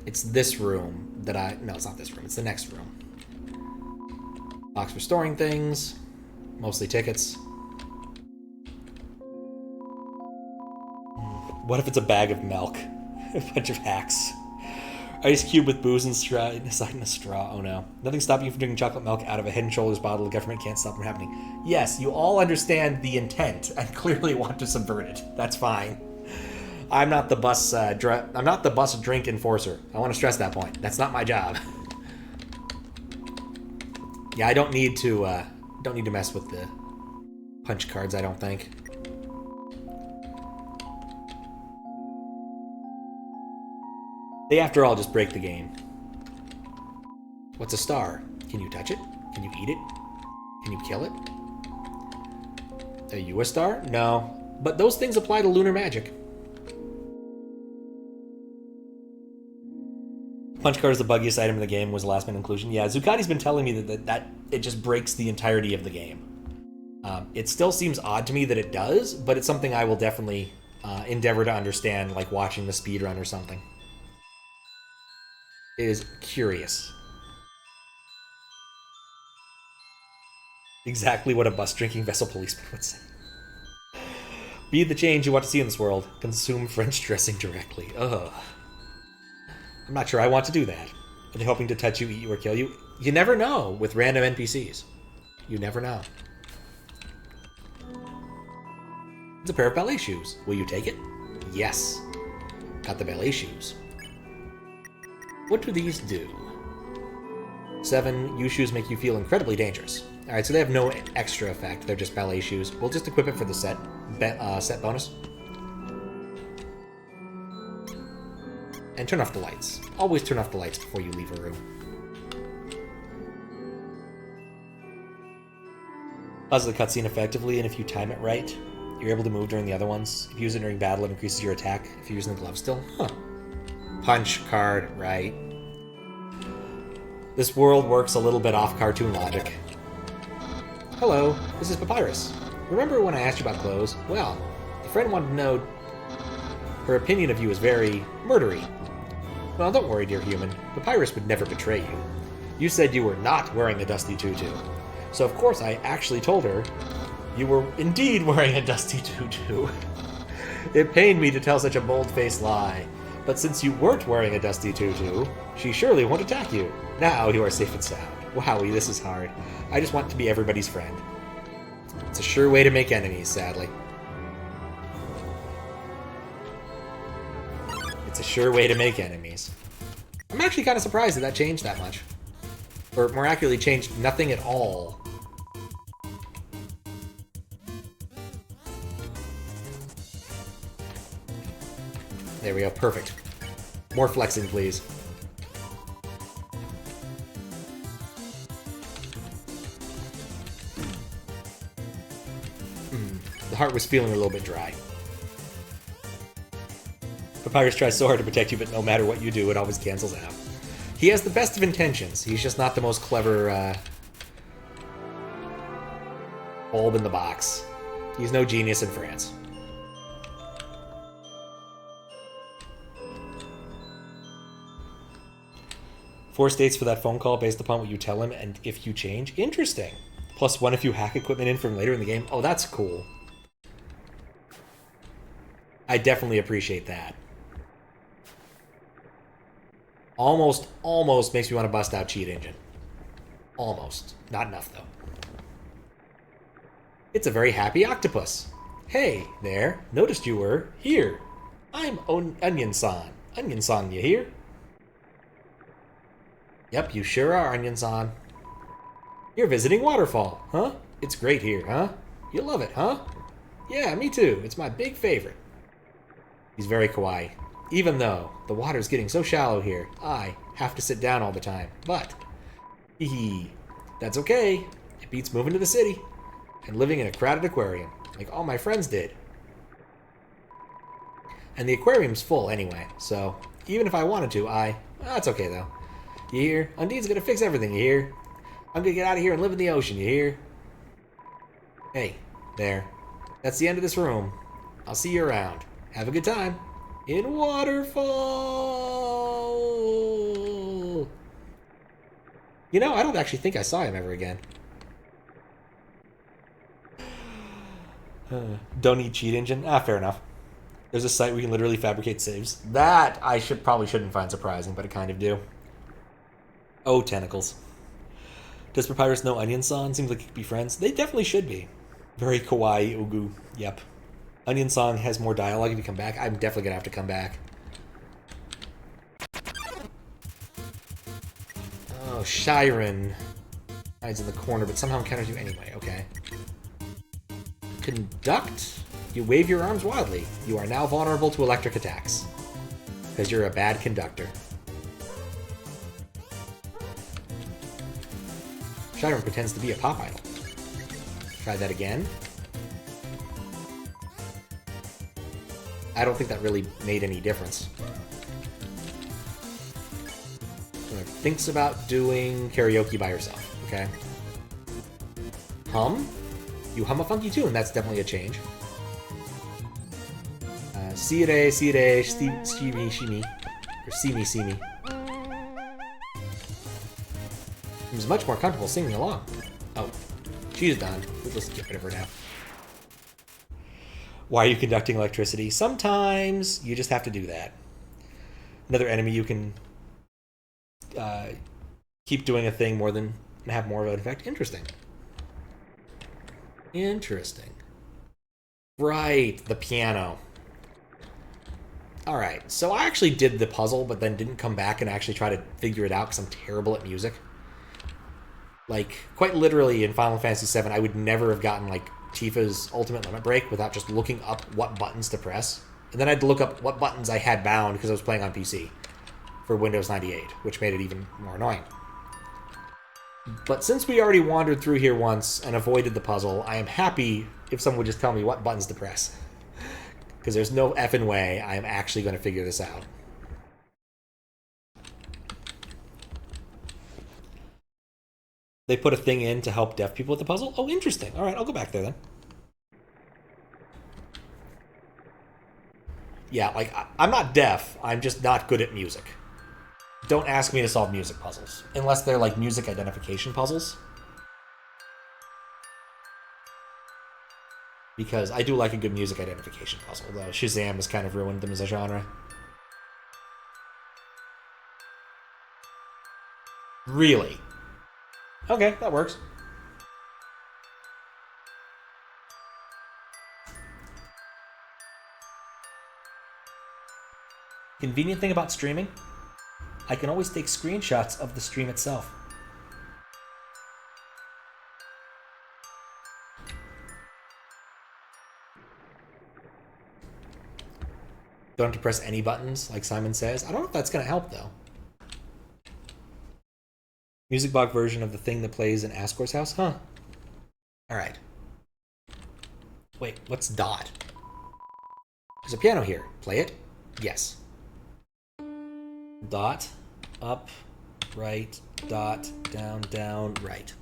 It's this room that I... No, it's not this room. It's the next room. Box for storing things. Mostly tickets. What if it's a bag of milk? A bunch of hacks. Ice cube with booze inside a straw. Oh no. Nothing stopping you from drinking chocolate milk out of a Head and Shoulders bottle. The government can't stop from happening. Yes, you all understand the intent and clearly want to subvert it. That's fine. I'm not the bus I'm not the bus drink enforcer. I want to stress that point. That's not my job. Yeah, I don't need to mess with the punch cards, I don't think. They, after all, just break the game. What's a star? Can you touch it? Can you eat it? Can you kill it? Are you a star? No. But those things apply to lunar magic. Punch card is the buggiest item in the game, was the last minute inclusion. Yeah, Zuccati's been telling me that it just breaks the entirety of the game. It still seems odd to me that it does, but it's something I will definitely endeavor to understand, like watching the speedrun or something. It is curious. Exactly what a bus drinking vessel policeman would say. Be the change you want to see in this world. Consume French dressing directly. Ugh. I'm not sure I want to do that. Are they hoping to touch you, eat you, or kill you? You never know with random NPCs. You never know. It's a pair of ballet shoes. Will you take it? Yes. Got the ballet shoes. What do these do? 7, used shoes make you feel incredibly dangerous. Alright, so they have no extra effect. They're just ballet shoes. We'll just equip it for the set bonus. And turn off the lights. Always turn off the lights before you leave a room. Pauses the cutscene effectively, and if you time it right, you're able to move during the other ones. If you use it during battle, it increases your attack. If you're using the glove still, huh. Punch card, right. This world works a little bit off cartoon logic. Hello, this is Papyrus. Remember when I asked you about clothes? Well, a friend wanted to know her opinion of you is very murdery. Well, don't worry, dear human. Papyrus would never betray you. You said you were not wearing a dusty tutu. So of course I actually told her you were indeed wearing a dusty tutu. It pained me to tell such a bold-faced lie. But since you weren't wearing a dusty tutu, she surely won't attack you. Now you are safe and sound. Wowie, this is hard. I just want to be everybody's friend. It's a sure way to make enemies, sadly. It's a sure way to make enemies. I'm actually kind of surprised that changed that much. Or more accurately, changed nothing at all. There we go, perfect. More flexing, please. The heart was feeling a little bit dry. Papyrus tries so hard to protect you, but no matter what you do, it always cancels out. He has the best of intentions. He's just not the most clever, bulb in the box. He's no genius in France. Four states for that phone call based upon what you tell him and if you change. Interesting. +1 if you hack equipment in from later in the game. Oh, that's cool. I definitely appreciate that. Almost makes me want to bust out Cheat Engine. Almost. Not enough, though. It's a very happy octopus. Hey, there. Noticed you were here. I'm Onion-san. Onion-san, you here? Yep, you sure are, Onion-san. You're visiting Waterfall, huh? It's great here, huh? You love it, huh? Yeah, me too. It's my big favorite. He's very kawaii. Even though the water's getting so shallow here, I have to sit down all the time. But, hee, that's okay. It beats moving to the city and living in a crowded aquarium, like all my friends did. And the aquarium's full anyway, so even if I wanted to, that's okay though. You hear? Undyne's gonna fix everything, you hear? I'm gonna get out of here and live in the ocean, you hear? Hey, there. That's the end of this room. I'll see you around. Have a good time. In Waterfall! You know, I don't actually think I saw him ever again. Don't need cheat engine? Fair enough. There's a site where you can literally fabricate saves. That I probably shouldn't find surprising, but I kind of do. Oh, tentacles. Does Papyrus know Onion-san? Seems like you could be friends. They definitely should be. Very kawaii, ugu. Yep. Onion-san has more dialogue if you come back. I'm definitely gonna have to come back. Oh, Shiren hides in the corner, but somehow encounters you anyway. Okay. Conduct? You wave your arms wildly. You are now vulnerable to electric attacks. Because you're a bad conductor. Shiren pretends to be a pop idol. Try that again. I don't think that really made any difference. Thinks about doing karaoke by herself, okay? Hum? You hum a funky tune, that's definitely a change. Sire, shimi, shimi. Or see me. Seems much more comfortable singing along. Oh, she's done. We'll just get rid of her now. Why are you conducting electricity? Sometimes you just have to do that. Another enemy you can keep doing a thing more than have more of an effect. Interesting. Interesting. Right, the piano. Alright, so I actually did the puzzle, but then didn't come back and actually try to figure it out because I'm terrible at music. Like, quite literally in Final Fantasy VII, I would never have gotten, like, Tifa's Ultimate Limit Break without just looking up what buttons to press. And then I had to look up what buttons I had bound because I was playing on PC for Windows 98, which made it even more annoying. But since we already wandered through here once and avoided the puzzle, I am happy if someone would just tell me what buttons to press. Because there's no effing way I am actually going to figure this out. They put a thing in to help deaf people with the puzzle? Oh, interesting. Alright, I'll go back there then. Yeah, like, I'm not deaf. I'm just not good at music. Don't ask me to solve music puzzles. Unless they're, like, music identification puzzles. Because I do like a good music identification puzzle, though Shazam has kind of ruined them as a genre. Really? Okay, that works. Convenient thing about streaming? I can always take screenshots of the stream itself. Don't have to press any buttons, like Simon says. I don't know if that's going to help, though. Music box version of the thing that plays in Ascor's house? Huh. Alright. Wait, what's dot? There's a piano here. Play it? Yes. Dot, up, right, dot, down, down, right.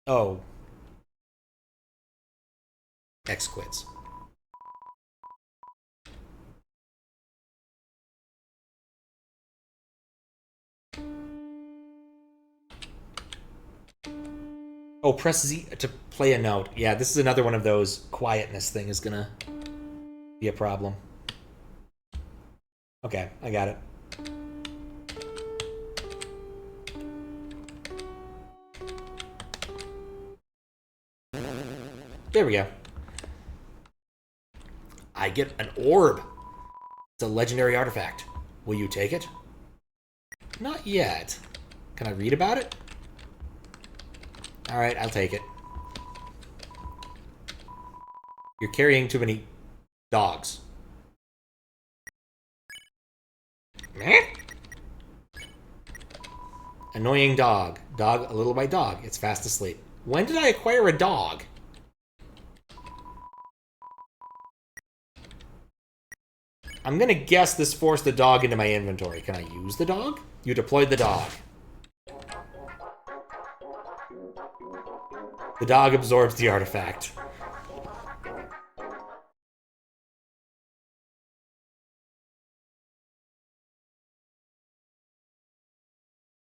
Oh. X quits. Oh, press Z to play a note. Yeah, this is another one of those quietness thing is gonna be a problem. Okay, I got it. There we go. I get an orb. It's a legendary artifact. Will you take it? Not yet. Can I read about it? Alright, I'll take it. You're carrying too many dogs. Annoying dog. Dog a little by dog. It's fast asleep. When did I acquire a dog? I'm gonna guess this forced the dog into my inventory. Can I use the dog? You deployed the dog. The dog absorbs the artifact.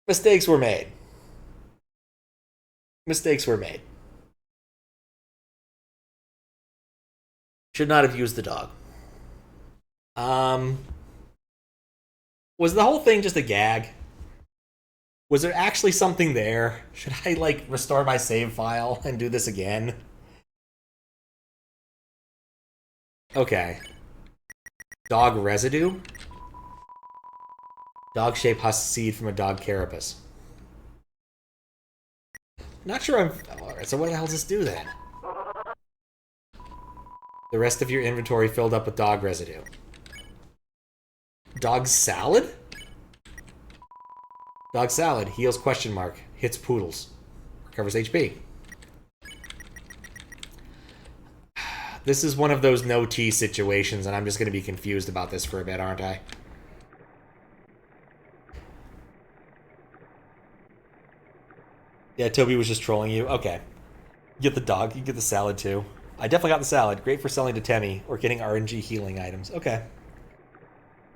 Mistakes were made. Mistakes were made. Should not have used the dog. Was the whole thing just a gag? Was there actually something there? Should I, like, restore my save file and do this again? Okay. Dog residue? Dog-shaped husk seed from a dog carapace. Not sure I'm... Alright, so what the hell does this do then? The rest of your inventory filled up with dog residue. Dog salad? Dog salad. Heals question mark. Hits poodles. Recovers HP. This is one of those no tea situations, and I'm just going to be confused about this for a bit, aren't I? Yeah, Toby was just trolling you. Okay. You get the dog. You get the salad, too. I definitely got the salad. Great for selling to Temmie or getting RNG healing items. Okay.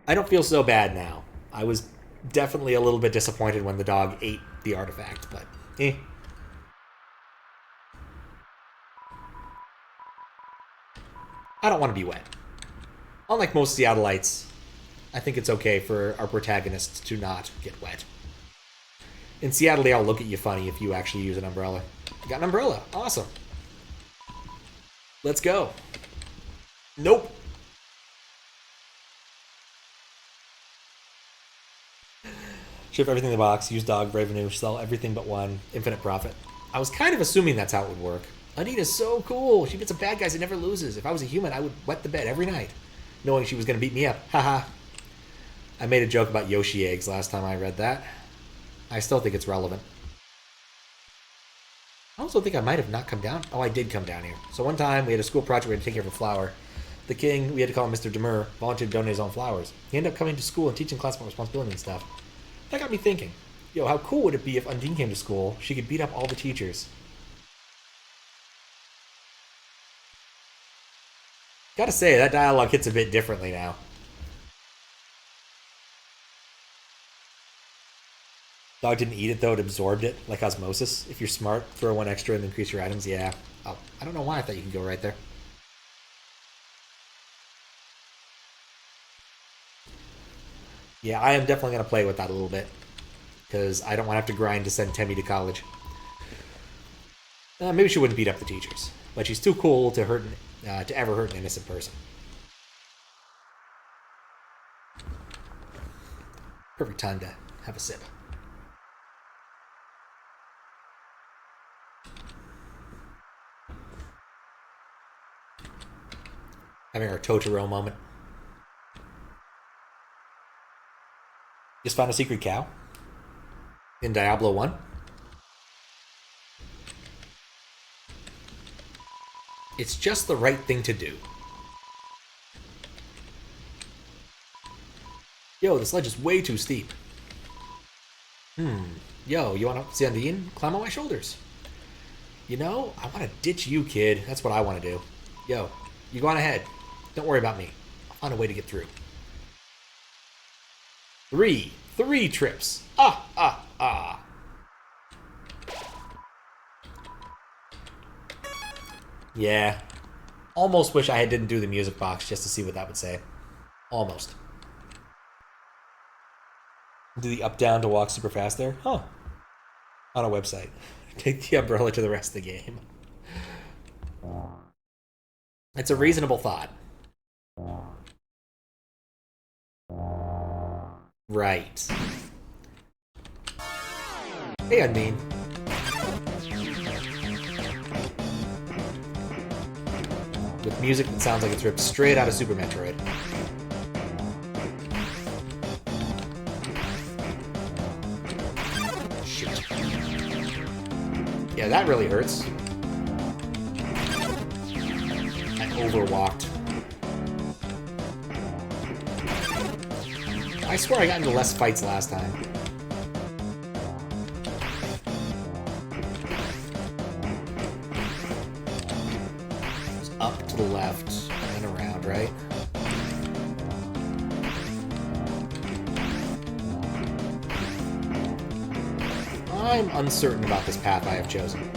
I don't feel so bad now. I was definitely a little bit disappointed when the dog ate the artifact, but eh. I don't want to be wet. Unlike most Seattleites, I think it's okay for our protagonists to not get wet. In Seattle, they all look at you funny if you actually use an umbrella. You got an umbrella. Awesome. Let's go. Nope. Ship everything in the box, use dog revenue, sell everything but one, infinite profit. I was kind of assuming that's how it would work. Anita's so cool. She beats up bad guys and never loses. If I was a human, I would wet the bed every night, knowing she was going to beat me up. Haha. I made a joke about Yoshi eggs last time I read that. I still think it's relevant. I also think I might have not come down. Oh, I did come down here. So one time, we had a school project we had to take care of a flower. The king, we had to call him Mr. Demur, volunteered to donate his own flowers. He ended up coming to school and teaching class about responsibility and stuff. That got me thinking, yo, how cool would it be if Undyne came to school? She could beat up all the teachers. Gotta say, that dialogue hits a bit differently now. Dog didn't eat it, though. It absorbed it, like osmosis. If you're smart, throw one extra and increase your items. Yeah. Oh, I don't know why I thought you could go right there. Yeah, I am definitely going to play with that a little bit. Because I don't want to have to grind to send Temmie to college. Maybe she wouldn't beat up the teachers. But she's too cool to ever hurt an innocent person. Perfect time to have a sip. Having our Totoro moment. Just found a secret cow in Diablo 1. It's just the right thing to do. Yo, this ledge is way too steep. Yo, you want to see Undyne? Climb on my shoulders. You know, I want to ditch you, kid. That's what I want to do. Yo, you go on ahead. Don't worry about me. I'll find a way to get through. Three trips. Ah. Yeah. Almost wish I didn't do the music box just to see what that would say. Almost. Do the up-down to walk super fast there? Huh. On a website. Take the umbrella to the rest of the game. It's a reasonable thought. Right. Hey, Undyne. with music that sounds like it's ripped straight out of Super Metroid. Shoot. Yeah, that really hurts. I overwalked. I swear I got into less fights last time. It was up to the left and then around, right? I'm uncertain about this path I have chosen.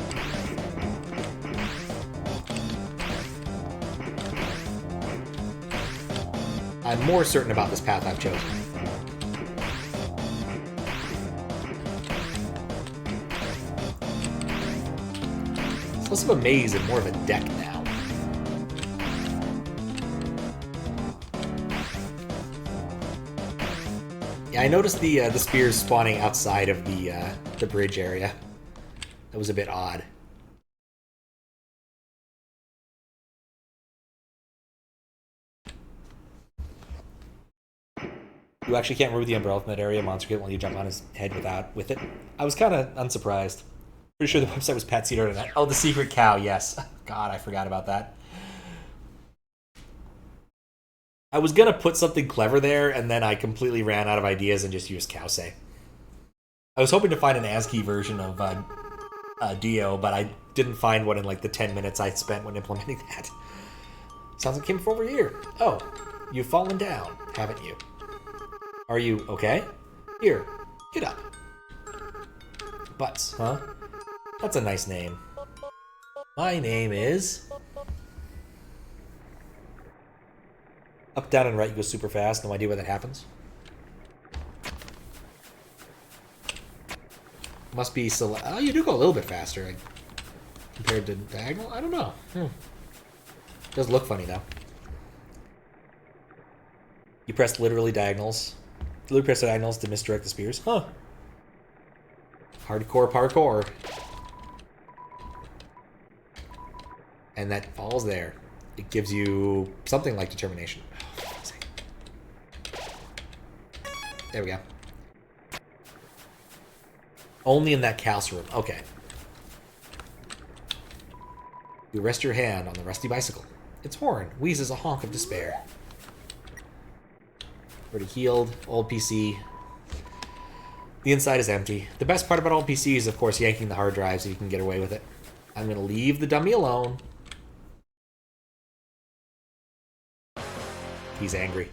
I'm more certain about this path I've chosen. It's less of a maze and more of a deck now. Yeah, I noticed the spears spawning outside of the bridge area. That was a bit odd. You actually can't remove the umbrella from that area. Monster kit while you jump on his head with it. I was kind of unsurprised. Pretty sure the website was Patsy.net. Oh, the secret cow, yes. God, I forgot about that. I was gonna put something clever there, and then I completely ran out of ideas and just used Cowsay. I was hoping to find an ASCII version of Dio, but I didn't find one in like the 10 minutes I spent when implementing that. Sounds like it came from over here. Oh, you've fallen down, haven't you? Are you okay? Here, get up. Butts, huh? That's a nice name. My name is... Up, down, and right, you go super fast. No idea where that happens. Must be... Oh, you do go a little bit faster like, compared to diagonal? I don't know. Does look funny, though. You press literally diagonals. Literally press diagonals to misdirect the spears. Huh. Hardcore parkour. And that falls there. It gives you something like determination. There we go. Only in that Cal's room. Okay. You rest your hand on the rusty bicycle. Its horn wheezes a honk of despair. Already healed. Old PC. The inside is empty. The best part about old PC is, of course, yanking the hard drive so you can get away with it. I'm going to leave the dummy alone. He's angry.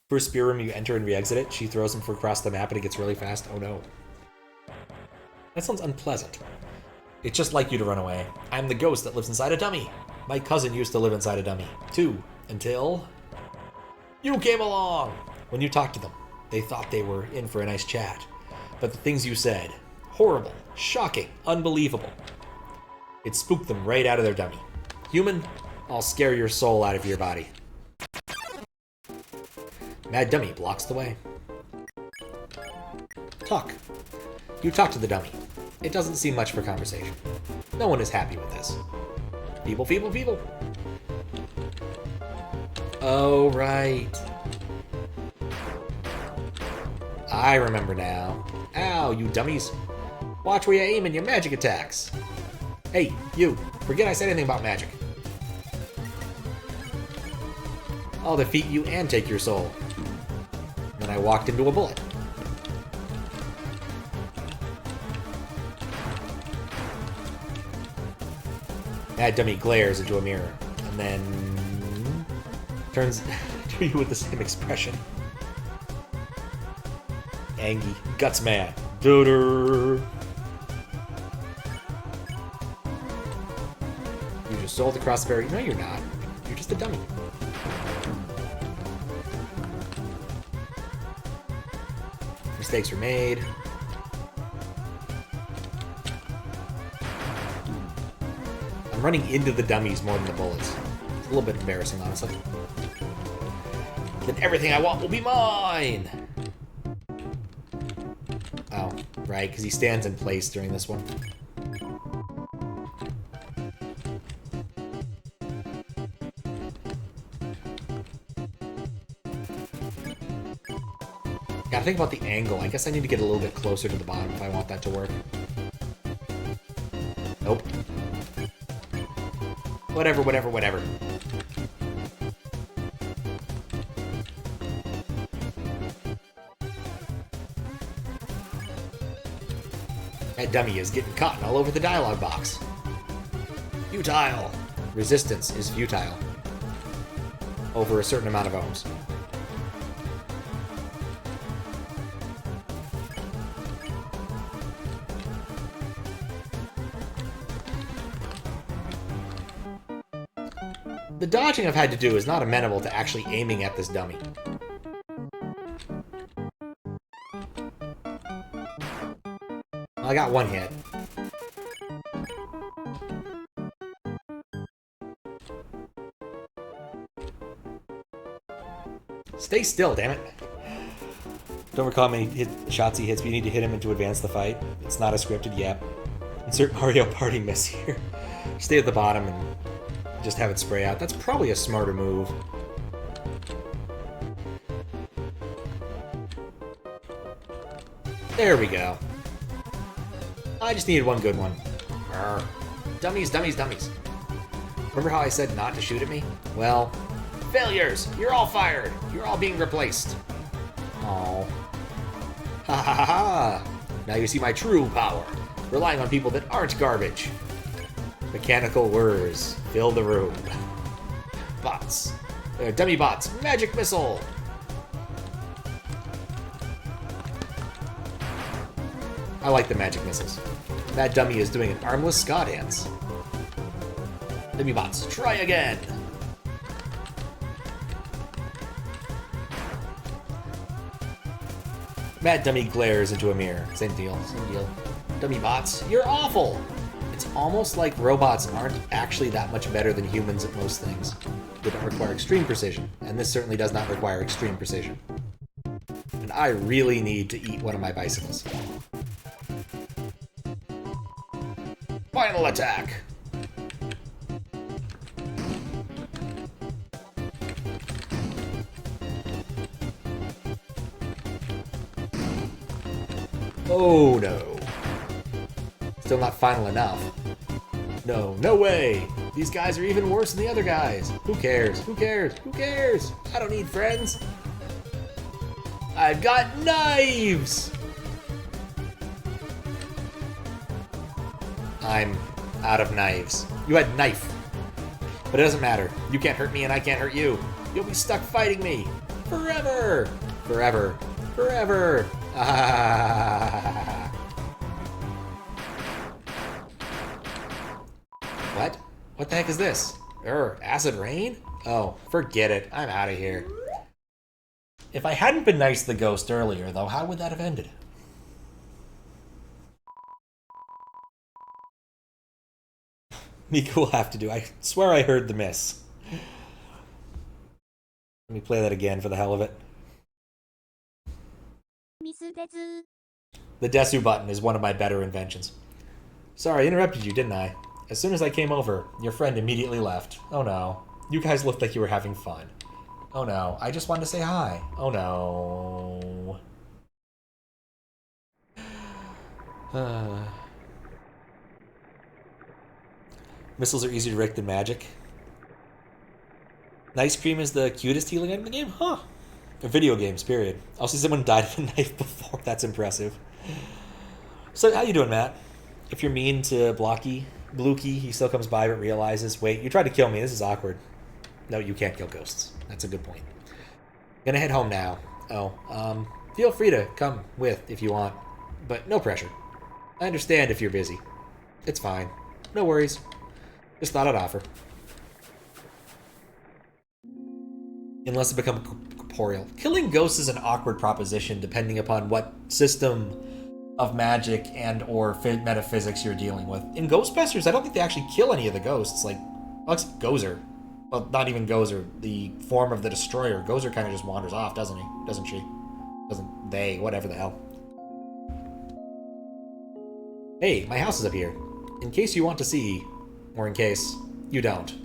For a spear room, you enter and re-exit it. She throws him across the map and it gets really fast. Oh no. That sounds unpleasant. It's just like you to run away. I'm the ghost that lives inside a dummy. My cousin used to live inside a dummy, too. Until... you came along! When you talked to them, they thought they were in for a nice chat. But the things you said... horrible, shocking, unbelievable. It spooked them right out of their dummy. Human, I'll scare your soul out of your body. Mad Dummy blocks the way. Talk. You talk to the dummy. It doesn't seem much for conversation. No one is happy with this. People, people, people. Oh, right. I remember now. Ow, you dummies. Watch where you aim in your magic attacks. Hey, you. Forget I said anything about magic. I'll defeat you and take your soul. Then I walked into a bullet. Mad Dummy glares into a mirror, and then turns to you with the same expression. Angie, guts mad. Dooder. You just sold across the very... No, you're not. You're just a dummy. Mistakes were made. I'm running into the dummies more than the bullets. It's a little bit embarrassing, honestly. Then everything I want will be mine! Oh, right, because he stands in place during this one. Gotta think about the angle. I guess I need to get a little bit closer to the bottom if I want that to work. Nope. Whatever, whatever, whatever. That dummy is getting cotton all over the dialogue box. Futile. Resistance is futile. Over a certain amount of ohms. The dodging I've had to do is not amenable to actually aiming at this dummy. Well, I got one hit. Stay still, damn it. Don't recall how many shots he hits, but you need to hit him to advance the fight. It's not a scripted yep. Insert Mario Party miss here. Stay at the bottom and just have it spray out. That's probably a smarter move. There we go. I just needed one good one. Arrgh. Dummies, dummies, dummies. Remember how I said not to shoot at me? Well, failures! You're all fired! You're all being replaced. Oh. Ha ha ha ha! Now you see my true power. Relying on people that aren't garbage. Mechanical whirs. Fill the room. Bots. Dummy bots. Magic missile! I like the magic missiles. That dummy is doing an armless ska dance. Dummy bots. Try again! Mad dummy glares into a mirror. Same deal, same deal. Dummy bots, you're awful! It's almost like robots aren't actually that much better than humans at most things. They don't require extreme precision, and this certainly does not require extreme precision. And I really need to eat one of my bicycles. Final attack! Oh no. Still not final enough. No, no way! These guys are even worse than the other guys. Who cares? Who cares? Who cares? I don't need friends. I've got knives! I'm out of knives. You had knife. But it doesn't matter. You can't hurt me and I can't hurt you. You'll be stuck fighting me. Forever! Forever. Forever! Ah. What? What the heck is this? Acid rain? Oh, forget it. I'm out of here. If I hadn't been nice to the ghost earlier, though, how would that have ended? Mika will have to do. I swear I heard the miss. Let me play that again for the hell of it. The Desu button is one of my better inventions. Sorry, I interrupted you, didn't I? As soon as I came over, your friend immediately left. Oh no. You guys looked like you were having fun. Oh no. I just wanted to say hi. Oh no. Missiles are easier to wreck than magic. Nice cream is the cutest healing item in the game? Huh. Video games, period. I'll see someone died of a knife before. That's impressive. So, how you doing, Matt? If you're mean to Blooky, he still comes by but realizes, wait, you tried to kill me. This is awkward. No, you can't kill ghosts. That's a good point. Gonna head home now. Oh, feel free to come with if you want, but no pressure. I understand if you're busy. It's fine. No worries. Just thought I'd offer. Unless it becomes corporeal. Killing ghosts is an awkward proposition depending upon what system of magic and or metaphysics you're dealing with. In Ghostbusters, I don't think they actually kill any of the ghosts. Like, well, except Gozer. Well, not even Gozer. The form of the Destroyer. Gozer kind of just wanders off, doesn't he? Doesn't she? Doesn't they? Whatever the hell. Hey, my house is up here. In case you want to see, or in case you don't.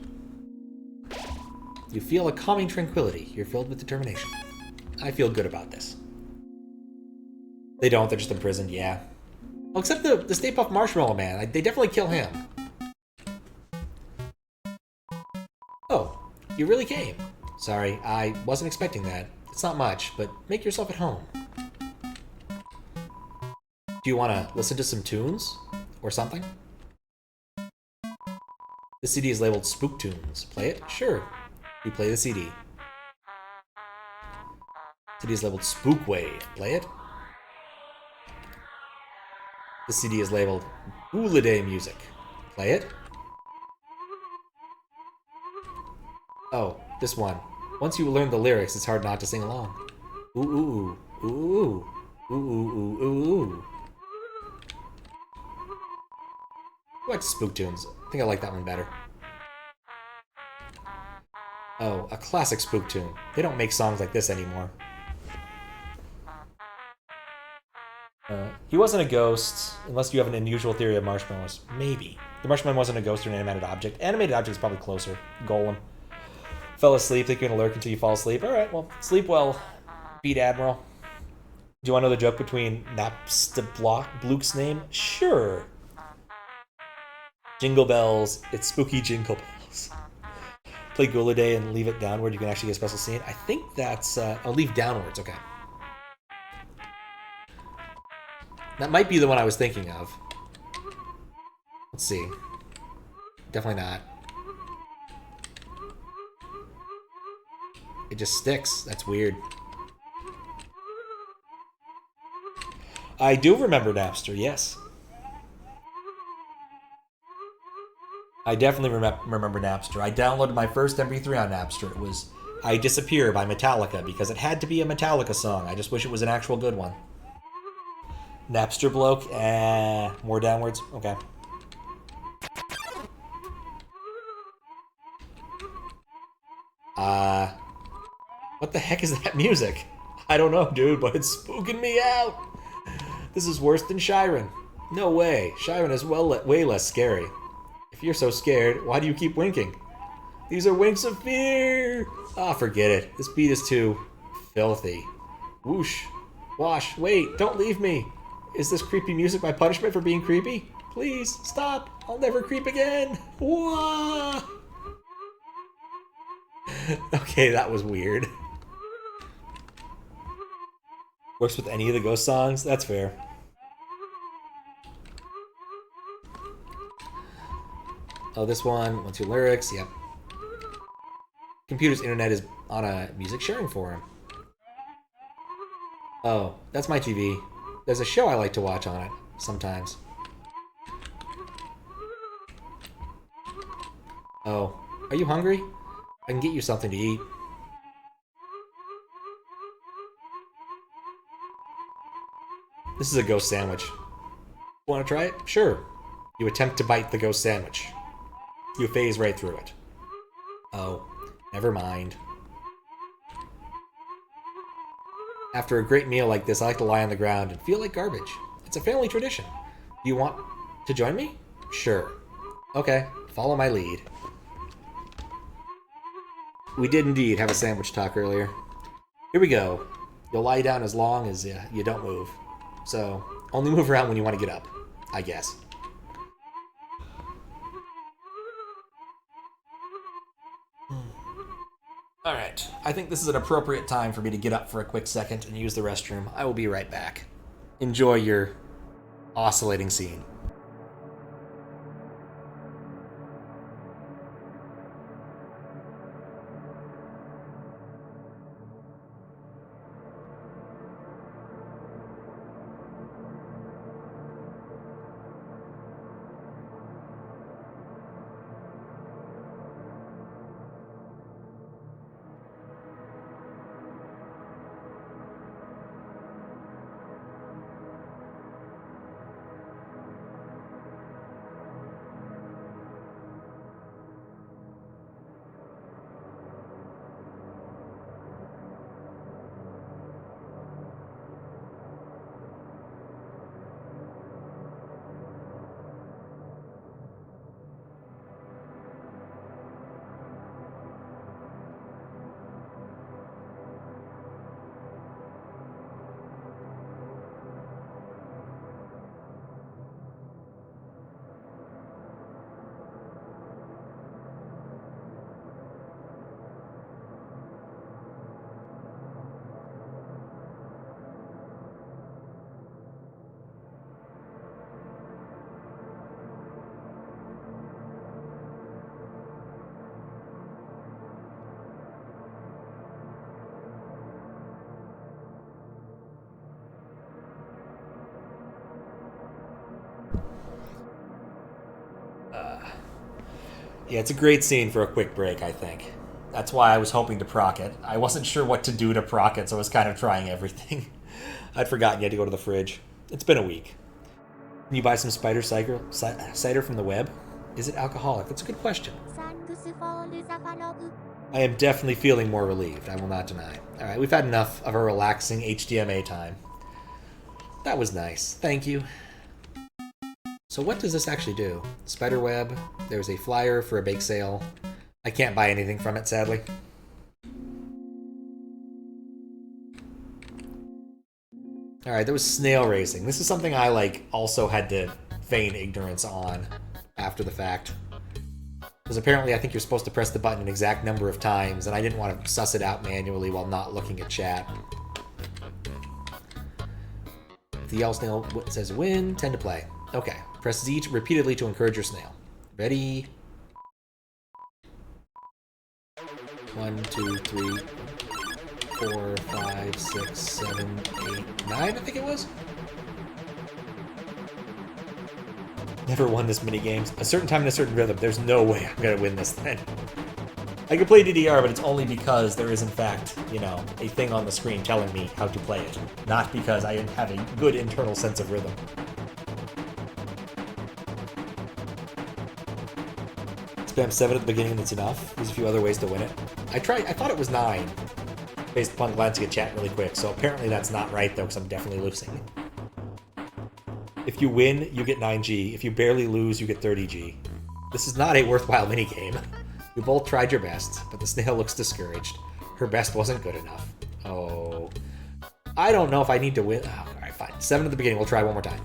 You feel a calming tranquility. You're filled with determination. I feel good about this. They don't, they're just imprisoned, yeah. Well, except the Stay Puft Marshmallow Man. They definitely kill him. Oh, you really came. Sorry, I wasn't expecting that. It's not much, but make yourself at home. Do you want to listen to some tunes? Or something? The CD is labeled Spook Tunes. Play it? Sure. We play the CD. CD is labeled Spookway. Play it? The CD is labeled Holiday Music. Play it? Oh, this one. Once you learn the lyrics, it's hard not to sing along. Ooh, ooh, ooh, ooh, ooh, ooh, ooh, ooh, ooh. I like Spook Tunes. I think I like that one better. Oh, a classic Spook Tune. They don't make songs like this anymore. He wasn't a ghost, unless you have an unusual theory of marshmallows. Maybe. The marshmallow wasn't a ghost or an animated object. Animated object is probably closer. Golem. Fell asleep, think you're gonna lurk until you fall asleep. Alright, well, sleep well, Beat Admiral. Do you want to know the joke between Napstablook's name? Sure. Jingle bells, it's spooky jingle bells. Play Gula Day and leave it downward, you can actually get a special scene. I think that's, oh, leave downwards, okay. That might be the one I was thinking of. Let's see. Definitely not. It just sticks. That's weird. I do remember Napster, yes. I definitely remember Napster. I downloaded my first MP3 on Napster. It was I Disappear by Metallica because it had to be a Metallica song. I just wish it was an actual good one. Napstablook, more downwards? Okay. What the heck is that music? I don't know, dude, but it's spooking me out. This is worse than Shyren. No way. Shyren is way less scary. If you're so scared, why do you keep winking? These are winks of fear. Ah, forget it. This beat is too filthy. Whoosh. Wash. Wait, don't leave me. Is this creepy music my punishment for being creepy? Please, stop. I'll never creep again. Wah! Okay, that was weird. Works with any of the Ghost songs? That's fair. Oh, this one. 1, 2 lyrics. Yep. Computer's internet is on a music sharing forum. Oh, that's my TV. There's a show I like to watch on it, sometimes. Oh, are you hungry? I can get you something to eat. This is a ghost sandwich. Want to try it? Sure. You attempt to bite the ghost sandwich. You phase right through it. Oh, never mind. After a great meal like this, I like to lie on the ground and feel like garbage. It's a family tradition. Do you want to join me? Sure. Okay, follow my lead. We did indeed have a sandwich talk earlier. Here we go. You'll lie down as long as you don't move. So, only move around when you want to get up, I guess. Alright, I think this is an appropriate time for me to get up for a quick second and use the restroom. I will be right back. Enjoy your oscillating scene. Yeah, it's a great scene for a quick break, I think. That's why I was hoping to proc it. I wasn't sure what to do to proc it, so I was kind of trying everything. I'd forgotten you had to go to the fridge. It's been a week. Can you buy some cider from the web? Is it alcoholic? That's a good question. I am definitely feeling more relieved, I will not deny. Alright, we've had enough of our relaxing HDMA time. That was nice. Thank you. So what does this actually do? Spiderweb. There's a flyer for a bake sale. I can't buy anything from it, sadly. Alright, there was snail racing. This is something I, also had to feign ignorance on after the fact. Because apparently I think you're supposed to press the button an exact number of times, and I didn't want to suss it out manually while not looking at chat. The yellow snail says win, 10 to play. Okay, press Z repeatedly to encourage your snail. Ready? 1, 2, 3, 4, 5, 6, 7, 8, 9, I think it was? Never won this mini-games. A certain time and a certain rhythm. There's no way I'm gonna win this then. I can play DDR, but it's only because there is, in fact, a thing on the screen telling me how to play it. Not because I have a good internal sense of rhythm. Spam 7 at the beginning, that's enough. There's a few other ways to win it. I thought it was 9, based upon glancing at chat really quick, so apparently that's not right, though, because I'm definitely losing. If you win, you get 9G. If you barely lose, you get 30G. This is not a worthwhile minigame. You both tried your best, but the snail looks discouraged. Her best wasn't good enough. Oh. I don't know if I need to win. Oh, alright, fine. 7 at the beginning. We'll try one more time.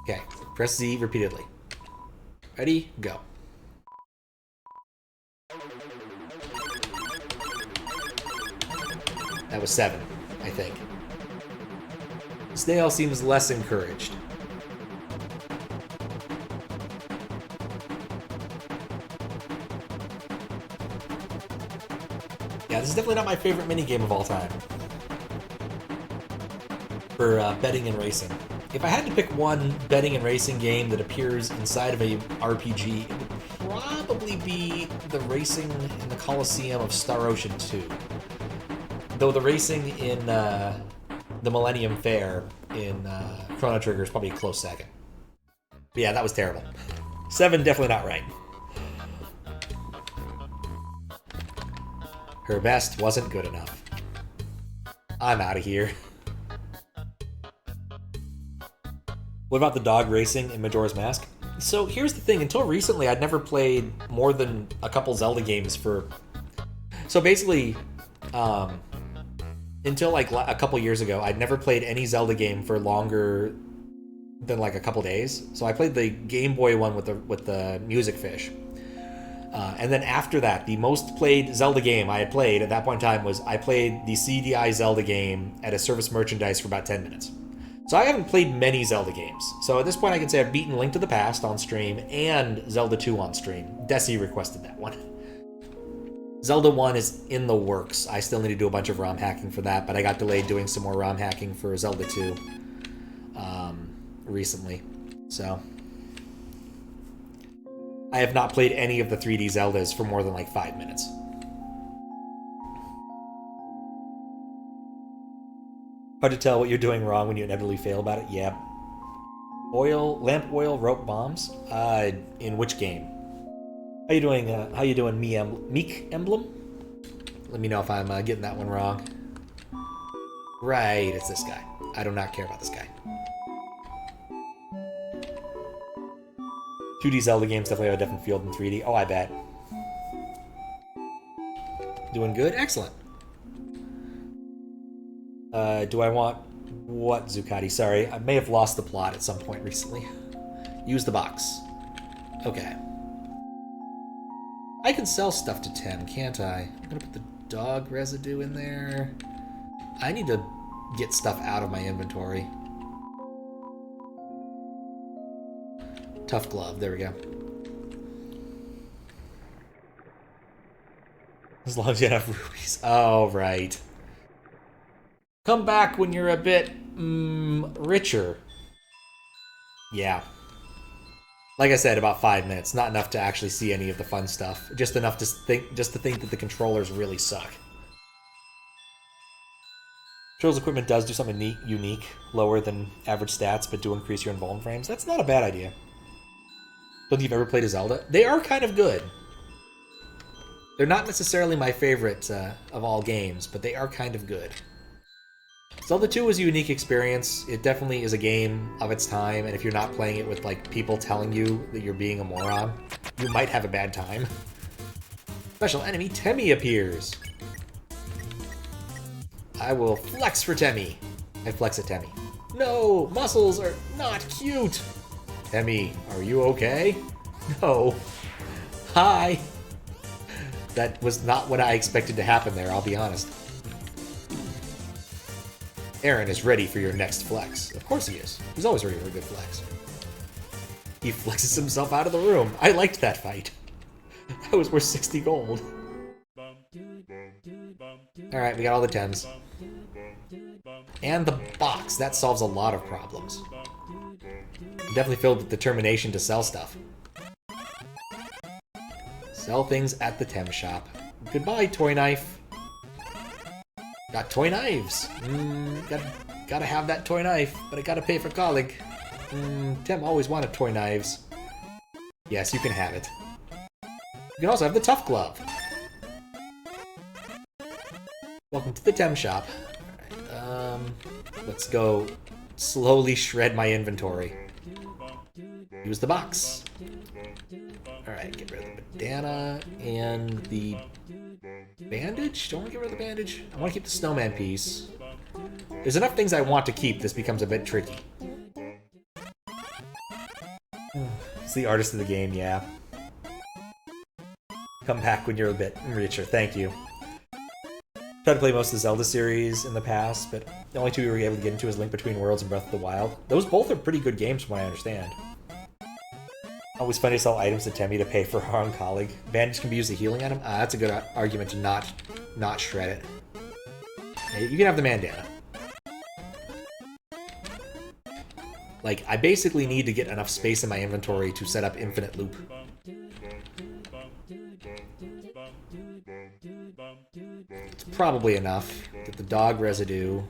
Okay. Press Z repeatedly. Ready? Go. That was 7, I think. Snail seems less encouraged. Yeah, this is definitely not my favorite minigame of all time. For betting and racing. If I had to pick one betting and racing game that appears inside of a RPG, it would probably be the racing in the Coliseum of Star Ocean 2. Though the racing in the Millennium Fair in Chrono Trigger is probably a close second. But yeah, that was terrible. 7, definitely not right. Her best wasn't good enough. I'm out of here. What about the dog racing in Majora's Mask? So here's the thing, until recently I'd never played more than a couple Zelda games for... So basically, until a couple years ago, I'd never played any Zelda game for longer than a couple days. So I played the Game Boy one with the music fish. And then after that, the most played Zelda game I had played at that point in time was I played the CDI Zelda game at a service merchandise for about 10 minutes. So I haven't played many Zelda games. So at this point I can say I've beaten Link to the Past on stream and Zelda 2 on stream. Desi requested that one. Zelda 1 is in the works. I still need to do a bunch of ROM hacking for that, but I got delayed doing some more ROM hacking for Zelda 2 recently. So I have not played any of the 3D Zeldas for more than 5 minutes. Hard to tell what you're doing wrong when you inevitably fail about it. Yeah. Lamp oil, rope bombs? In which game? How you doing, Meek Emblem? Let me know if I'm getting that one wrong. Right, it's this guy. I do not care about this guy. 2D Zelda games definitely have a different feel than 3D. Oh, I bet. Doing good? Excellent. Do I want... What, Zuccati? Sorry, I may have lost the plot at some point recently. Use the box. Okay. I can sell stuff to Tem, can't I? I'm gonna put the dog residue in there. I need to get stuff out of my inventory. Tough glove, there we go. As long as you have rubies. Oh, right. Come back when you're a bit, richer. Yeah. Like I said, about 5 minutes. Not enough to actually see any of the fun stuff. Just enough to think that the controllers really suck. Trill's equipment does do something neat, unique, lower than average stats, but do increase your invuln frames. That's not a bad idea. Don't think you've ever played a Zelda? They are kind of good. They're not necessarily my favorite of all games, but they are kind of good. Zelda 2 was a unique experience. It definitely is a game of its time, and if you're not playing it with like people telling you that you're being a moron, you might have a bad time. Special enemy Temmie appears. I will flex for Temmie. I flex at Temmie. No, muscles are not cute. Temmie, are you okay? No. Hi. That was not what I expected to happen there, I'll be honest. Aaron is ready for your next flex. Of course he is. He's always ready for a good flex. He flexes himself out of the room. I liked that fight. That was worth 60 gold. Alright, we got all the 10s. And the box. That solves a lot of problems. I'm definitely filled with determination to sell stuff. Sell things at the Tem shop. Goodbye, toy knife. Got toy knives. Gotta have that toy knife, but I gotta pay for colleague. Tem always wanted toy knives. Yes, you can have it. You can also have the tough glove. Welcome to the Tem shop. Alright, let's go slowly shred my inventory. Use the box. Alright, get rid of the bandana and the bandage? Don't want to get rid of the bandage. I want to keep the snowman piece. There's enough things I want to keep, this becomes a bit tricky. It's the artist of the game, yeah. Come back when you're a bit richer, thank you. Tried to play most of the Zelda series in the past, but the only two we were able to get into is Link Between Worlds and Breath of the Wild. Those both are pretty good games from what I understand. Always funny to sell items to Temmie to pay for her own colleague. Bandage can be used as a healing item? That's a good argument to not shred it. Hey, you can have the bandana. Like, I basically need to get enough space in my inventory to set up infinite loop. It's probably enough. Get the dog residue.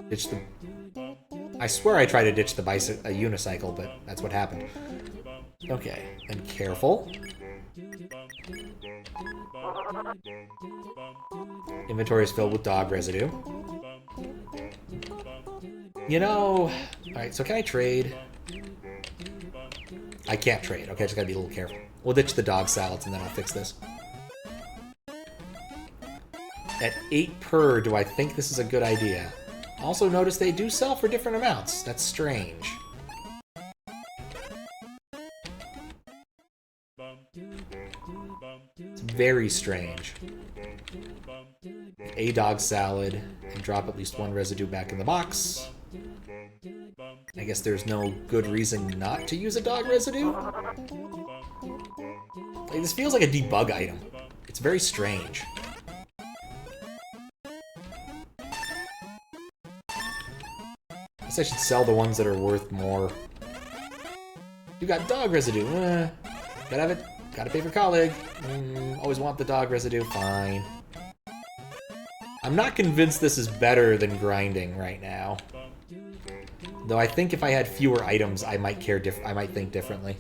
Ditch the... I swear I tried to ditch the unicycle, but that's what happened. Okay, and careful. Inventory is filled with dog residue. You know... Alright, so can I trade? I can't trade. Okay, I just gotta be a little careful. We'll ditch the dog salads and then I'll fix this. At 8 per, do I think this is a good idea? Also notice they do sell for different amounts. That's strange. It's very strange. A dog salad and drop at least 1 residue back in the box. I guess there's no good reason not to use a dog residue? Like, this feels like a debug item. It's very strange. I guess I should sell the ones that are worth more. You got dog residue. Gotta have it. Gotta pay for colleague. Always want the dog residue. Fine. I'm not convinced this is better than grinding right now. Though I think if I had fewer items, I might I might think differently.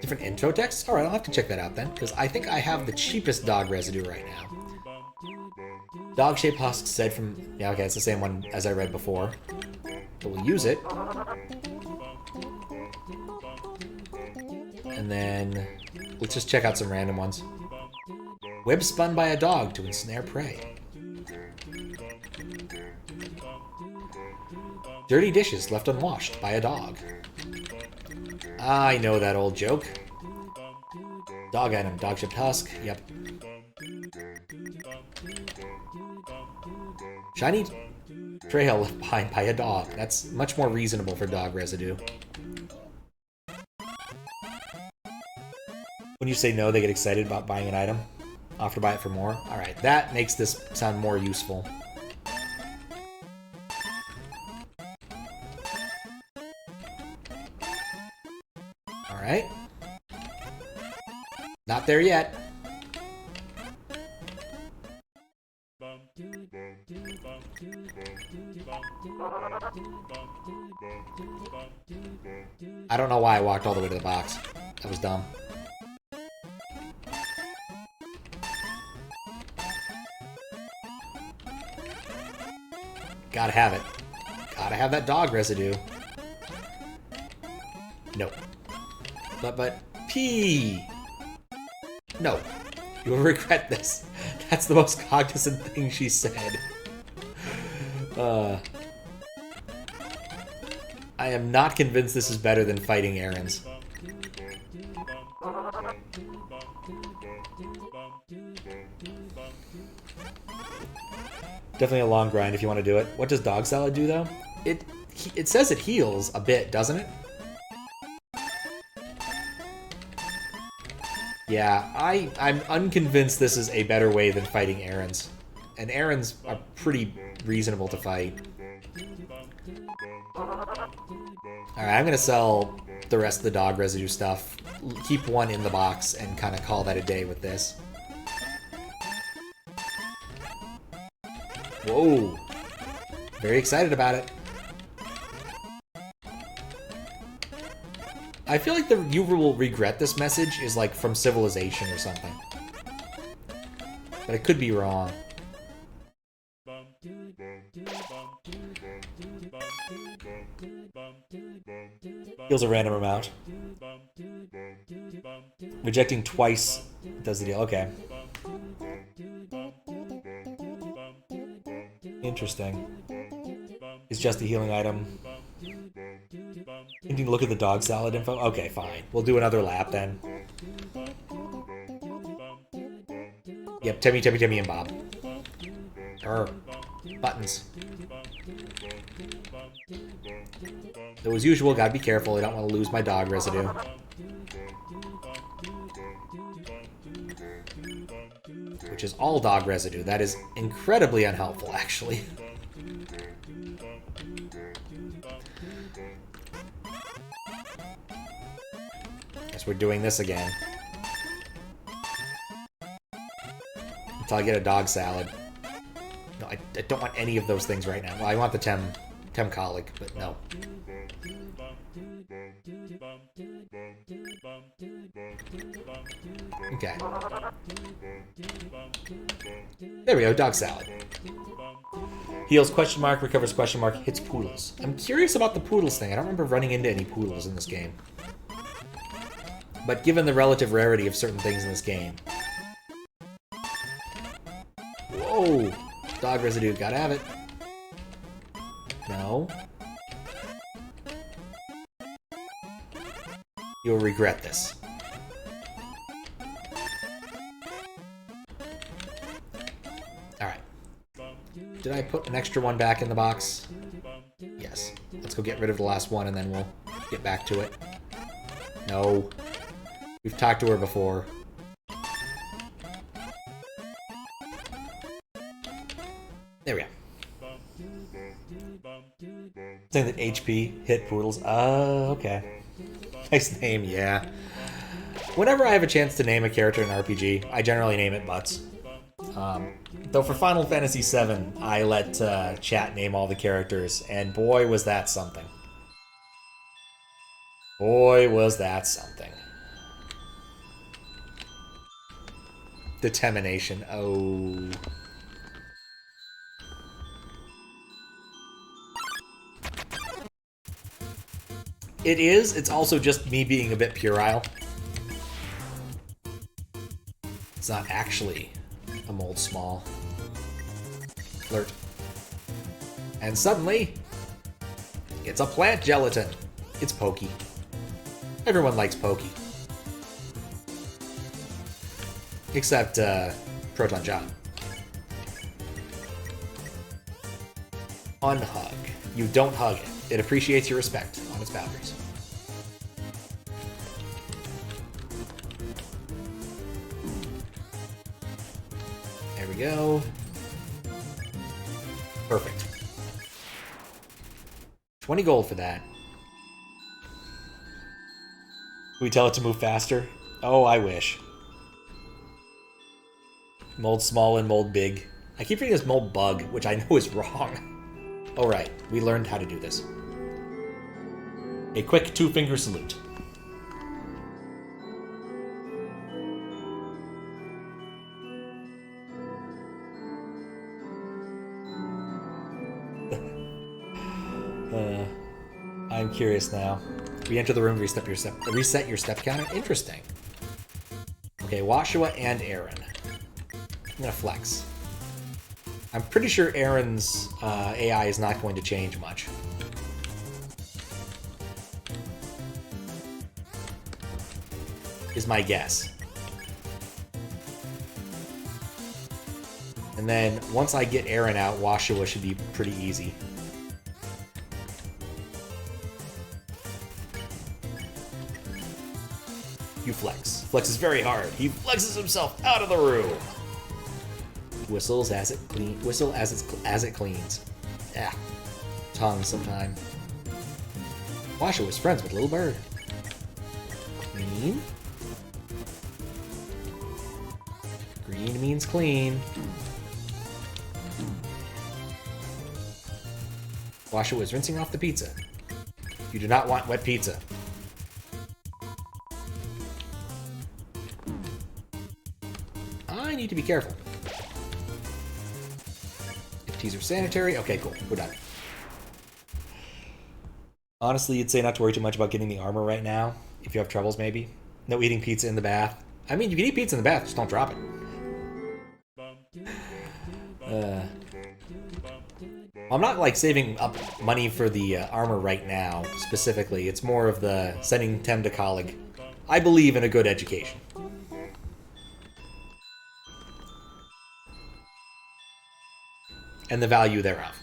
Different intro text? Alright, I'll have to check that out then, because I think I have the cheapest dog residue right now. Dog-shaped husk said from... Yeah, okay, it's the same one as I read before. But we'll use it. And then... let's just check out some random ones. Web spun by a dog to ensnare prey. Dirty dishes left unwashed by a dog. I know that old joke. Dog item, dog-shaped husk, yep. Shiny trail left behind by a dog. That's much more reasonable for dog residue. When you say no, they get excited about buying an item. Offer to buy it for more. Alright, that makes this sound more useful. Alright. Not there yet. I don't know why I walked all the way to the box. That was dumb. Gotta have it. Gotta have that dog residue. No. But, P. No. You will regret this. That's the most cognizant thing she said. I am not convinced this is better than fighting errands. Definitely a long grind if you want to do it. What does dog salad do, though? It says it heals a bit, doesn't it? Yeah, I'm unconvinced this is a better way than fighting errands. And errands are pretty reasonable to fight. Alright, I'm gonna sell the rest of the dog residue stuff. Keep one in the box and kind of call that a day with this. Whoa! Very excited about it. I feel like the "you will regret this" message is like from Civilization or something. But I could be wrong. Heals a random amount. Rejecting twice does the deal. Okay. Interesting. It's just a healing item. You can look at the dog salad info. Okay, fine. We'll do another lap then. Yep, Temmy, and Bob. Buttons. So as usual, gotta be careful. I don't want to lose my dog residue. Which is all dog residue. That is incredibly unhelpful, actually. Guess we're doing this again. Until I get a dog salad. No, I don't want any of those things right now. Well, I want the Tem colic, but no. Okay. There we go, dog salad. Heals question mark, recovers question mark, hits poodles. I'm curious about the poodles thing. I don't remember running into any poodles in this game. But given the relative rarity of certain things in this game. Whoa! Dog residue, gotta have it. No. You'll regret this. Alright. Did I put an extra one back in the box? Yes. Let's go get rid of the last one and then we'll get back to it. No. We've talked to her before. There we go. Saying that HP hit poodles. Okay. Nice name, yeah. Whenever I have a chance to name a character in an RPG, I generally name it Butts. Though for Final Fantasy VII, I let chat name all the characters, and boy was that something. Boy was that something. Determination. Oh. It is. It's also just me being a bit puerile. It's not actually a mold small. Flirt. And suddenly, it's a plant gelatin. It's Pokey. Everyone likes Pokey. Except, Proton John. Unhug. You don't hug it. It appreciates your respect on its boundaries. There we go. Perfect. 20 gold for that. Can we tell it to move faster? Oh, I wish. Mold small and mold big. I keep reading this mold bug, which I know is wrong. Alright, we learned how to do this. A quick two-finger salute. I'm curious now. We enter the room, reset your step counter. Interesting. Okay, Washua and Aaron. I'm gonna flex. I'm pretty sure Aaron's AI is not going to change much. Is my guess. And then once I get Aaron out, Washua should be pretty easy. You flex. Flexes very hard. He flexes himself out of the room. Whistles as it as it cleans. Yeah. Tongue sometime. Washer was friends with Little Bird. Clean. Green means clean. Washer was rinsing off the pizza. You do not want wet pizza. I need to be careful. If teas are sanitary, okay, cool, we're done. Honestly, you'd say not to worry too much about getting the armor right now. If you have troubles, maybe. No eating pizza in the bath. I mean, you can eat pizza in the bath, just don't drop it. I'm not, like, saving up money for the armor right now, specifically. It's more of the sending Tem to college. I believe in a good education. And the value thereof.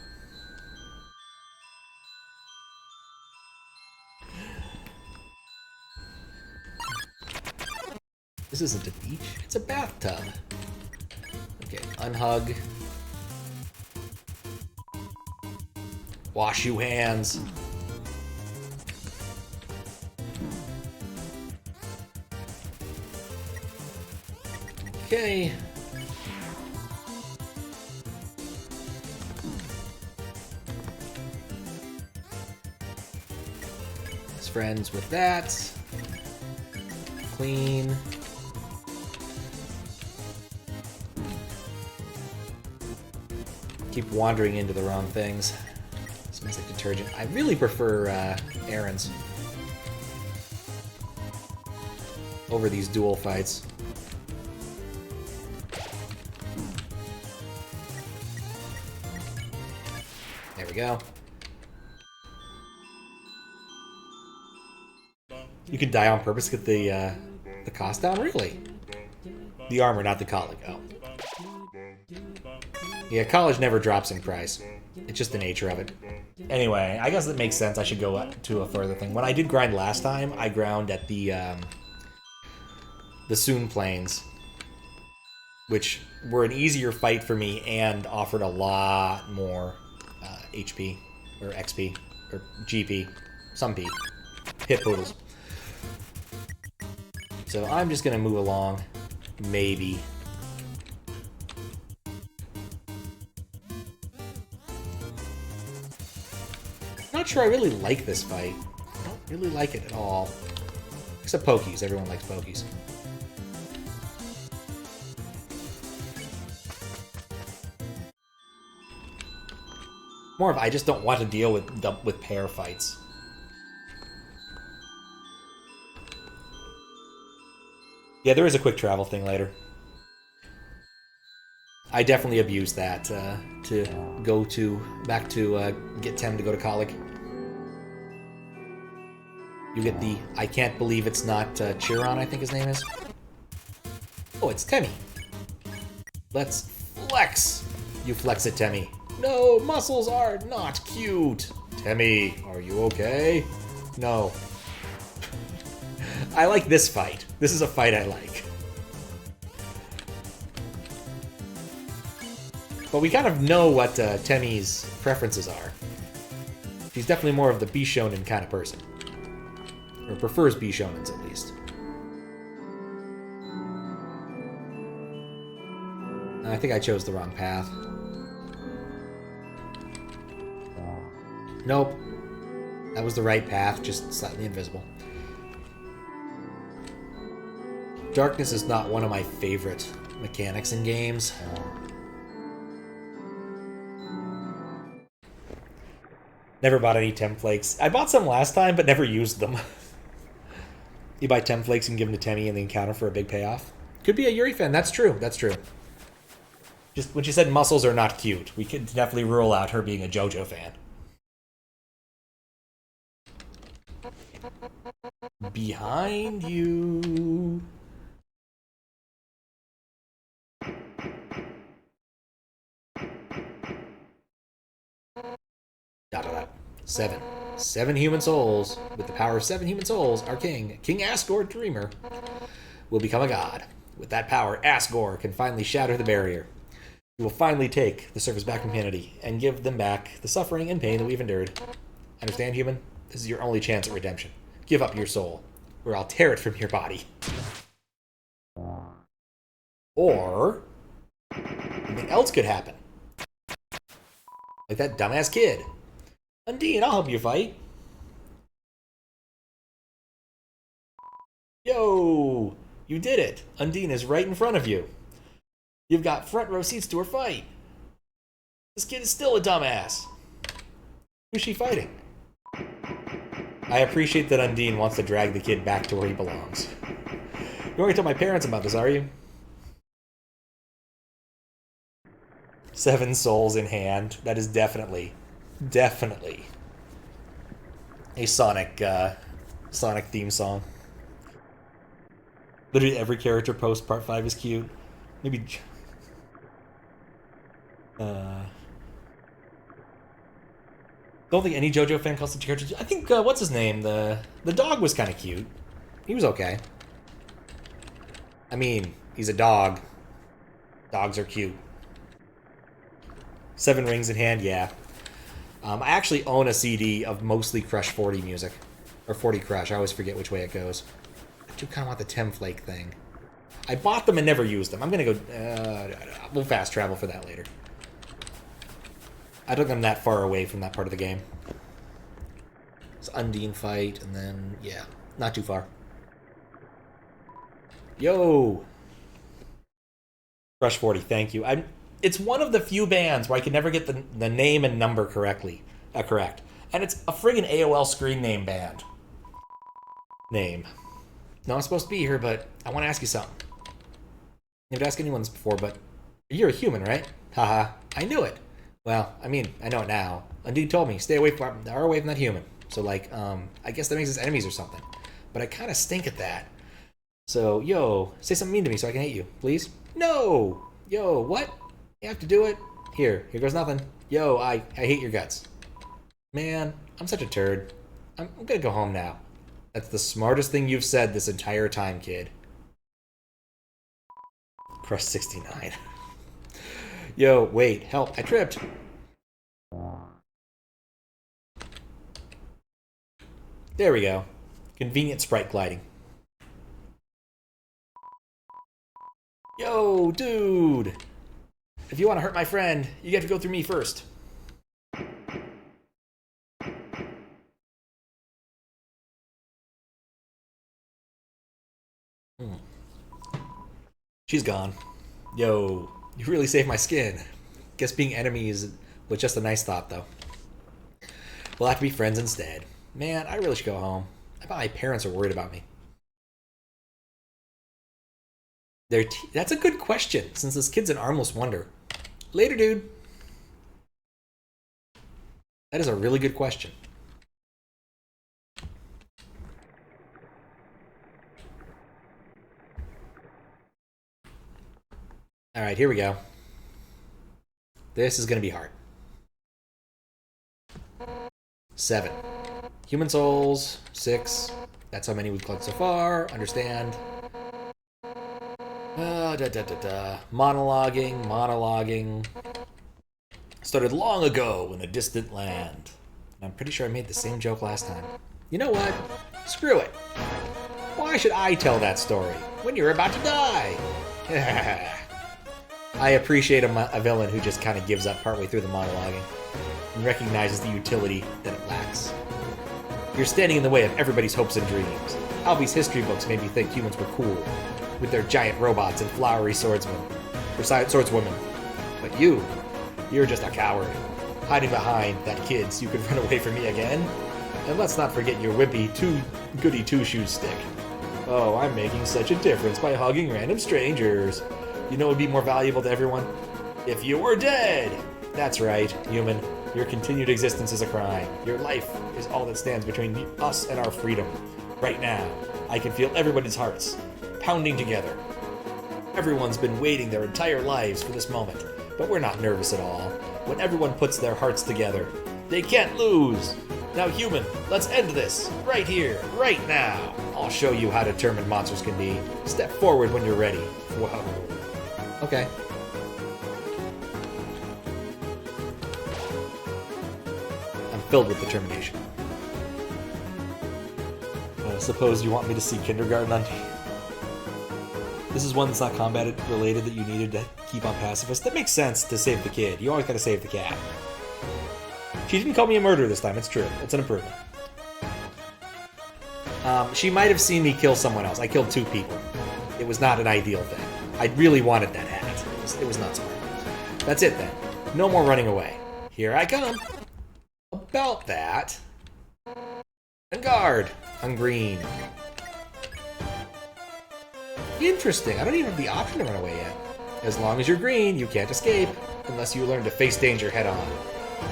This isn't a beach, it's a bathtub. Okay, unhug. Wash you hands. Okay. Friends with that. Clean. Keep wandering into the wrong things. Smells like detergent. I really prefer Aaron's over these dual fights. There we go. You can die on purpose to get the cost down? Really? The armor, not the colleague. Oh. Yeah, college never drops in price. It's just the nature of it. Anyway, I guess that makes sense. I should go to a further thing. When I did grind last time, I ground at the Soon Plains, which were an easier fight for me and offered a lot more HP, or XP, or GP, some P. Hit poodles. So I'm just gonna move along, maybe. Not sure I really like this fight. I don't really like it at all. Except Pokies, everyone likes Pokies. More of I just don't want to deal with pair fights. Yeah, there is a quick travel thing later. I definitely abused that to go back to get Tem to go to college. You get the I can't believe it's not Chiron, I think his name is. Oh, it's Temmy. Let's flex. You flex it, Temmy. No, muscles are not cute. Temmy, are you okay? No. I like this fight. This is a fight I like. But we kind of know what Temmie's preferences are. She's definitely more of the Bishonen kind of person. Or prefers Bishonens, at least. I think I chose the wrong path. Nope. That was the right path, just slightly invisible. Darkness is not one of my favorite mechanics in games. Never bought any Temflakes. I bought some last time, but never used them. You buy Temflakes and give them to Temmie in the encounter for a big payoff. Could be a Yuri fan. That's true. That's true. Just when she said muscles are not cute, we could definitely rule out her being a JoJo fan. Behind you. Seven. 7 human souls. With the power of 7 human souls, our king, King Asgore Dreamer, will become a god. With that power, Asgore can finally shatter the barrier. He will finally take the surface back from humanity and give them back the suffering and pain that we've endured. Understand, human? This is your only chance at redemption. Give up your soul, or I'll tear it from your body. Or something else could happen. Like that dumbass kid. Undyne, I'll help you fight. Yo! You did it! Undyne is right in front of you. You've got front row seats to her fight. This kid is still a dumbass. Who's she fighting? I appreciate that Undyne wants to drag the kid back to where he belongs. You're going to tell my parents about this, are you? 7 souls in hand. That is definitely a Sonic theme song. Literally every character post Part 5 is cute. Maybe... don't think any JoJo fan calls the character... I think, what's his name? The dog was kind of cute. He was okay. I mean, he's a dog. Dogs are cute. 7 rings in hand, yeah. I actually own a CD of mostly Crush 40 music. Or 40 Crush, I always forget which way it goes. I do kind of want the Temflake thing. I bought them and never used them. I'm going to go... we'll fast travel for that later. I don't think I'm that far away from that part of the game. It's Undyne fight, and then, yeah, not too far. Yo! Crush 40, thank you. It's one of the few bands where I can never get the name and number correct. And it's a friggin' AOL screen name band. Name. No, I'm supposed to be here, but I want to ask you something. I never asked anyone this before, but you're a human, right? Haha, I knew it. Well, I mean, I know it now. Undyne told me, stay away from that human. So, like, I guess that makes us enemies or something. But I kind of stink at that. So, yo, say something mean to me so I can hate you, please? No! Yo, what? You have to do it? Here goes nothing. Yo, I hate your guts. Man, I'm such a turd. I'm gonna go home now. That's the smartest thing you've said this entire time, kid. Crush 69. Yo, wait, help, I tripped. There we go. Convenient sprite gliding. Yo, dude! If you want to hurt my friend, you get to go through me first. She's gone. Yo, you really saved my skin. Guess being enemies was just a nice thought, though. We'll have to be friends instead. Man, I really should go home. I bet my parents are worried about me. That's a good question, since this kid's an armless wonder. Later, dude. That is a really good question. Alright, here we go. This is going to be hard. 7. Human souls. 6. That's how many we've collected so far. Understand. Monologuing. Started long ago in a distant land. I'm pretty sure I made the same joke last time. You know what? Screw it. Why should I tell that story when you're about to die? I appreciate a villain who just kind of gives up partway through the monologuing and recognizes the utility that it lacks. You're standing in the way of everybody's hopes and dreams. Albie's history books made me think humans were cool, with their giant robots and flowery swordswomen. But you're just a coward, hiding behind that kid so you can run away from me again. And let's not forget your wimpy goody two-shoes stick. Oh, I'm making such a difference by hugging random strangers. You know what would be more valuable to everyone? If you were dead! That's right, human. Your continued existence is a crime. Your life is all that stands between us and our freedom. Right now, I can feel everybody's hearts pounding together. Everyone's been waiting their entire lives for this moment, but we're not nervous at all. When everyone puts their hearts together, they can't lose. Now, human, let's end this right here, right now. I'll show you how determined monsters can be. Step forward when you're ready. Whoa. Okay. I'm filled with determination. Suppose you want me to see kindergarten on... This is one that's not combat related that you needed to keep on pacifist. That makes sense to save the kid. You always gotta save the cat. She didn't call me a murderer this time, it's true. It's an improvement. She might have seen me kill someone else. I killed 2 people. It was not an ideal thing. I really wanted that hat. It was not smart. That's it then. No more running away. Here I come. About that. And guard. I'm green. Interesting. I don't even have the option to run away yet. As long as you're green, you can't escape. Unless you learn to face danger head on.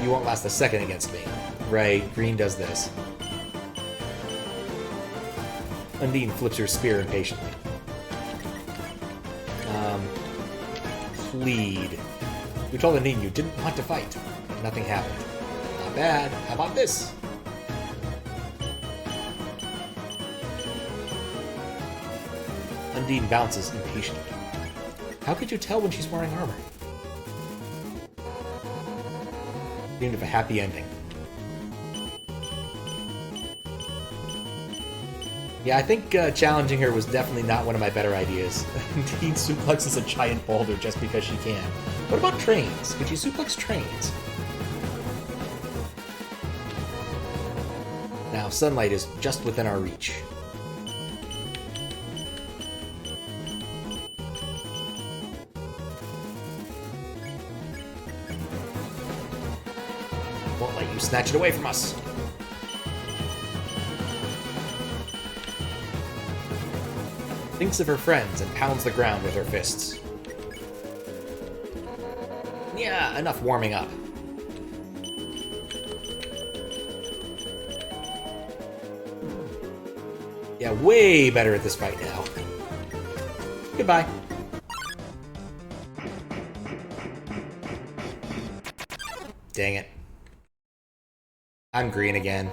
You won't last a second against me. Right, green does this. Undyne flips her spear impatiently. Plead. You told Undyne you didn't want to fight. Nothing happened. Not bad. How about this? Undyne bounces impatiently. How could you tell when she's wearing armor? Dreamed of a happy ending. Yeah, I think challenging her was definitely not one of my better ideas. Undyne suplexes a giant boulder just because she can. What about trains? Could you suplex trains? Now, sunlight is just within our reach. Won't let you snatch it away from us. Thinks of her friends and pounds the ground with her fists. Yeah, enough warming up. Yeah, way better at this fight now. Goodbye. Dang it. I'm green again.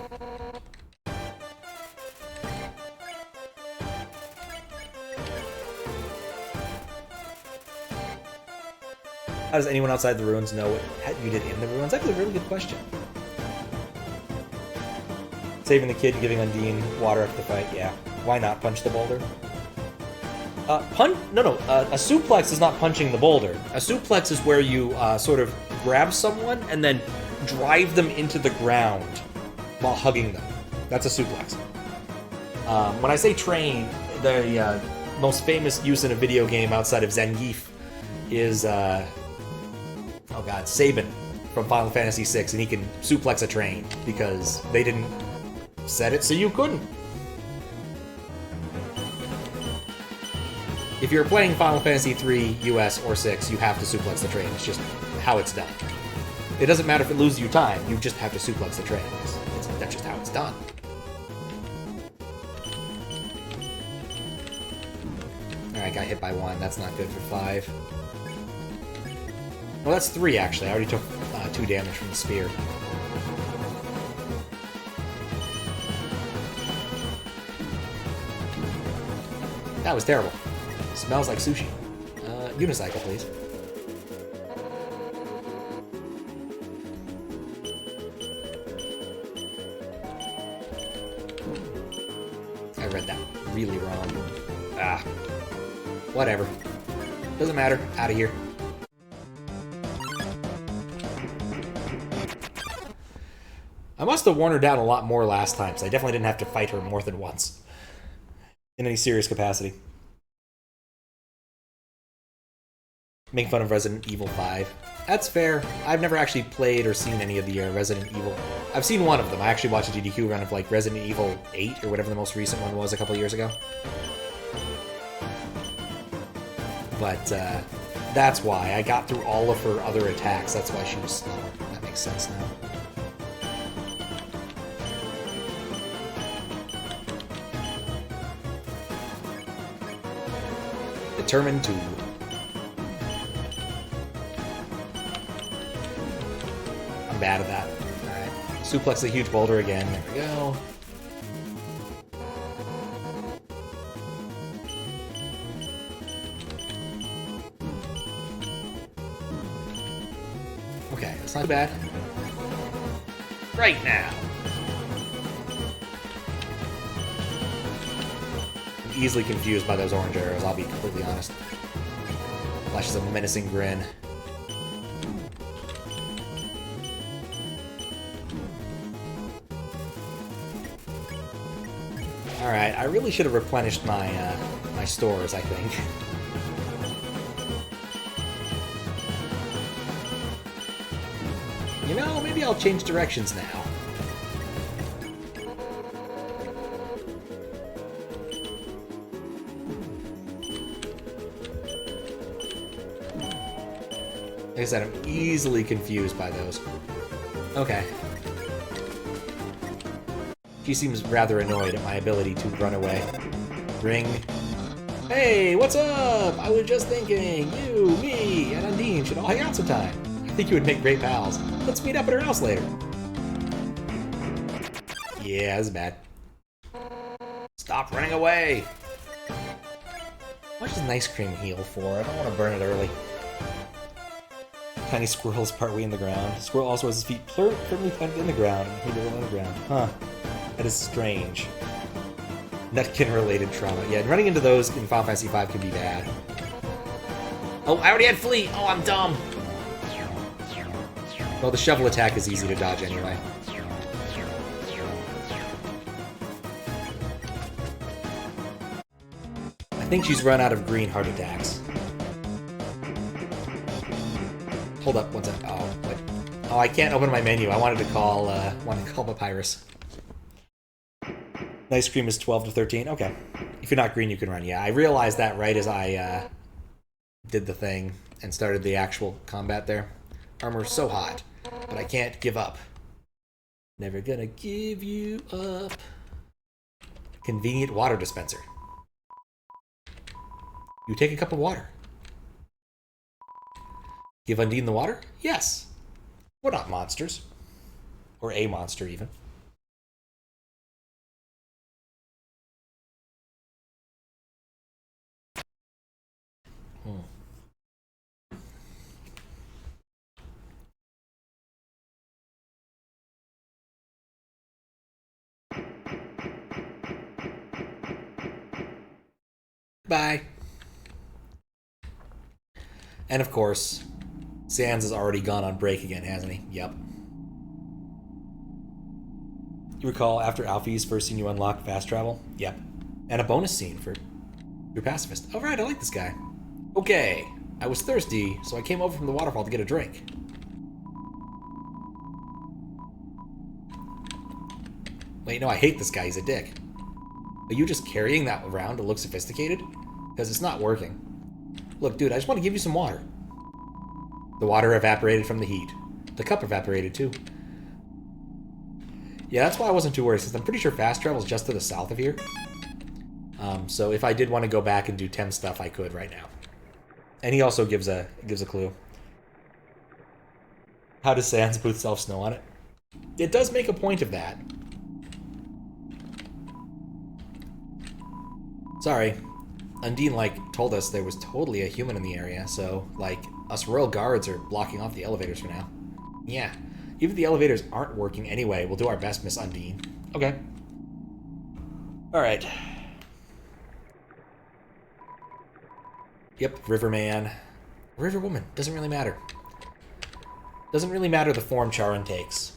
How does anyone outside the ruins know what you did in the ruins? That's a really good question. Saving the kid and giving Undyne water after the fight, yeah. Why not punch the boulder? A suplex is not punching the boulder. A suplex is where you sort of grab someone and then drive them into the ground while hugging them. That's a suplex. When I say train, the most famous use in a video game outside of Zangief is, Sabin from Final Fantasy VI, and he can suplex a train because they didn't set it so you couldn't. If you're playing Final Fantasy 3 US or 6, you have to suplex the train. It's just how it's done. It doesn't matter if it loses you time, you just have to suplex the train. That's just how it's done. Alright, got hit by 1. That's not good for 5. Well, that's 3, actually. I already took 2 damage from the spear. That was terrible. Smells like sushi. Unicycle, please. really wrong. Ah. Whatever. Doesn't matter. Out of here. I must have worn her down a lot more last time, so I definitely didn't have to fight her more than once. In any serious capacity. Making fun of Resident Evil 5. That's fair. I've never actually played or seen any of the Resident Evil. I've seen one of them. I actually watched a GDQ run of like Resident Evil 8 or whatever the most recent one was a couple years ago. But that's why. I got through all of her other attacks. That's why she was slower. That makes sense now. Determined to. I'm bad at that. Alright. Suplex a huge boulder again. There we go. Okay, that's not bad. Right now. I'm easily confused by those orange arrows, I'll be completely honest. Flashes a menacing grin. Alright, I really should have replenished my my stores, I think. You know, maybe I'll change directions now. Like I said, I'm easily confused by those. Okay. She seems rather annoyed at my ability to run away. Ring. Hey, what's up? I was just thinking, you, me, and Undyne should all hang out sometime. I think you would make great pals. Let's meet up at her house later. Yeah, that's bad. Stop running away! What does an ice cream heal for? I don't want to burn it early. Tiny squirrel's partway in the ground. Squirrel also has his feet firmly planted in the ground and he on the ground. Huh. That is strange. Nutkin-related trauma. Yeah, running into those in Final Fantasy V can be bad. Oh, I already had Fleet! Oh, I'm dumb! Well, the shovel attack is easy to dodge anyway. I think she's run out of green heart attacks. Hold up, one sec. Oh, what? Oh, I can't open my menu. I wanted to call Papyrus. Ice cream is 12 to 13. Okay. If you're not green, you can run. Yeah, I realized that right as I did the thing and started the actual combat there. Armor's so hot, but I can't give up. Never gonna give you up. Convenient water dispenser. You take a cup of water. Give Undyne the water? Yes. We're not monsters. Or a monster, even. Bye. And of course, Sans has already gone on break again, hasn't he? Yep. You recall after Alfie's first scene you unlock fast travel? Yep. And a bonus scene for your pacifist. Oh right, I like this guy. Okay, I was thirsty, so I came over from the waterfall to get a drink. Wait, no, I hate this guy, he's a dick. Are you just carrying that around to look sophisticated? Because it's not working. Look, dude, I just want to give you some water. The water evaporated from the heat. The cup evaporated, too. Yeah, that's why I wasn't too worried, since I'm pretty sure fast travel is just to the south of here. So if I did want to go back and do Tem stuff, I could right now. And he also gives a clue. How does Sans put self-snow on it? It does make a point of that. Sorry. Undyne, like, told us there was totally a human in the area, so, like, us royal guards are blocking off the elevators for now. Yeah. Even if the elevators aren't working anyway, we'll do our best, Miss Undyne. Okay. Alright. Yep, Riverman. Riverwoman. Doesn't really matter. Doesn't really matter the form Charon takes.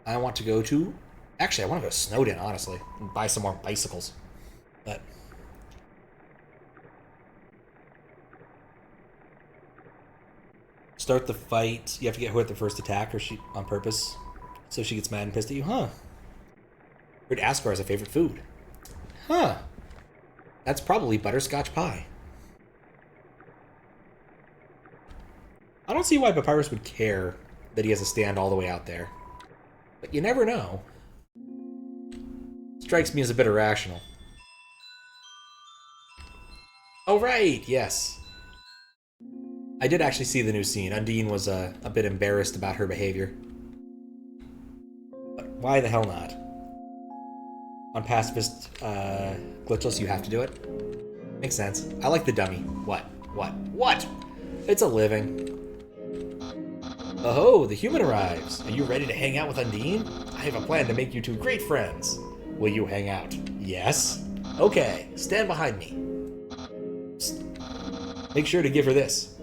I want to go to... Actually, I want to go to Snowdin, honestly. And buy some more bicycles. But... Start the fight. You have to get her at the first attack, or she on purpose. So she gets mad and pissed at you. Huh. Heard Ascar is a favorite food. Huh. That's probably butterscotch pie. I don't see why Papyrus would care that he has to stand all the way out there. But you never know. Strikes me as a bit irrational. Oh, right, yes. I did actually see the new scene. Undyne was a bit embarrassed about her behavior. But why the hell not? On pacifist glitchless, you have to do it. Makes sense. I like the dummy. What? It's a living. Oh, the human arrives. Are you ready to hang out with Undyne? I have a plan to make you two great friends. Will you hang out? Yes? Okay, stand behind me. Psst. Make sure to give her this.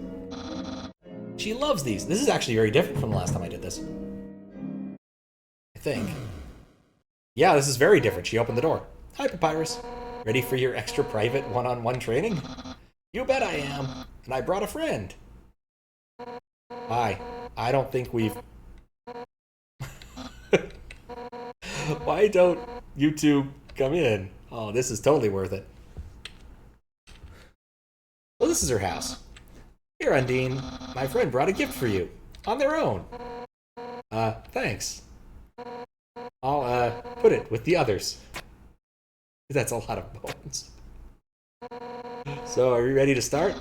She loves these. This is actually very different from the last time I did this. I think. Yeah, this is very different. She opened the door. Hi, Papyrus. Ready for your extra private one-on-one training? You bet I am. And I brought a friend. Hi. I don't think we've... Why don't you two come in? Oh, this is totally worth it. Well, this is her house. Here, Undyne. My friend brought a gift for you. On their own. Thanks. I'll, put it with the others. That's a lot of bones. So, are you ready to start?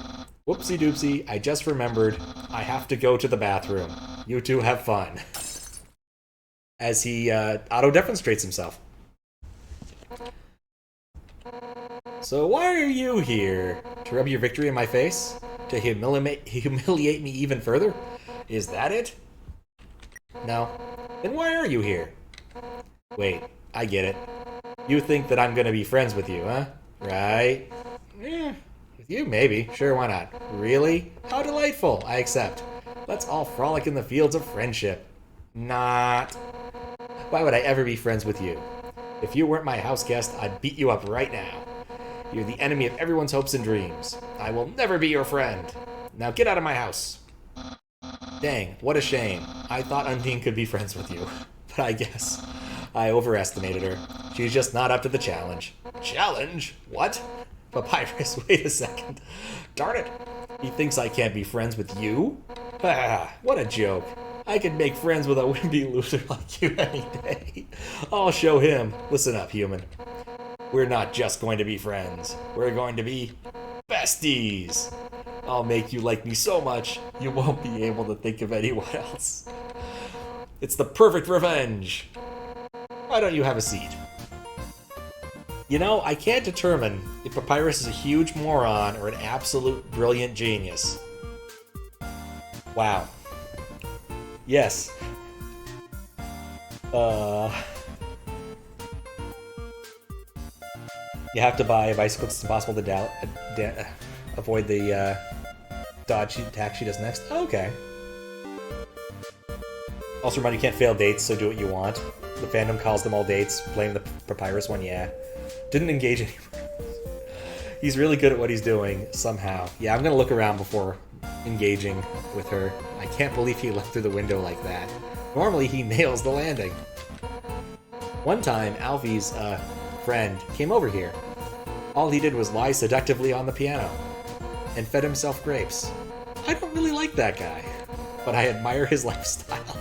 Whoopsie doopsie, I just remembered. I have to go to the bathroom. You two have fun. As he, auto-demonstrates himself. So why are you here? To rub your victory in my face? To humiliate me even further? Is that it? No. Then why are you here? Wait, I get it. You think that I'm gonna be friends with you, huh? Right? Eh, with you, maybe. Sure, why not? Really? How delightful. I accept. Let's all frolic in the fields of friendship. Not. Why would I ever be friends with you? If you weren't my house guest, I'd beat you up right now. You're the enemy of everyone's hopes and dreams. I will never be your friend. Now get out of my house. Dang, what a shame. I thought Undyne could be friends with you. But I guess I overestimated her. She's just not up to the challenge. Challenge? What? Papyrus, wait a second. Darn it. He thinks I can't be friends with you? Ah, what a joke. I could make friends with a wimpy loser like you any day. I'll show him. Listen up, human. We're not just going to be friends. We're going to be besties. I'll make you like me so much, you won't be able to think of anyone else. It's the perfect revenge. Why don't you have a seat? You know, I can't determine if Papyrus is a huge moron or an absolute brilliant genius. Wow. Yes. You have to buy a bicycle. It's impossible to avoid the dodge attack she does next. Oh, okay. Also, remind you can't fail dates, so do what you want. The fandom calls them all dates. Blame the Papyrus one, yeah. Didn't engage anyone. He's really good at what he's doing, somehow. Yeah, I'm gonna look around before engaging with her. I can't believe he left through the window like that. Normally, he nails the landing. One time, Alfie's, friend came over here. All he did was lie seductively on the piano and fed himself grapes. I don't really like that guy, but I admire his lifestyle.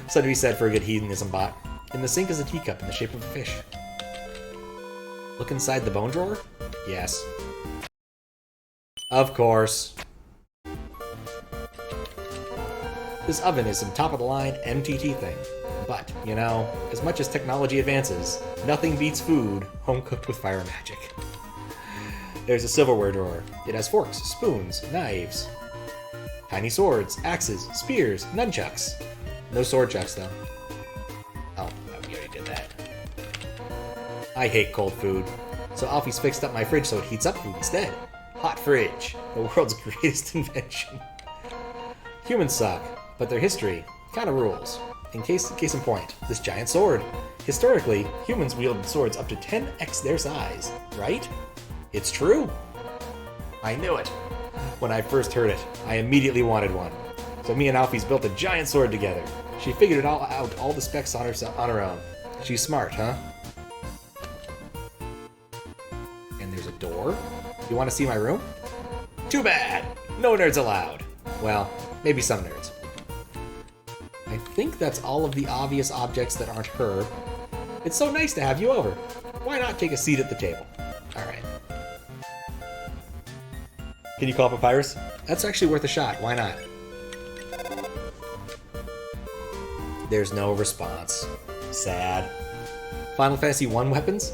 So to be said for a good hedonism bot. In the sink is a teacup in the shape of a fish. Look inside the bone drawer? Yes. Of course. This oven is some top-of-the-line MTT thing. But, you know, as much as technology advances, nothing beats food home-cooked with fire magic. There's a silverware drawer. It has forks, spoons, knives, tiny swords, axes, spears, nunchucks. No sword chucks, though. Oh, we already did that. I hate cold food, so Alfie's fixed up my fridge so it heats up food instead. Hot fridge, the world's greatest invention. Humans suck, but their history kind of rules. Case in point, this giant sword. Historically, humans wielded swords up to 10x their size, right? It's true. I knew it. When I first heard it, I immediately wanted one. So me and Alfie's built a giant sword together. She figured it all out, all the specs on her own. She's smart, huh? And there's a door. You want to see my room? Too bad! No nerds allowed. Well, maybe some nerds. I think that's all of the obvious objects that aren't her. It's so nice to have you over. Why not take a seat at the table? Alright. Can you call Papyrus? That's actually worth a shot. Why not? There's no response. Sad. Final Fantasy 1 weapons?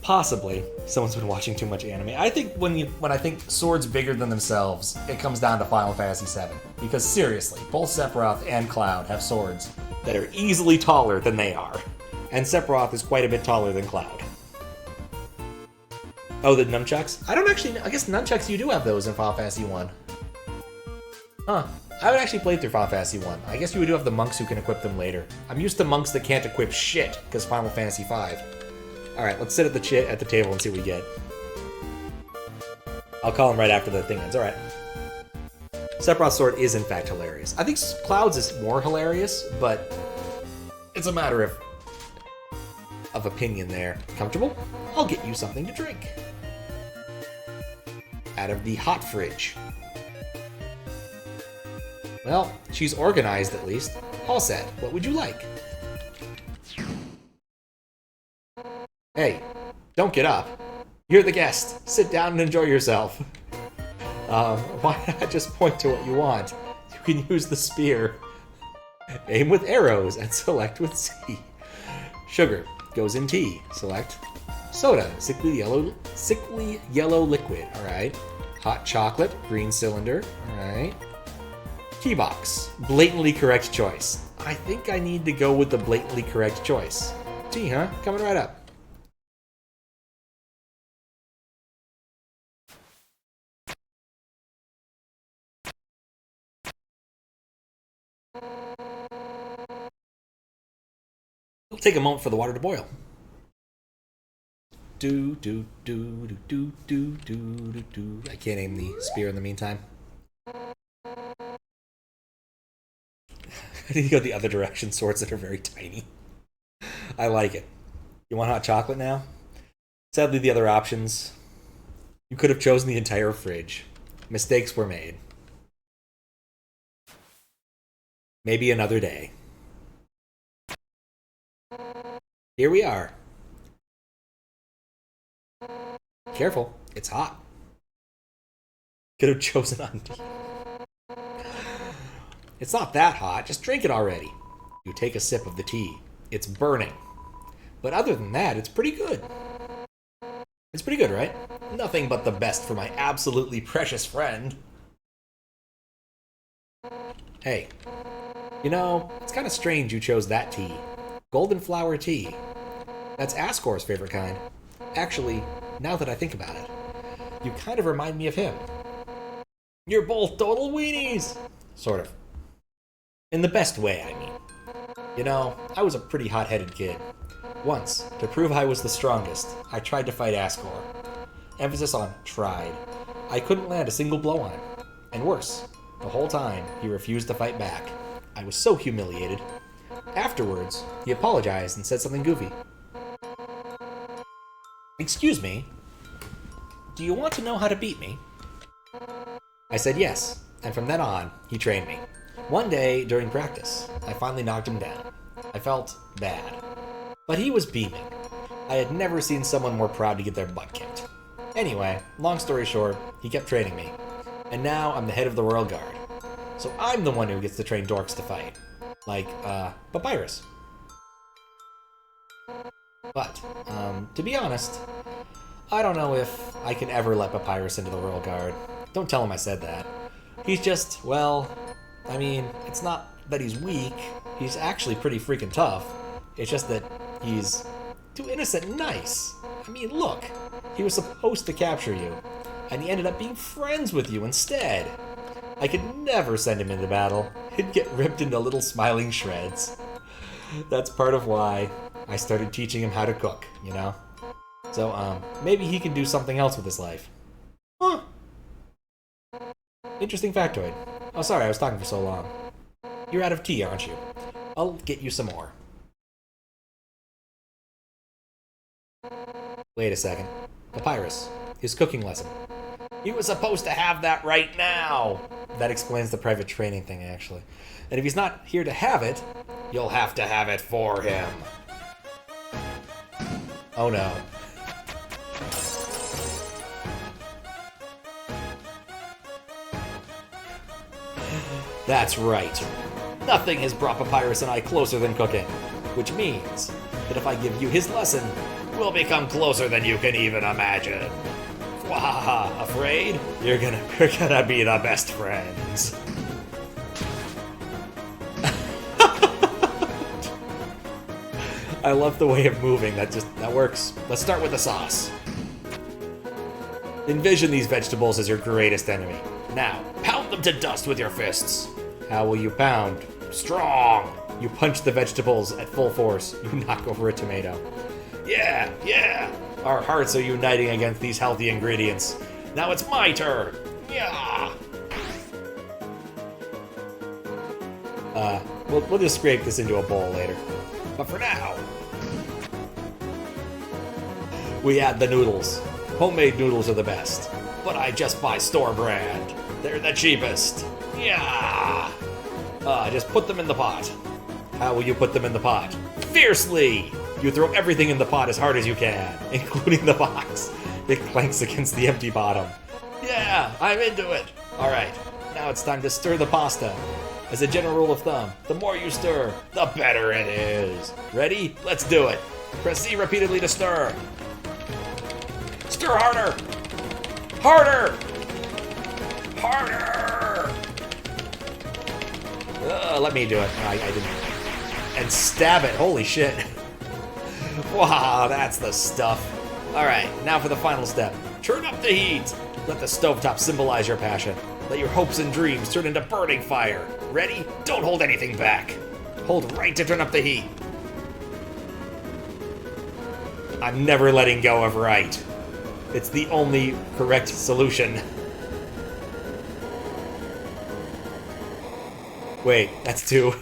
Possibly. Someone's been watching too much anime. I think when I think swords bigger than themselves, it comes down to Final Fantasy 7. Because seriously, both Sephiroth and Cloud have swords that are easily taller than they are. And Sephiroth is quite a bit taller than Cloud. Oh, the nunchucks? I don't actually know. I guess nunchucks, you do have those in Final Fantasy 1. Huh. I haven't actually played through Final Fantasy 1. I guess you do have the monks who can equip them later. I'm used to monks that can't equip shit, because Final Fantasy 5. Alright, let's sit at the table and see what we get. I'll call him right after the thing ends. Alright. Sephiroth's sword is in fact hilarious. I think Cloud's is more hilarious, but it's a matter of opinion there. Comfortable? I'll get you something to drink. Out of the hot fridge. Well, she's organized at least. All set. What would you like? Hey, don't get up. You're the guest. Sit down and enjoy yourself. Why not just point to what you want? You can use the spear. Aim with arrows and select with C. Sugar goes in tea. Select. Soda, sickly yellow liquid. Alright. Hot chocolate, green cylinder. Alright. Key box, blatantly correct choice. I think I need to go with the blatantly correct choice. Tea, huh? Coming right up. It'll take a moment for the water to boil. Do do do do do do do do. I can't aim the spear in the meantime. I need to go the other direction, swords that are very tiny. I like it. You want hot chocolate now? Sadly, the other options... You could have chosen the entire fridge. Mistakes were made. Maybe another day. Here we are. Careful, it's hot. Could have chosen Undyne. It's not that hot, just drink it already. You take a sip of the tea. It's burning. But other than that, it's pretty good. It's pretty good, right? Nothing but the best for my absolutely precious friend. Hey, you know, it's kind of strange you chose that tea. Golden flower tea. That's Ascor's favorite kind. Actually, now that I think about it, you kind of remind me of him. You're both total weenies! Sort of. In the best way, I mean. You know, I was a pretty hot-headed kid. Once, to prove I was the strongest, I tried to fight Ascor. Emphasis on tried. I couldn't land a single blow on him. And worse, the whole time, he refused to fight back. I was so humiliated. Afterwards, he apologized and said something goofy. Excuse me, do you want to know how to beat me? I said yes, and from then on, he trained me. One day, during practice, I finally knocked him down. I felt bad. But he was beaming. I had never seen someone more proud to get their butt kicked. Anyway, long story short, he kept training me. And now I'm the head of the Royal Guard. So I'm the one who gets to train dorks to fight. Like, Papyrus. But, to be honest, I don't know if I can ever let Papyrus into the Royal Guard. Don't tell him I said that. He's just, well, I mean, it's not that he's weak. He's actually pretty freaking tough. It's just that he's too innocent and nice. I mean, look, he was supposed to capture you. and he ended up being friends with you instead. I could never send him into battle. He'd get ripped into little smiling shreds. That's part of why I started teaching him how to cook, you know? So, maybe he can do something else with his life. Huh. Interesting factoid. Oh, sorry, I was talking for so long. You're out of tea, aren't you? I'll get you some more. Wait a second. Papyrus. His cooking lesson. He was supposed to have that right now! That explains the private training thing, actually. And if he's not here to have it, you'll have to have it for him. Oh no. That's right. Nothing has brought Papyrus and I closer than cooking. Which means that if I give you his lesson, we'll become closer than you can even imagine. Wahaha, afraid? You're gonna be the best friends. I love the way of moving, that works. Let's start with the sauce. Envision these vegetables as your greatest enemy. Now, pound them to dust with your fists. How will you pound? Strong! You punch the vegetables at full force. You knock over a tomato. Yeah, yeah! Our hearts are uniting against these healthy ingredients. Now it's my turn! Yeah! We'll just scrape this into a bowl later. But for now, we add the noodles. Homemade noodles are the best, but I just buy store brand. They're the cheapest. Yeah! Just put them in the pot. How will you put them in the pot? Fiercely! You throw everything in the pot as hard as you can, including the box. It clanks against the empty bottom. Yeah, I'm into it. All right, now it's time to stir the pasta. As a general rule of thumb, the more you stir, the better it is. Ready? Let's do it. Press C repeatedly to stir. Stir harder! Harder! Harder! Let me do it. I didn't. And stab it. Holy shit. Wow, that's the stuff. Alright, now for the final step. Turn up the heat. Let the stovetop symbolize your passion. Let your hopes and dreams turn into burning fire. Ready? Don't hold anything back. Hold right to turn up the heat. I'm never letting go of right. It's the only correct solution. Wait, that's 2.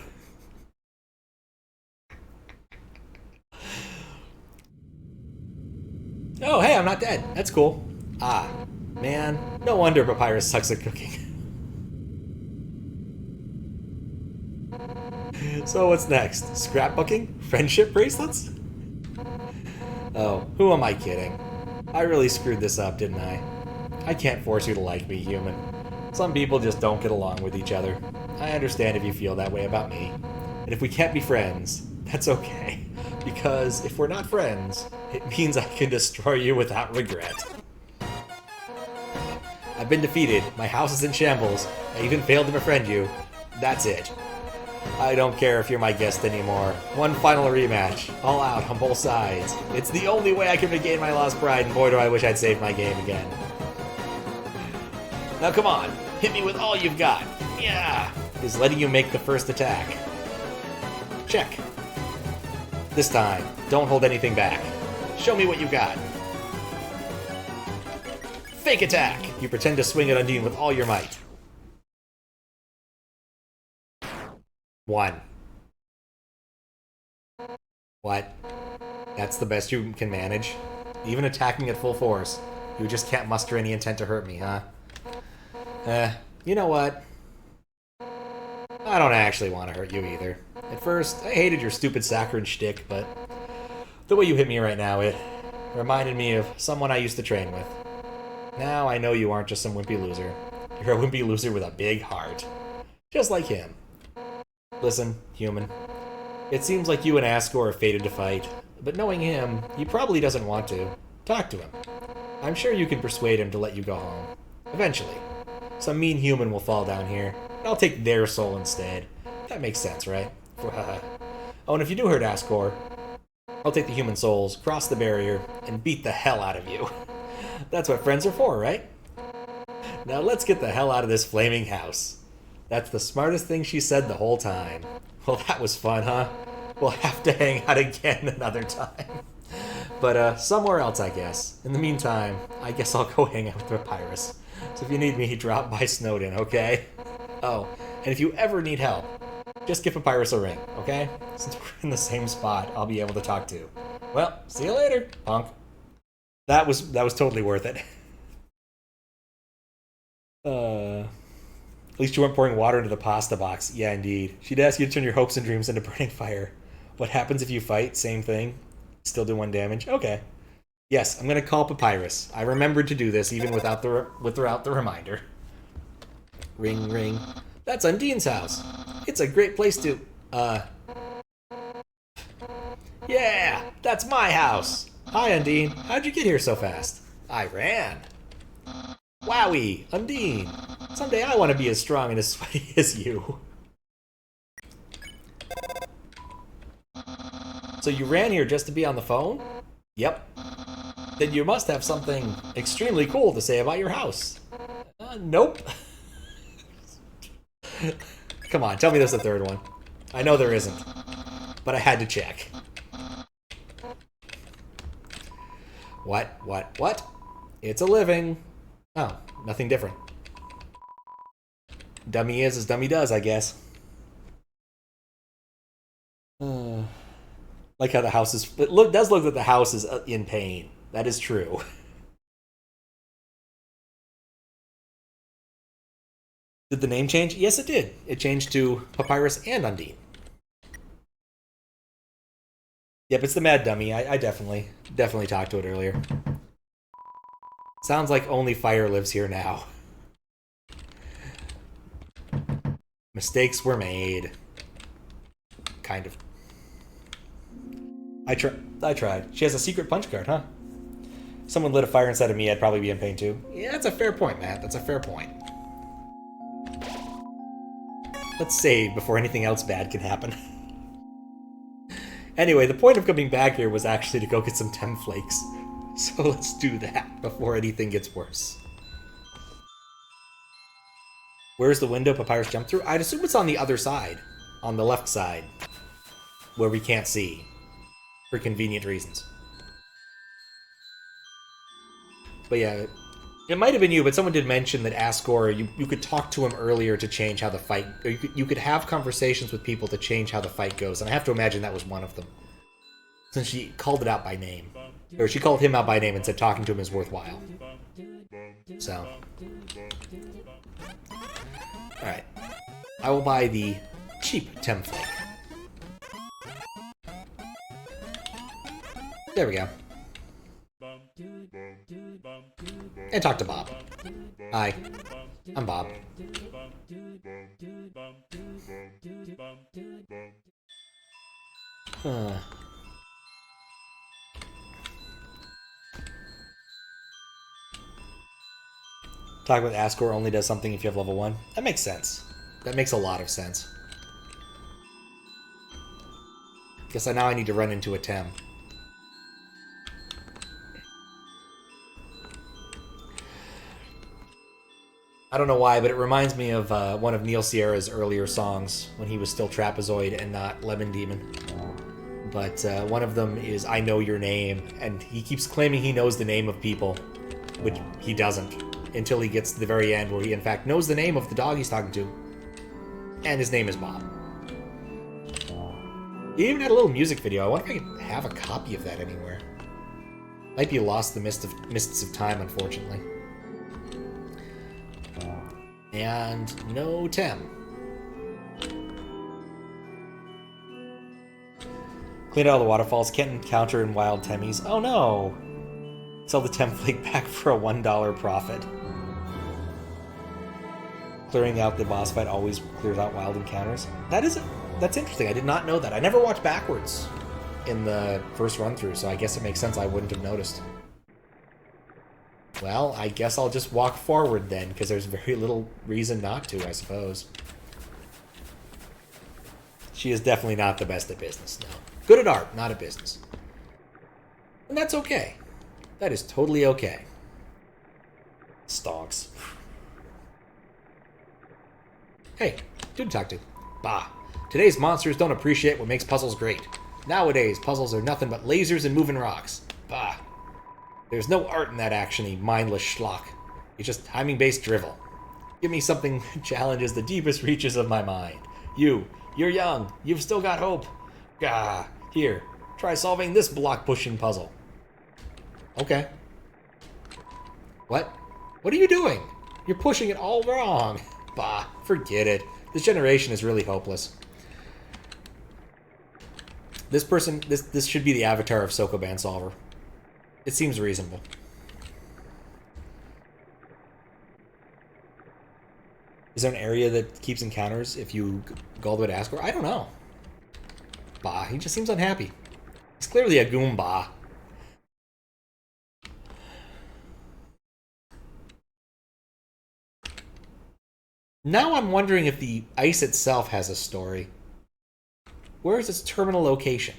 Oh, hey, I'm not dead. That's cool. Ah, man. No wonder Papyrus sucks at cooking. So what's next? Scrapbooking? Friendship bracelets? Oh, who am I kidding? I really screwed this up, didn't I? I can't force you to like me, human. Some people just don't get along with each other. I understand if you feel that way about me. And if we can't be friends, that's okay. Because if we're not friends, it means I can destroy you without regret. I've been defeated, my house is in shambles, I even failed to befriend you. That's it. I don't care if you're my guest anymore. One final rematch, all out on both sides. It's the only way I can regain my lost pride, and boy do I wish I'd saved my game again. Now come on, hit me with all you've got. Yeah! Is letting you make the first attack. Check. This time, don't hold anything back. Show me what you got. Fake attack! You pretend to swing at Undyne with all your might. 1. What? That's the best you can manage? Even attacking at full force, you just can't muster any intent to hurt me, huh? You know what? I don't actually want to hurt you either. At first, I hated your stupid saccharine shtick, but the way you hit me right now, it reminded me of someone I used to train with. Now I know you aren't just some wimpy loser. You're a wimpy loser with a big heart. Just like him. Listen, human. It seems like you and Asgore are fated to fight, but knowing him, he probably doesn't want to. Talk to him. I'm sure you can persuade him to let you go home. Eventually. Some mean human will fall down here, and I'll take their soul instead. That makes sense, right? Oh, and if you do hurt Asgore, I'll take the human souls, cross the barrier, and beat the hell out of you. That's what friends are for, right? Now let's get the hell out of this flaming house. That's the smartest thing she said the whole time. Well, that was fun, huh? We'll have to hang out again another time. But somewhere else, I guess. In the meantime, I guess I'll go hang out with Papyrus. So if you need me, drop by Snowdin, okay? Oh, and if you ever need help, just give Papyrus a ring, okay? Since we're in the same spot, I'll be able to talk to. Well, see you later, punk. That was totally worth it. At least you weren't pouring water into the pasta box. Yeah, indeed. She'd ask you to turn your hopes and dreams into burning fire. What happens if you fight? Same thing. Still do 1 damage. Okay. Yes, I'm gonna call Papyrus. I remembered to do this even without the reminder. Ring, ring. That's Undyne's house. It's a great place to, Yeah, that's my house. Hi, Undyne. How'd you get here so fast? I ran. Wowie, Undyne. Someday I want to be as strong and as sweaty as you. So you ran here just to be on the phone? Yep. Then you must have something extremely cool to say about your house. Nope. Come on, tell me there's a third one. I know there isn't, but I had to check. What? It's a living. Oh, nothing different. Dummy is as dummy does, I guess. Like how the house is... It does look that the house is in pain. That is true. Did the name change? Yes, it did. It changed to Papyrus and Undyne. Yep, it's the Mad Dummy. I definitely talked to it earlier. Sounds like only fire lives here now. Mistakes were made. Kind of. I tried. She has a secret punch card, huh? If someone lit a fire inside of me, I'd probably be in pain too. Yeah, that's a fair point, Matt. That's a fair point. Let's save before anything else bad can happen. Anyway, the point of coming back here was actually to go get some Tem Flakes. So let's do that before anything gets worse. Where's the window Papyrus jumped through? I'd assume it's on the other side. On the left side. Where we can't see. For convenient reasons. But yeah, it might have been you, but someone did mention that Asgore, you could talk to him earlier to change how the fight... Or you could have conversations with people to change how the fight goes, and I have to imagine that was one of them. Since she called it out by name. Or she called him out by name and said talking to him is worthwhile. So. Alright. I will buy the cheap Tem Flake. There we go. And talk to Bob. Hi. I'm Bob. Talk with Asgore only does something if you have level 1. That makes sense. That makes a lot of sense. Guess now I need to run into a Tem. I don't know why, but it reminds me of one of Neil Sierra's earlier songs when he was still Trapezoid and not Lemon Demon. But one of them is I Know Your Name, and he keeps claiming he knows the name of people, which he doesn't, until he gets to the very end where he in fact knows the name of the dog he's talking to, and his name is Bob. He even had a little music video. I wonder if I could have a copy of that anywhere. Might be lost in the mists of time, unfortunately. And no Tem. Clean out all the waterfalls. Can't encounter in wild Temmies. Oh no! Sell the Tem Flake back for a $1 profit. Clearing out the boss fight always clears out wild encounters. That's interesting. I did not know that. I never watched backwards in the first run through, so I guess it makes sense I wouldn't have noticed. Well, I guess I'll just walk forward then, because there's very little reason not to, I suppose. She is definitely not the best at business, no. Good at art, not at business. And that's okay. That is totally okay. Stonks. Good to talk to. Bah. Today's monsters don't appreciate what makes puzzles great. Nowadays, puzzles are nothing but lasers and moving rocks. Bah. There's no art in that actiony, mindless schlock. It's just timing-based drivel. Give me something that challenges the deepest reaches of my mind. You're young. You've still got hope. Gah. Here, try solving this block-pushing puzzle. Okay. What? What are you doing? You're pushing it all wrong. Bah, forget it. This generation is really hopeless. This person, this should be the avatar of Sokoban Solver. It seems reasonable. Is there an area that keeps encounters if you go all the way to Asgore? I don't know. Bah, he just seems unhappy. He's clearly a Goomba. Now I'm wondering if the ice itself has a story. Where is its terminal location?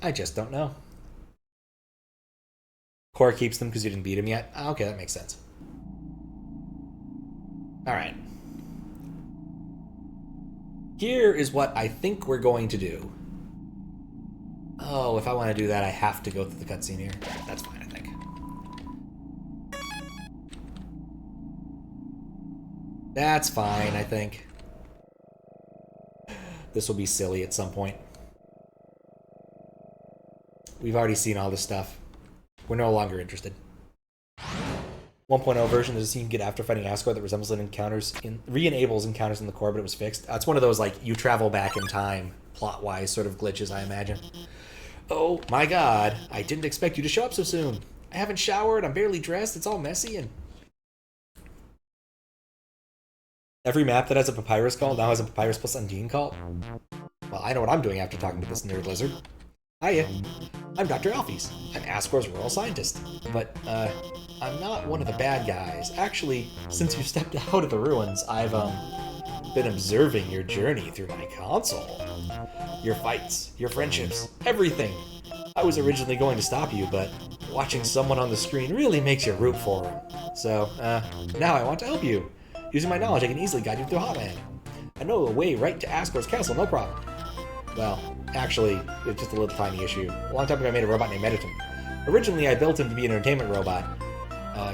I just don't know. Core keeps them because you didn't beat him yet? Okay, that makes sense. Alright. Here is what I think we're going to do. Oh, if I want to do that, I have to go through the cutscene here. That's fine, I think. That's fine, I think. This will be silly at some point. We've already seen all this stuff. We're no longer interested. 1.0 version, there's a scene you get after fighting Asgore that resembles re-enables encounters in the core, but it was fixed. It's one of those, like, you travel back in time, plot-wise sort of glitches, I imagine. Oh, my god. I didn't expect you to show up so soon. I haven't showered, I'm barely dressed, it's all messy, and... Every map that has a Papyrus call now has a Papyrus plus Undyne call. Well, I know what I'm doing after talking to this nerd lizard. Hiya. I'm Dr. Alphys. I'm Asgore's royal scientist. But, I'm not one of the bad guys. Actually, since you stepped out of the ruins, I've, been observing your journey through my console. Your fights, your friendships, everything. I was originally going to stop you, but watching someone on the screen really makes you root for him. So, now I want to help you. Using my knowledge, I can easily guide you through Hotland. I know a way right to Asgore's castle, no problem. Well, actually, it's just a little tiny issue. A long time ago I made a robot named Mettaton. Originally, I built him to be an entertainment robot.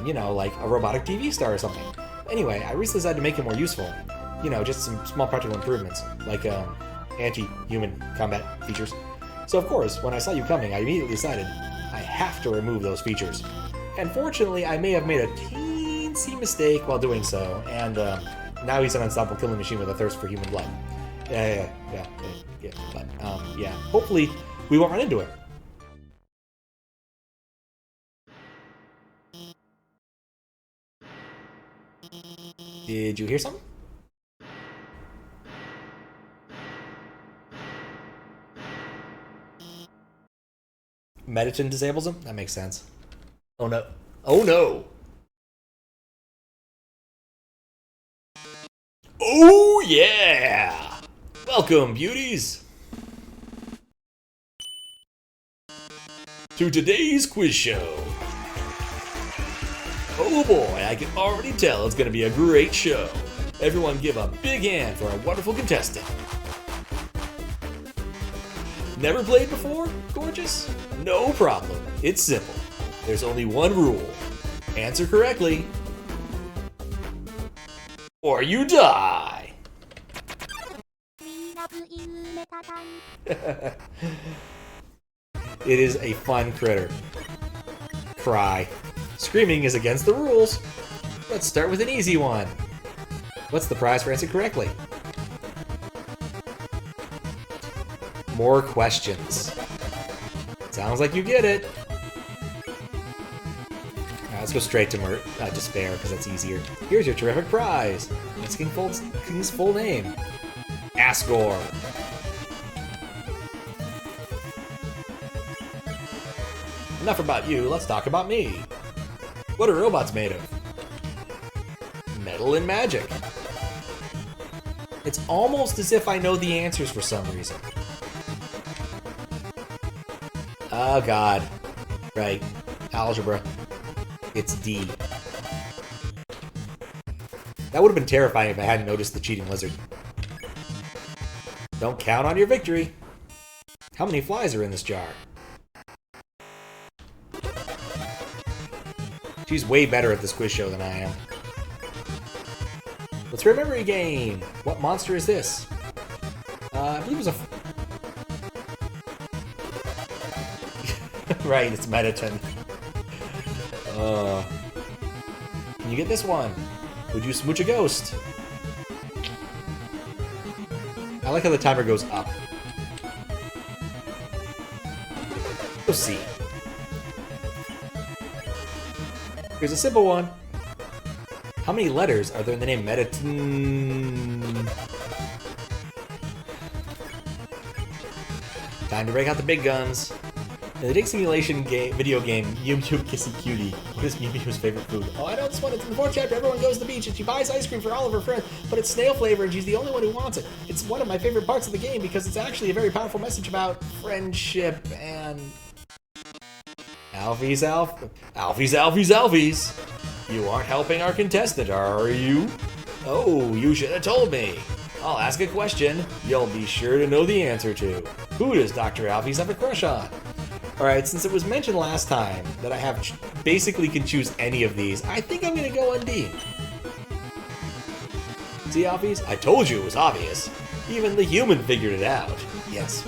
You know, like a robotic TV star or something. Anyway, I recently decided to make him more useful. You know, just some small practical improvements, like anti-human combat features. So of course, when I saw you coming, I immediately decided I have to remove those features. And fortunately, I may have made a teensy mistake while doing so, and now he's an unstoppable killing machine with a thirst for human blood. Yeah, but yeah, hopefully we won't run into it. Did you hear something? Mettaton disables him? That makes sense. Oh no. Oh no! Oh yeah! Welcome, beauties! To today's quiz show. Oh boy, I can already tell it's gonna be a great show. Everyone give a big hand for our wonderful contestant. Never played before? Gorgeous? No problem. It's simple. There's only one rule. Answer correctly, or you die. It is a fun critter. Cry. Screaming is against the rules. Let's start with an easy one. What's the prize for answering correctly? More questions. Sounds like you get it. Let's go straight to despair, because that's easier. Here's your terrific prize. What's King's full name? Asgore. Enough about you, let's talk about me. What are robots made of? Metal and magic. It's almost as if I know the answers for some reason. Oh god. Right. Algebra. It's D. That would have been terrifying if I hadn't noticed the cheating lizard. Don't count on your victory. How many flies are in this jar? She's way better at this quiz show than I am. Let's remember a game. What monster is this? I believe it was a... Right, it's Mettaton. Can you get this one? Would you smooch a ghost? I like how the timer goes up. Go see. Here's a simple one. How many letters are there in the name Mettaton? Time to break out the big guns. In the dig simulation video game, Mew Mew Kissy Cutie. What is Mew Mew's favorite food? Oh, I know this one. It's in the 4th chapter. Everyone goes to the beach and she buys ice cream for all of her friends, but it's snail flavor and she's the only one who wants it. It's one of my favorite parts of the game because it's actually a very powerful message about friendship and... Alfies. You aren't helping our contestant, are you? Oh, you should have told me. I'll ask a question you'll be sure to know the answer to. Who does Dr. Alfies have a crush on? Alright, since it was mentioned last time that I basically can choose any of these, I think I'm gonna go Undyne. See, Alfies? I told you it was obvious. Even the human figured it out. Yes.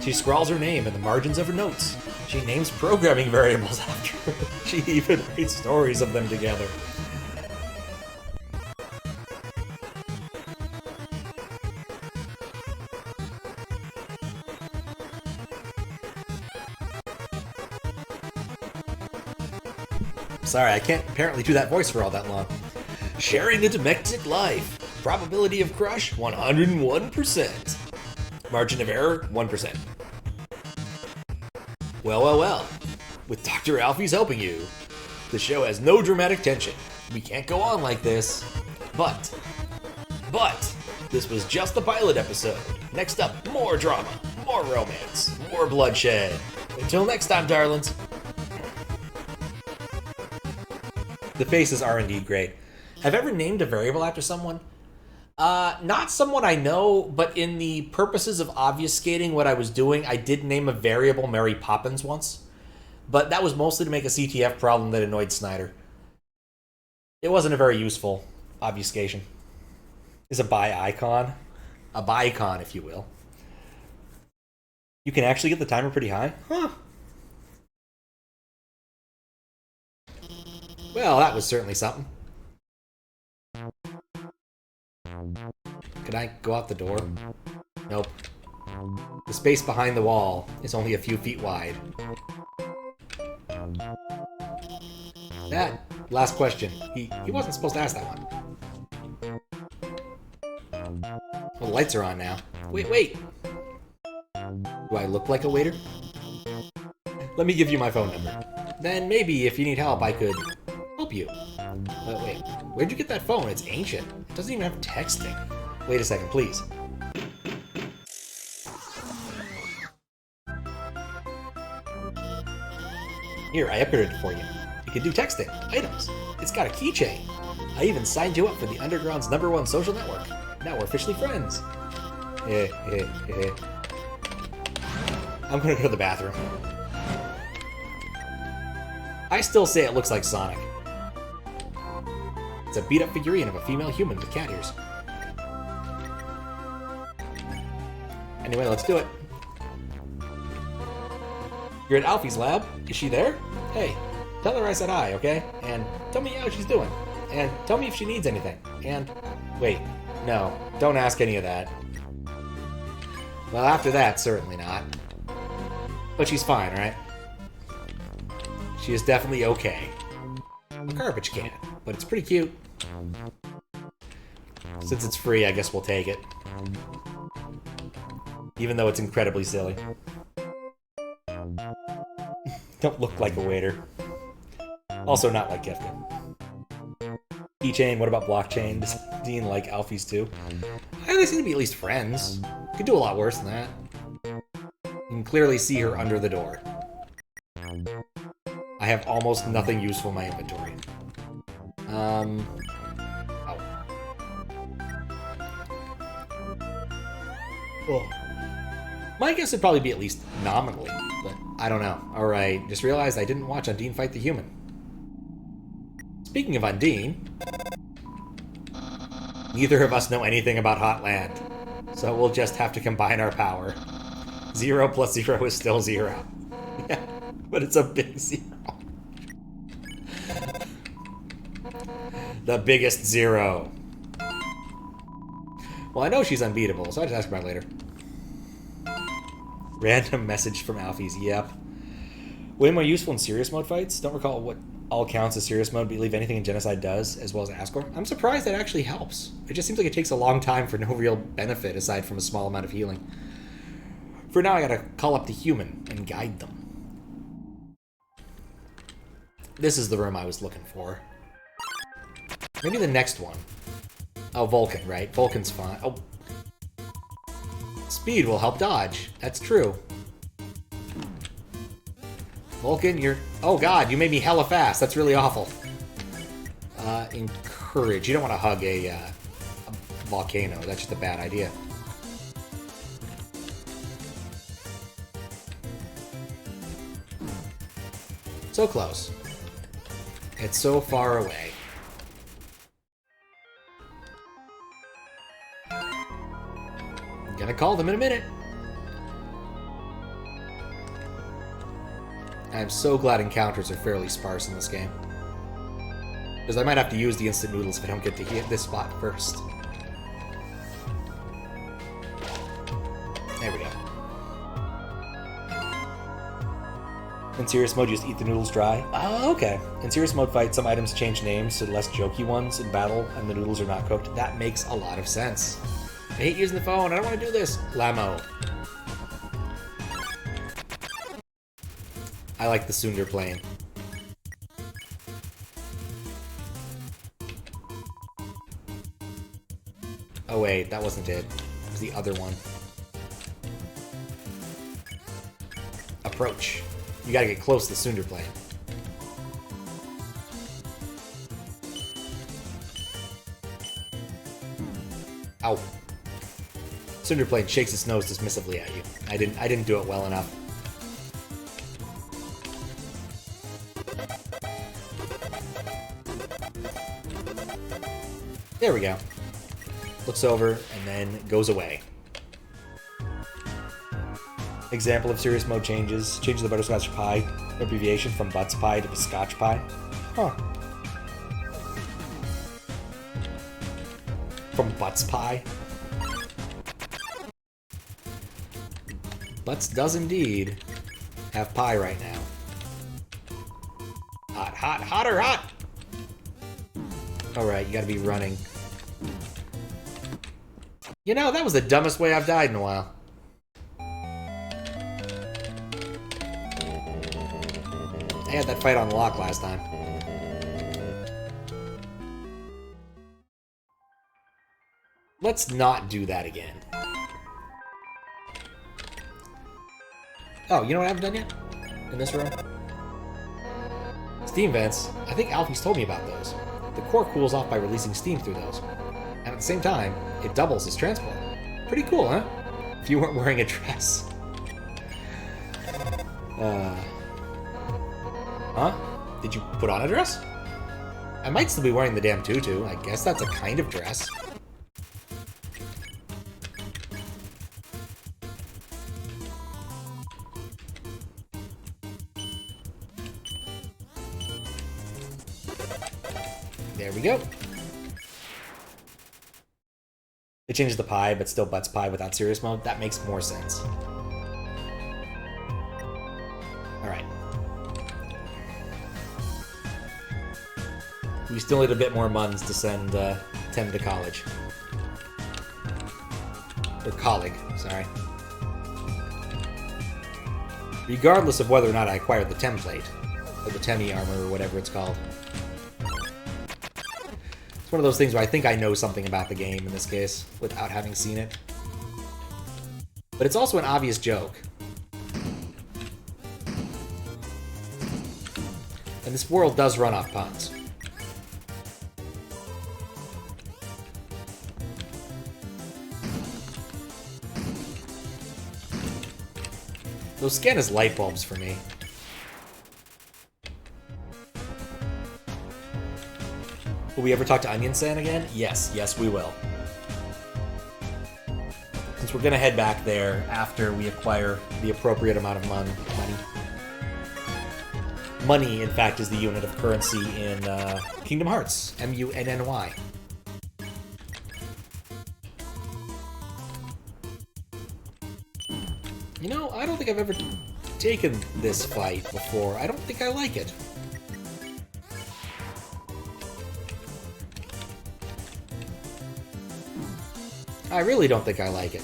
She scrawls her name in the margins of her notes. She names programming variables after her. She even writes stories of them together. Sorry, I can't apparently do that voice for all that long. Sharing a domestic life. Probability of crush, 101%. Margin of error, 1%. Well. With Dr. Alfies helping you, the show has no dramatic tension. We can't go on like this. But, this was just the pilot episode. Next up, more drama, more romance, more bloodshed. Until next time, darlings. The faces are indeed great. Have I ever named a variable after someone? Not someone I know, but in the purposes of obfuscating what I was doing, I did name a variable Mary Poppins once. But that was mostly to make a CTF problem that annoyed Snyder. It wasn't a very useful obfuscation. It's a bi-icon. A bi-icon, if you will. You can actually get the timer pretty high? Huh. Well, that was certainly something. Can I go out the door? Nope. The space behind the wall is only a few feet wide. That last question. He wasn't supposed to ask that one. Well, the lights are on now. Wait. Do I look like a waiter? Let me give you my phone number. Then maybe if you need help, I could help you. Wait, where'd you get that phone? It's ancient. It doesn't even have texting. Wait a second, please. Here, I upgraded it for you. You can do texting, items. It's got a keychain. I even signed you up for the Underground's #1 social network. Now we're officially friends. I'm gonna go to the bathroom. I still say it looks like Sonic. It's a beat-up figurine of a female human with cat ears. Anyway, let's do it. You're at Alfie's lab. Is she there? Hey, tell her I said hi, okay? And tell me how she's doing. And tell me if she needs anything. And wait, no, don't ask any of that. Well, after that, certainly not. But she's fine, right? She is definitely okay. A garbage can, but it's pretty cute. Since it's free, I guess we'll take it. Even though it's incredibly silly. Don't look like a waiter. Also not like Kefka. Keychain, what about blockchain? Does Dean like Alfies too? They seem to be at least friends. Could do a lot worse than that. You can clearly see her under the door. I have almost nothing useful in my inventory. Oh, My guess would probably be at least nominally, but I don't know. Alright, just realized I didn't watch Undyne fight the human. Speaking of Undyne, neither of us know anything about Hotland, so we'll just have to combine our power. 0 plus 0 is still 0. Yeah, but it's a big 0. The biggest 0. Well, I know she's unbeatable, so I'll just ask about it later. Random message from Alfie's, yep. Way more useful in serious mode fights. Don't recall what all counts as serious mode, but believe anything in Genocide does, as well as Ascor. I'm surprised that actually helps. It just seems like it takes a long time for no real benefit aside from a small amount of healing. For now, I gotta call up the human and guide them. This is the room I was looking for. Maybe the next one. Oh, Vulcan, right? Vulcan's fine. Oh. Speed will help dodge. That's true. Vulcan, you're... Oh god, you made me hella fast. That's really awful. Encourage. You don't want to hug a volcano. That's just a bad idea. So close. It's so far away. Gonna call them in a minute. I'm so glad encounters are fairly sparse in this game. Because I might have to use the instant noodles if I don't get to hit this spot first. There we go. In serious mode, you just eat the noodles dry. Oh, okay. In serious mode fight, some items change names to less jokey ones in battle, and the noodles are not cooked. That makes a lot of sense. I hate using the phone. I don't want to do this. Lamo. I like the Sunder plane. Oh wait, that wasn't it. It was the other one. Approach. You gotta get close to the Sunder plane. Ow. Sunder plane shakes its nose dismissively at you. I didn't do it well enough. There we go. Looks over and then goes away. Example of serious mode changes. Changes the butterscotch pie abbreviation from butts pie to scotch pie. Huh. From butts pie. Butts does indeed have pie right now. Hot, hot, hotter, hot! Alright, you gotta be running. You know, that was the dumbest way I've died in a while. I had that fight on lock last time. Let's not do that again. Oh, you know what I haven't done yet? In this room? Steam vents. I think Alfie's told me about those. The core cools off by releasing steam through those. And at the same time, it doubles as transport. Pretty cool, huh? If you weren't wearing a dress. Huh? Did you put on a dress? I might still be wearing the damn tutu. I guess that's a kind of dress. There we go. It changes the pie, but still butts pie without serious mode. That makes more sense. Alright. We still need a bit more muns to send Tem to college. Or colleague, sorry. Regardless of whether or not I acquired the template, or the Temmie armor, or whatever it's called. It's one of those things where I think I know something about the game in this case, without having seen it. But it's also an obvious joke. And this world does run off puns. Those scan as light bulbs for me. Will we ever talk to Onion San again? Yes, yes we will. Since we're gonna head back there after we acquire the appropriate amount of money. Money, in fact, is the unit of currency in Kingdom Hearts. M-U-N-N-Y. You know, I don't think I've ever taken this fight before. I don't think I like it. I really don't think I like it.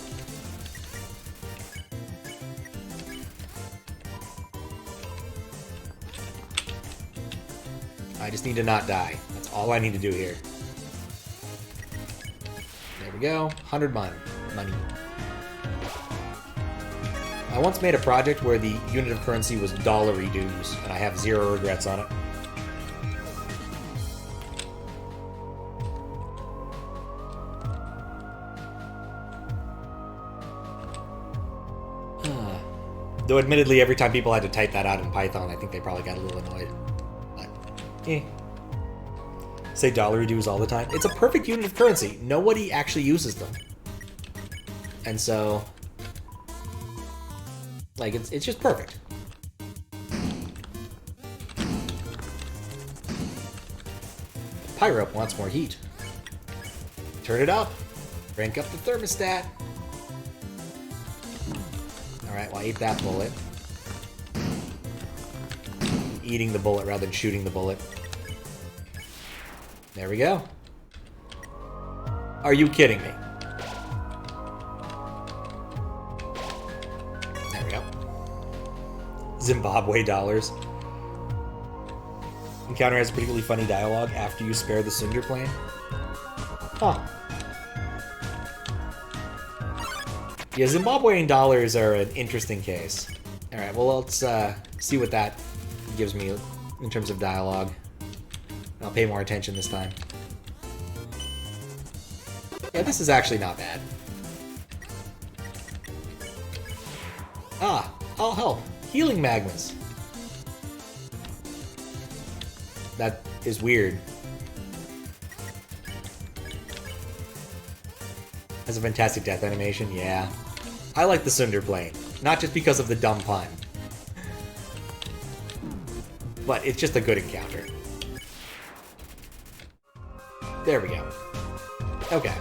I just need to not die. That's all I need to do here. There we go. 100 money. I once made a project where the unit of currency was dollary dues, and I have 0 regrets on it. Though admittedly, every time people had to type that out in Python, I think they probably got a little annoyed. But, say dollary dues all the time. It's a perfect unit of currency. Nobody actually uses them. And so, like, it's just perfect. Pyro wants more heat. Turn it up. Crank up the thermostat. Alright, well, I ate that bullet. Eating the bullet rather than shooting the bullet. There we go. Are you kidding me? There we go. Zimbabwe dollars. Encounter has particularly funny dialogue after you spare the cinder plane. Huh. Yeah, Zimbabwean dollars are an interesting case. Alright, well, let's see what that gives me in terms of dialogue. I'll pay more attention this time. Yeah, this is actually not bad. Ah, I'll help. Healing magmas. That is weird. Has a fantastic death animation, yeah. I like the Cinder Plane, not just because of the dumb pun. But it's just a good encounter. There we go. Okay.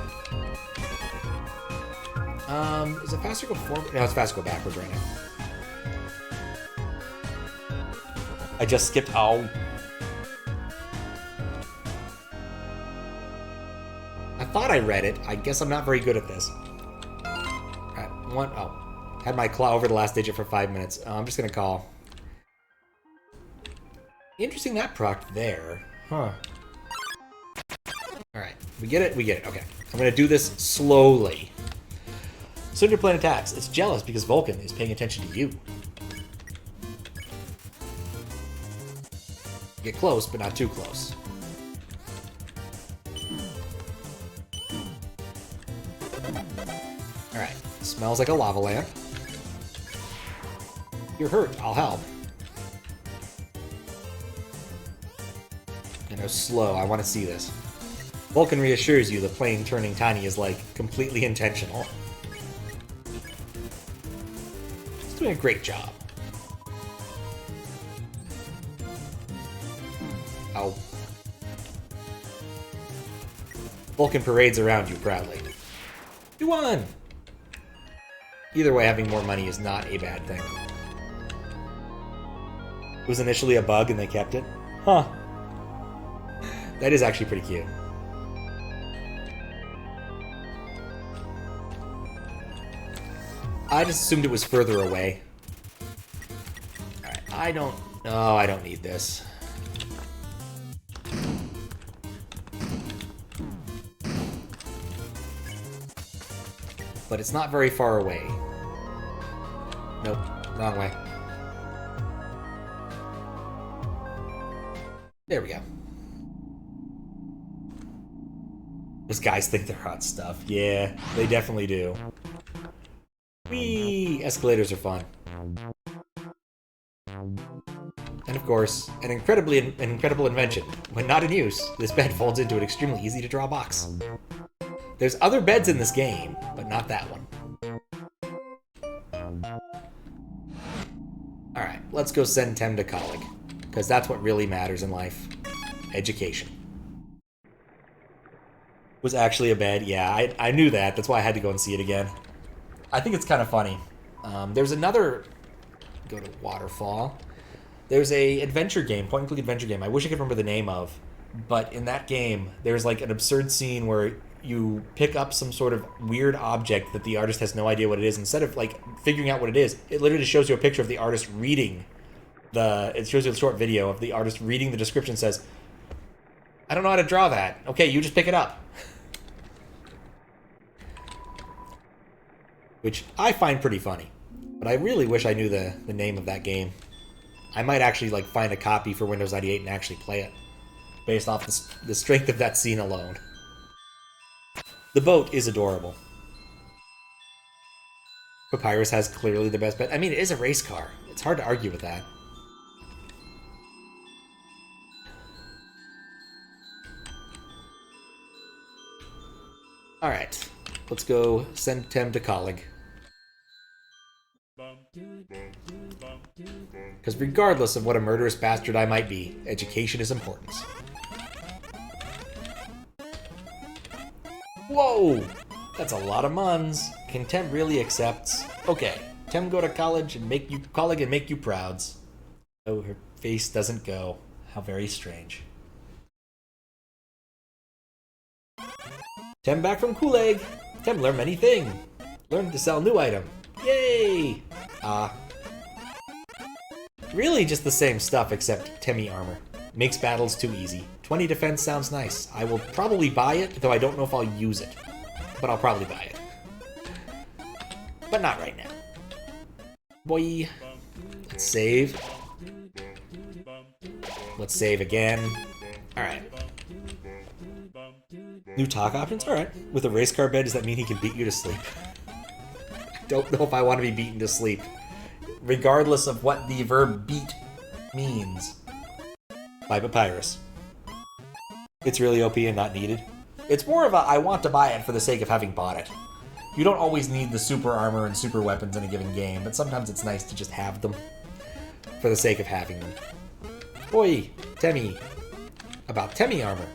Is it faster to go forward? No, it's faster to go backwards right now. I just skipped. Oh. I thought I read it. I guess I'm not very good at this. Alright, had my claw over the last digit for 5 minutes. I'm just gonna call. Interesting that proc there. Huh. Alright, we get it, okay. I'm gonna do this slowly. Cinder Plane attacks. It's jealous because Vulcan is paying attention to you. Get close, but not too close. Alright, smells like a lava lamp. You're hurt, I'll help. You know, slow, I want to see this. Vulcan reassures you the plane turning tiny is, like, completely intentional. He's doing a great job. Oh. Vulcan parades around you proudly. You won! Either way, having more money is not a bad thing. It was initially a bug and they kept it? Huh. That is actually pretty cute. I just assumed it was further away. Alright, I don't need this. But it's not very far away. Nope, wrong way. There we go. Those guys think they're hot stuff. Yeah, they definitely do. Whee! Escalators are fun. And of course, an incredible invention. When not in use, this bed folds into an extremely easy to draw box. There's other beds in this game, but not that one. Alright, let's go send Tem to college, because that's what really matters in life. Education. Was actually a bed, yeah, I knew that, that's why I had to go and see it again. I think it's kind of funny. There's another... Go to Waterfall. There's a adventure game, point-and-click adventure game, I wish I could remember the name of, but in that game, there's like an absurd scene where you pick up some sort of weird object that the artist has no idea what it is. Instead of like figuring out what it is, it literally shows you a picture of the artist reading it shows you a short video of the artist reading the description, says, I don't know how to draw that. Okay, you just pick it up. Which I find pretty funny. But I really wish I knew the name of that game. I might actually like find a copy for Windows 98 and actually play it. Based off the strength of that scene alone. The boat is adorable. Papyrus has clearly the best bet. I mean, it is a race car. It's hard to argue with that. Alright. Let's go send Tem to college. Because regardless of what a murderous bastard I might be, education is important. Whoa! That's a lot of muns. Can Tem really accept? Okay, Tem go to college and make you prouds. Oh, her face doesn't go. How very strange. Tem back from Kool-Aid. Tem learn many things. Learn to sell new item. Yay! Really just the same stuff except Temmy armor. Makes battles too easy. 20 defense sounds nice. I will probably buy it, though I don't know if I'll use it. But I'll probably buy it. But not right now. Boy. Let's save. Let's save again. Alright. New talk options? Alright. With a race car bed, does that mean he can beat you to sleep? I don't know if I want to be beaten to sleep. Regardless of what the verb beat means. By Papyrus. It's really OP and not needed. It's more of a I want to buy it for the sake of having bought it. You don't always need the super armor and super weapons in a given game, but sometimes it's nice to just have them for the sake of having them. Oi, Temmy. About Temmy armor.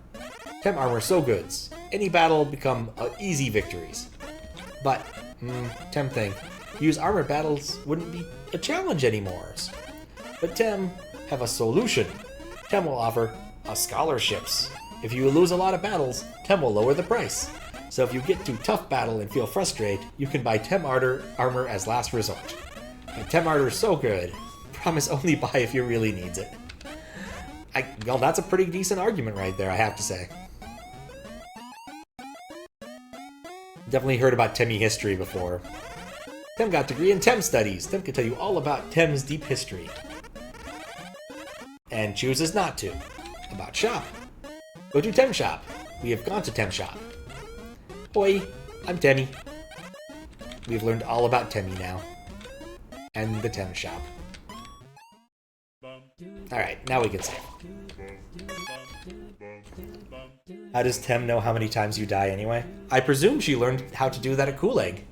Tem armor so goods. Any battle become easy victories. But, Tem thing. Use armor battles wouldn't be a challenge anymore. But Tem have a solution. Tem will offer scholarships. If you lose a lot of battles, Tem will lower the price. So if you get to tough battle and feel frustrated, you can buy Tem armor as last resort. And Tem armor is so good. Promise only buy if you really needs it. Well, that's a pretty decent argument right there, I have to say. Definitely heard about Temmy history before. Tem got degree in Tem studies. Tem can tell you all about Tem's deep history. And chooses not to. About shop. Go to Tem shop. We have gone to Tem shop. Hoi, I'm Temmy. We've learned all about Temmy now. And the Tem shop. Alright, now we can save. How does Tem know how many times you die anyway? I presume she learned how to do that at Kool-Aid.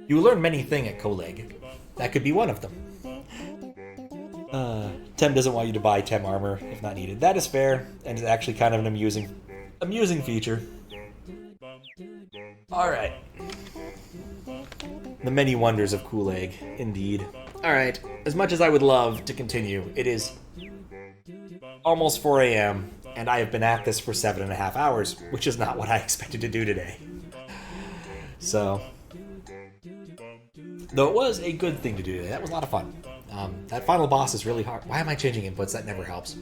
You learn many things at Kool-Aid. That could be one of them. Tem doesn't want you to buy Tem armor if not needed. That is fair, and is actually kind of an amusing feature. Alright. The many wonders of Kool-Aid, indeed. Alright, as much as I would love to continue, it is almost 4 a.m., and I have been at this for 7.5 hours, which is not what I expected to do today. So, though it was a good thing to do today, that was a lot of fun. That final boss is really hard. Why am I changing inputs? That never helps.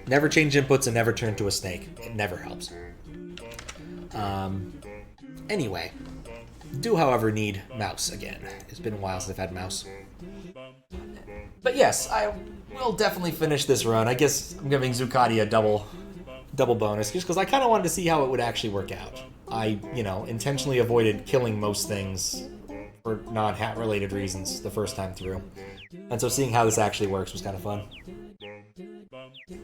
Never change inputs and never turn to a snake. It never helps. Anyway. Do, however, need mouse again. It's been a while since I've had mouse. But yes, I will definitely finish this run. I guess I'm giving Zuccati a double bonus, just because I kind of wanted to see how it would actually work out. I, intentionally avoided killing most things for non-hat related reasons the first time through. And so seeing how this actually works was kind of fun.